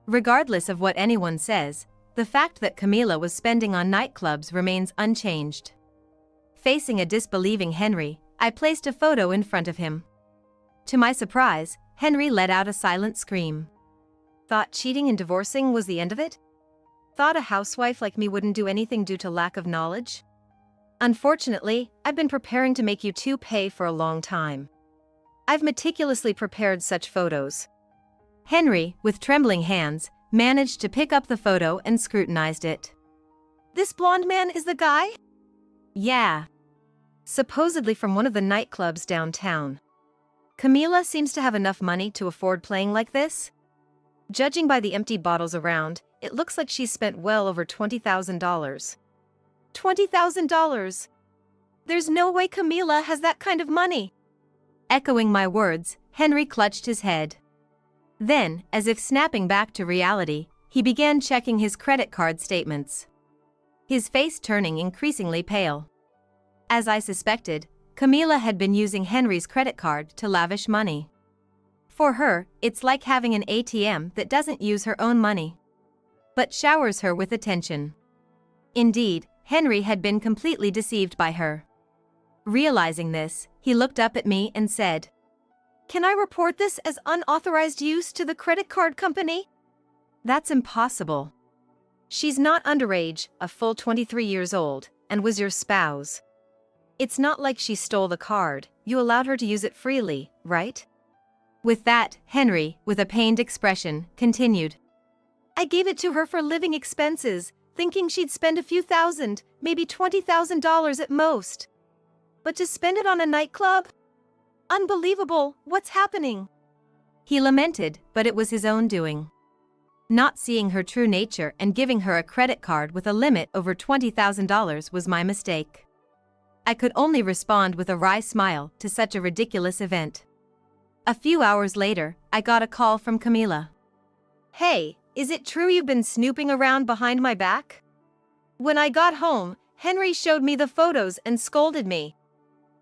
Regardless of what anyone says, the fact that Camila was spending on nightclubs remains unchanged. Facing a disbelieving Henry, I placed a photo in front of him. To my surprise, Henry let out a silent scream. Thought cheating and divorcing was the end of it? Thought a housewife like me wouldn't do anything due to lack of knowledge? Unfortunately, I've been preparing to make you two pay for a long time. I've meticulously prepared such photos. Henry, with trembling hands, managed to pick up the photo and scrutinized it. This blonde man is the guy? Yeah. Supposedly from one of the nightclubs downtown. Camila seems to have enough money to afford playing like this. Judging by the empty bottles around, it looks like she's spent well over $20,000. $20,000? There's no way Camila has that kind of money. Echoing my words, Henry clutched his head. Then, as if snapping back to reality, he began checking his credit card statements. His face turning increasingly pale. As I suspected, Camila had been using Henry's credit card to lavish money. For her, it's like having an ATM that doesn't use her own money, but showers her with attention. Indeed, Henry had been completely deceived by her. Realizing this, he looked up at me and said, "Can I report this as unauthorized use to the credit card company?" "That's impossible. She's not underage, a full 23 years old, and was your spouse. It's not like she stole the card, you allowed her to use it freely, right?" With that, Henry, with a pained expression, continued. I gave it to her for living expenses, thinking she'd spend a few thousand, maybe $20,000 at most. But to spend it on a nightclub? Unbelievable, what's happening? He lamented, but it was his own doing. Not seeing her true nature and giving her a credit card with a limit over $20,000 was my mistake. I could only respond with a wry smile to such a ridiculous event. A few hours later, I got a call from Camila. Hey, is it true you've been snooping around behind my back? When I got home, Henry showed me the photos and scolded me.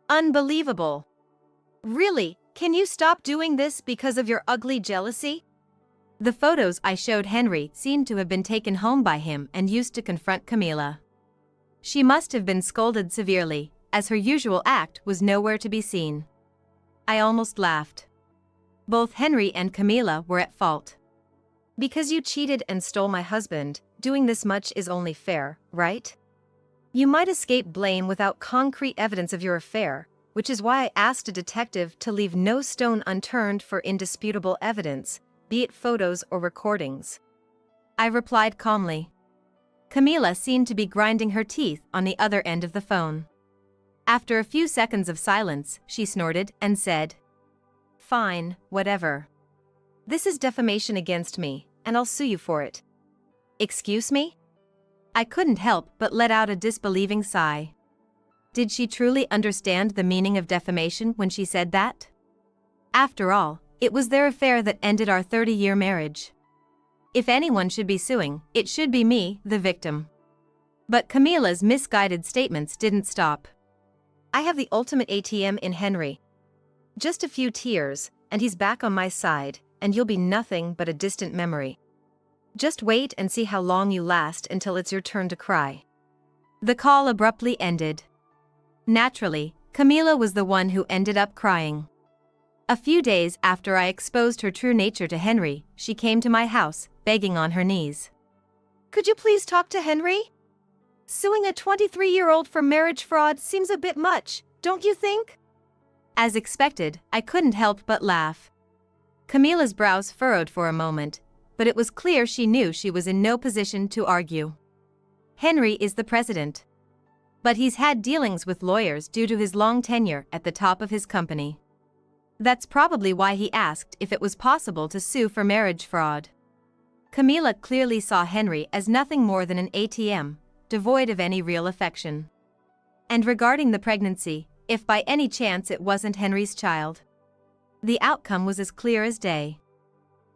Unbelievable. Really, can you stop doing this because of your ugly jealousy? The photos I showed Henry seemed to have been taken home by him and used to confront Camila. She must have been scolded severely, as her usual act was nowhere to be seen. I almost laughed. Both Henry and Camila were at fault. Because you cheated and stole my husband, doing this much is only fair, right? You might escape blame without concrete evidence of your affair, which is why I asked a detective to leave no stone unturned for indisputable evidence, be it photos or recordings. I replied calmly. Camila seemed to be grinding her teeth on the other end of the phone. After a few seconds of silence, she snorted and said, Fine, whatever. This is defamation against me, and I'll sue you for it. Excuse me? I couldn't help but let out a disbelieving sigh. Did she truly understand the meaning of defamation when she said that? After all, it was their affair that ended our 30-year marriage. If anyone should be suing, it should be me, the victim. But Camila's misguided statements didn't stop. I have the ultimate ATM in Henry. Just a few tears, and he's back on my side, and you'll be nothing but a distant memory. Just wait and see how long you last until it's your turn to cry. The call abruptly ended. Naturally, Camila was the one who ended up crying. A few days after I exposed her true nature to Henry, she came to my house, begging on her knees. Could you please talk to Henry? Suing a 23-year-old for marriage fraud seems a bit much, don't you think? As expected, I couldn't help but laugh. Camila's brows furrowed for a moment, but it was clear she knew she was in no position to argue. Henry is the president. But he's had dealings with lawyers due to his long tenure at the top of his company. That's probably why he asked if it was possible to sue for marriage fraud. Camila clearly saw Henry as nothing more than an ATM, devoid of any real affection. And regarding the pregnancy, if by any chance it wasn't Henry's child, the outcome was as clear as day.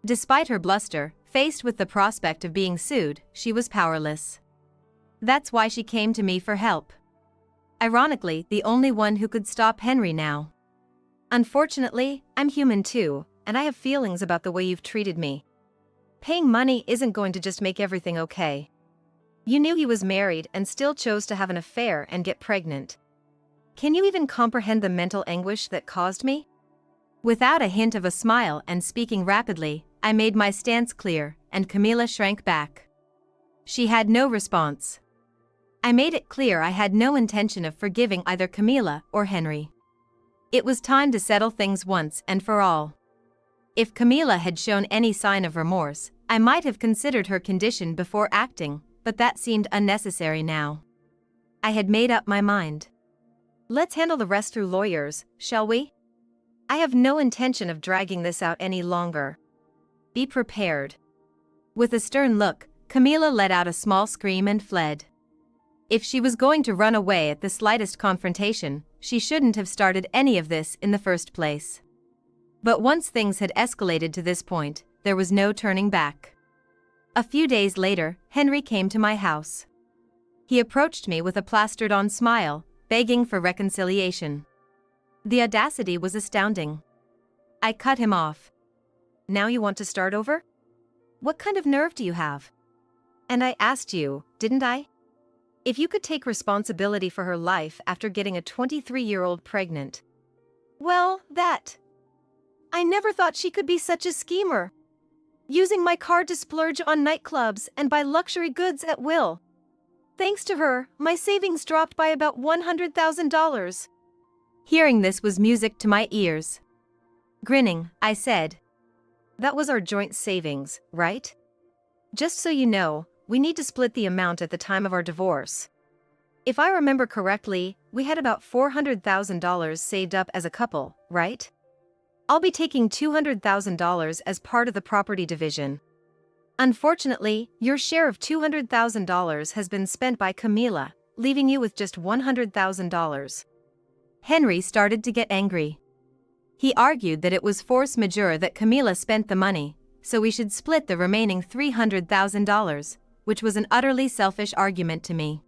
Despite her bluster, faced with the prospect of being sued, she was powerless. That's why she came to me for help. Ironically, the only one who could stop Henry now. Unfortunately, I'm human too, and I have feelings about the way you've treated me. Paying money isn't going to just make everything okay. You knew he was married and still chose to have an affair and get pregnant. Can you even comprehend the mental anguish that caused me? Without a hint of a smile and speaking rapidly, I made my stance clear, and Camila shrank back. She had no response. I made it clear I had no intention of forgiving either Camila or Henry. It was time to settle things once and for all. If Camila had shown any sign of remorse, I might have considered her condition before acting, but that seemed unnecessary now. I had made up my mind. Let's handle the rest through lawyers, shall we? I have no intention of dragging this out any longer. Be prepared. With a stern look, Camila let out a small scream and fled. If she was going to run away at the slightest confrontation, she shouldn't have started any of this in the first place. But once things had escalated to this point, there was no turning back. A few days later, Henry came to my house. He approached me with a plastered-on smile, begging for reconciliation. The audacity was astounding. I cut him off. Now you want to start over? What kind of nerve do you have? And I asked you, didn't I? If you could take responsibility for her life after getting a 23-year-old pregnant. Well, that. I never thought she could be such a schemer. Using my card to splurge on nightclubs and buy luxury goods at will. Thanks to her, my savings dropped by about $100,000. Hearing this was music to my ears. Grinning, I said. That was our joint savings, right? Just so you know, we need to split the amount at the time of our divorce. If I remember correctly, we had about $400,000 saved up as a couple, right? I'll be taking $200,000 as part of the property division. Unfortunately, your share of $200,000 has been spent by Camila, leaving you with just $100,000. Henry started to get angry. He argued that it was force majeure that Camila spent the money, so we should split the remaining $300,000, which was an utterly selfish argument to me.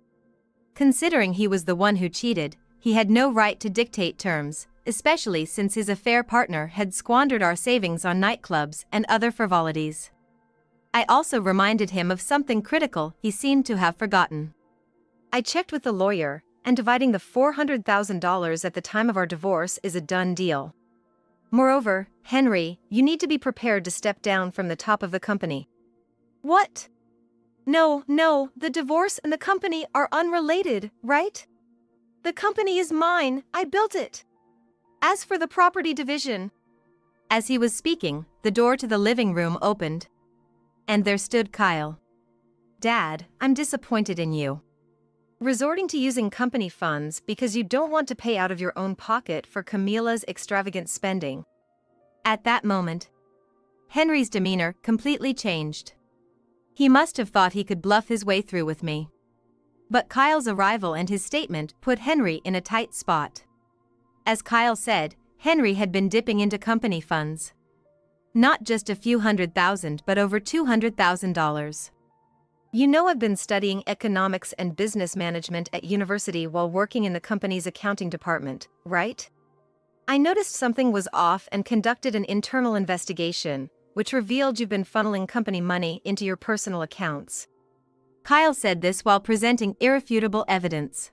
Considering he was the one who cheated, he had no right to dictate terms, especially since his affair partner had squandered our savings on nightclubs and other frivolities. I also reminded him of something critical he seemed to have forgotten. I checked with the lawyer, and dividing the $400,000 at the time of our divorce is a done deal. Moreover, Henry, you need to be prepared to step down from the top of the company. What? No, the divorce and the company are unrelated, right? The company is mine, I built it. As for the property division. As he was speaking, the door to the living room opened. And there stood Kyle. Dad, I'm disappointed in you. Resorting to using company funds because you don't want to pay out of your own pocket for Camila's extravagant spending. At that moment, Henry's demeanor completely changed. He must have thought he could bluff his way through with me. But Kyle's arrival and his statement put Henry in a tight spot. As Kyle said, Henry had been dipping into company funds. Not just a few $100,000 but over $200,000. You know, I've been studying economics and business management at university while working in the company's accounting department, right? I noticed something was off and conducted an internal investigation, which revealed you've been funneling company money into your personal accounts. Kyle said this while presenting irrefutable evidence.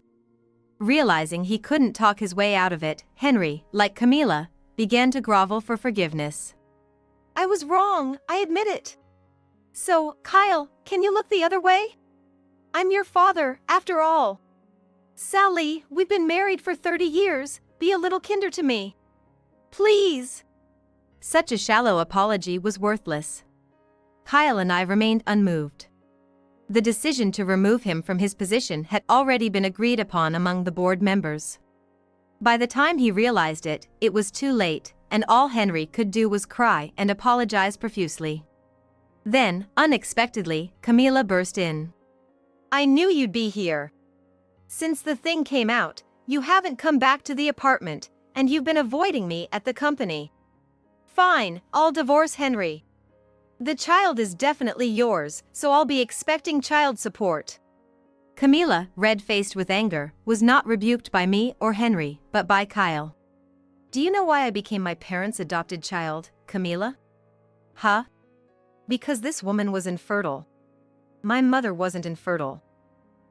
Realizing he couldn't talk his way out of it, Henry, like Camila, began to grovel for forgiveness. I was wrong, I admit it. So, Kyle, can you look the other way? I'm your father, after all. Sally, we've been married for 30 years, be a little kinder to me. Please. Such a shallow apology was worthless. Kyle and I remained unmoved. The decision to remove him from his position had already been agreed upon among the board members. By the time he realized it, it was too late, and all Henry could do was cry and apologize profusely. Then, unexpectedly, Camila burst in. I knew you'd be here. Since the thing came out, you haven't come back to the apartment, and you've been avoiding me at the company. Fine, I'll divorce Henry. The child is definitely yours, so I'll be expecting child support. Camila, red-faced with anger, was not rebuked by me or Henry, but by Kyle. Do you know why I became my parents' adopted child, Camila? Huh? Because this woman was infertile. My mother wasn't infertile.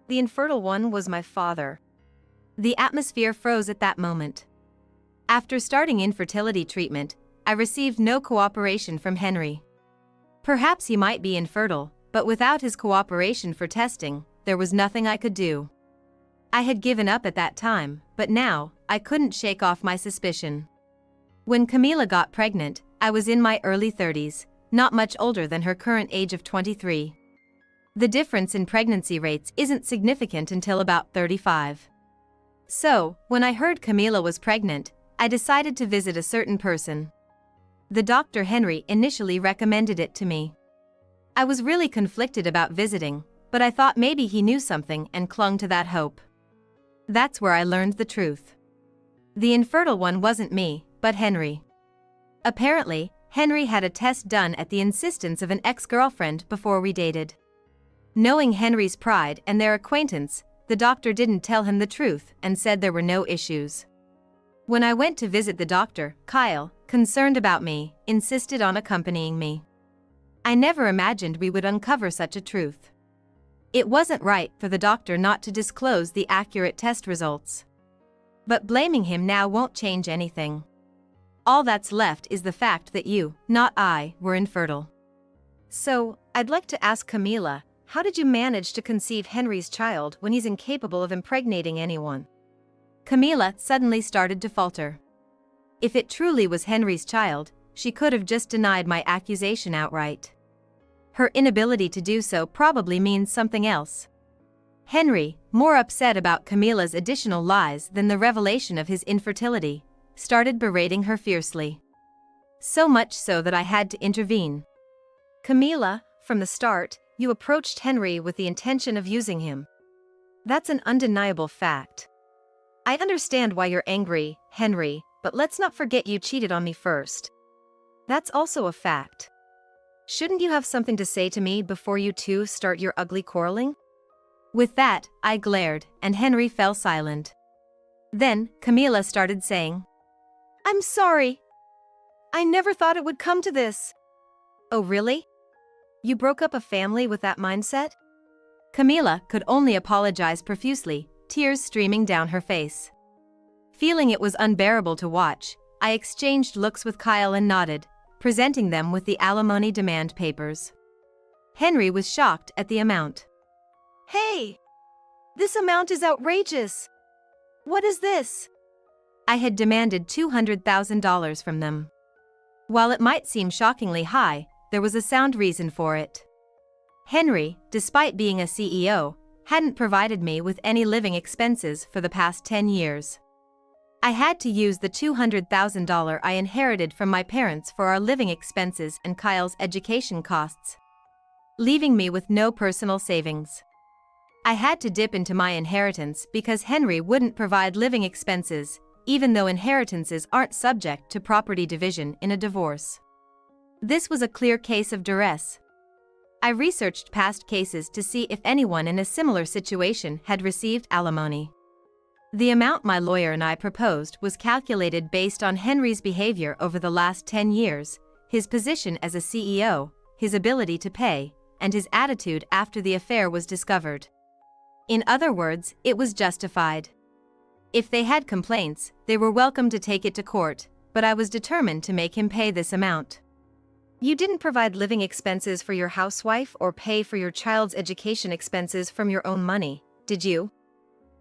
The infertile one was my father. The atmosphere froze at that moment. After starting infertility treatment, I received no cooperation from Henry. Perhaps he might be infertile, but without his cooperation for testing, there was nothing I could do. I had given up at that time, but now, I couldn't shake off my suspicion. When Camila got pregnant, I was in my early 30s. Not much older than her current age of 23. The difference in pregnancy rates isn't significant until about 35. So, when I heard Camila was pregnant, I decided to visit a certain person. The Dr. Henry initially recommended it to me. I was really conflicted about visiting, but I thought maybe he knew something and clung to that hope. That's where I learned the truth. The infertile one wasn't me, but Henry. Apparently, Henry had a test done at the insistence of an ex-girlfriend before we dated. Knowing Henry's pride and their acquaintance, the doctor didn't tell him the truth and said there were no issues. When I went to visit the doctor, Kyle, concerned about me, insisted on accompanying me. I never imagined we would uncover such a truth. It wasn't right for the doctor not to disclose the accurate test results. But blaming him now won't change anything. All that's left is the fact that you, not I, were infertile. So, I'd like to ask Camila, how did you manage to conceive Henry's child when he's incapable of impregnating anyone? Camila suddenly started to falter. If it truly was Henry's child, she could have just denied my accusation outright. Her inability to do so probably means something else. Henry, more upset about Camilla's additional lies than the revelation of his infertility, started berating her fiercely. So much so that I had to intervene. Camilla, from the start, you approached Henry with the intention of using him. That's an undeniable fact. I understand why you're angry, Henry, but let's not forget you cheated on me first. That's also a fact. Shouldn't you have something to say to me before you two start your ugly quarreling? With that, I glared, and Henry fell silent. Then, Camilla started saying, I'm sorry. I never thought it would come to this. Oh really? You broke up a family with that mindset? Camilla could only apologize profusely, tears streaming down her face. Feeling it was unbearable to watch, I exchanged looks with Kyle and nodded, presenting them with the alimony demand papers. Henry was shocked at the amount. Hey! This amount is outrageous! What is this? I had demanded $200,000 from them. While it might seem shockingly high, there was a sound reason for it. Henry, despite being a CEO, hadn't provided me with any living expenses for the past 10 years. I had to use the $200,000 I inherited from my parents for our living expenses and Kyle's education costs, leaving me with no personal savings. I had to dip into my inheritance because Henry wouldn't provide living expenses, even though inheritances aren't subject to property division in a divorce. This was a clear case of duress. I researched past cases to see if anyone in a similar situation had received alimony. The amount my lawyer and I proposed was calculated based on Henry's behavior over the last 10 years, his position as a CEO, his ability to pay, and his attitude after the affair was discovered. In other words, it was justified. If they had complaints, they were welcome to take it to court, but I was determined to make him pay this amount. You didn't provide living expenses for your housewife or pay for your child's education expenses from your own money, did you?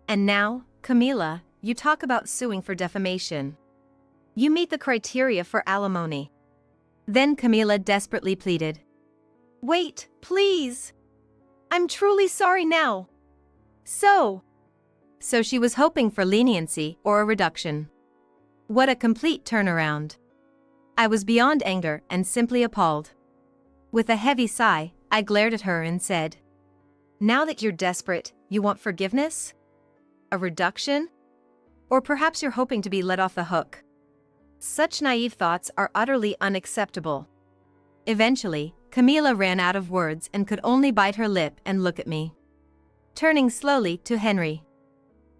And now, Camilla, you talk about suing for defamation. You meet the criteria for alimony. Then Camilla desperately pleaded. Wait, please. I'm truly sorry now. So she was hoping for leniency or a reduction. What a complete turnaround. I was beyond anger and simply appalled. With a heavy sigh, I glared at her and said, Now that you're desperate, you want forgiveness? A reduction? Or perhaps you're hoping to be let off the hook? Such naive thoughts are utterly unacceptable. Eventually, Camilla ran out of words and could only bite her lip and look at me. Turning slowly to Henry.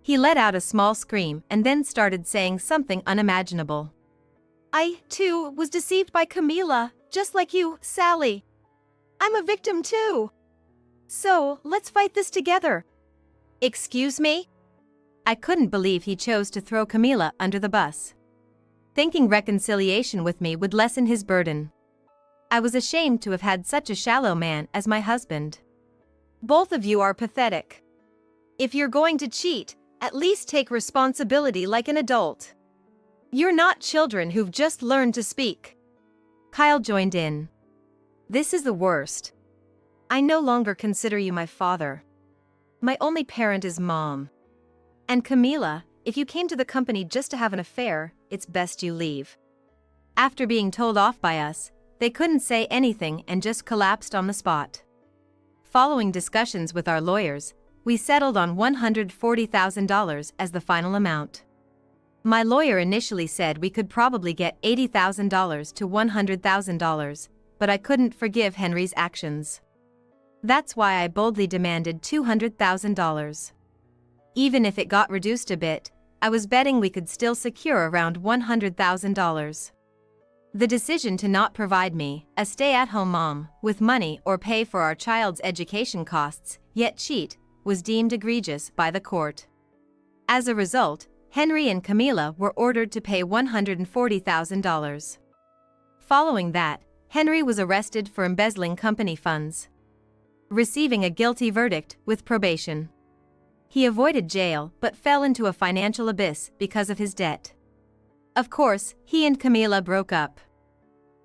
He let out a small scream and then started saying something unimaginable. I, too, was deceived by Camilla, just like you, Sally. I'm a victim too. So, let's fight this together. Excuse me? I couldn't believe he chose to throw Camilla under the bus, thinking reconciliation with me would lessen his burden. I was ashamed to have had such a shallow man as my husband. Both of you are pathetic. If you're going to cheat, at least take responsibility like an adult. You're not children who've just learned to speak. Kyle joined in. This is the worst. I no longer consider you my father. My only parent is Mom. And Camilla, if you came to the company just to have an affair, it's best you leave. After being told off by us, they couldn't say anything and just collapsed on the spot. Following discussions with our lawyers, we settled on $140,000 as the final amount. My lawyer initially said we could probably get $80,000 to $100,000, but I couldn't forgive Henry's actions. That's why I boldly demanded $200,000. Even if it got reduced a bit, I was betting we could still secure around $100,000. The decision to not provide me, a stay-at-home mom, with money or pay for our child's education costs, yet cheat, was deemed egregious by the court. As a result, Henry and Camilla were ordered to pay $140,000. Following that, Henry was arrested for embezzling company funds, receiving a guilty verdict with probation. He avoided jail but fell into a financial abyss because of his debt. Of course, he and Camila broke up.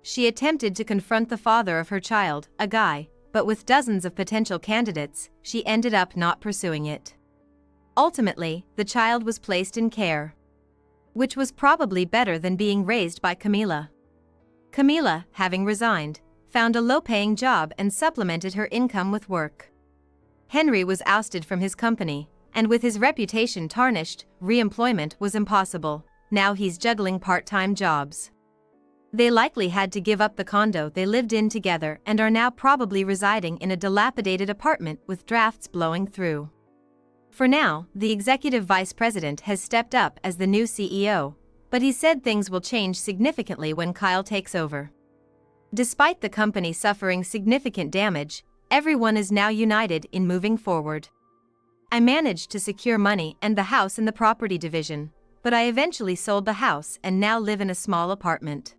She attempted to confront the father of her child, a guy, but with dozens of potential candidates, she ended up not pursuing it. Ultimately, the child was placed in care, which was probably better than being raised by Camila. Camila, having resigned, found a low-paying job and supplemented her income with work. Henry was ousted from his company, and with his reputation tarnished, re-employment was impossible. Now he's juggling part-time jobs. They likely had to give up the condo they lived in together and are now probably residing in a dilapidated apartment with drafts blowing through. For now, the executive vice president has stepped up as the new CEO, but he said things will change significantly when Kyle takes over. Despite the company suffering significant damage, everyone is now united in moving forward. I managed to secure money and the house in the property division, but I eventually sold the house and now live in a small apartment.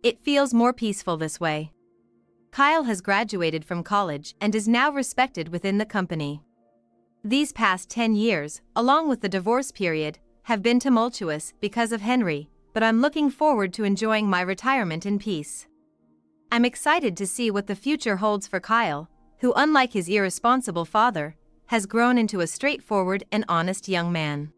It feels more peaceful this way. Kyle has graduated from college and is now respected within the company. These past 10 years, along with the divorce period, have been tumultuous because of Henry, but I'm looking forward to enjoying my retirement in peace. I'm excited to see what the future holds for Kyle, who, unlike his irresponsible father, has grown into a straightforward and honest young man.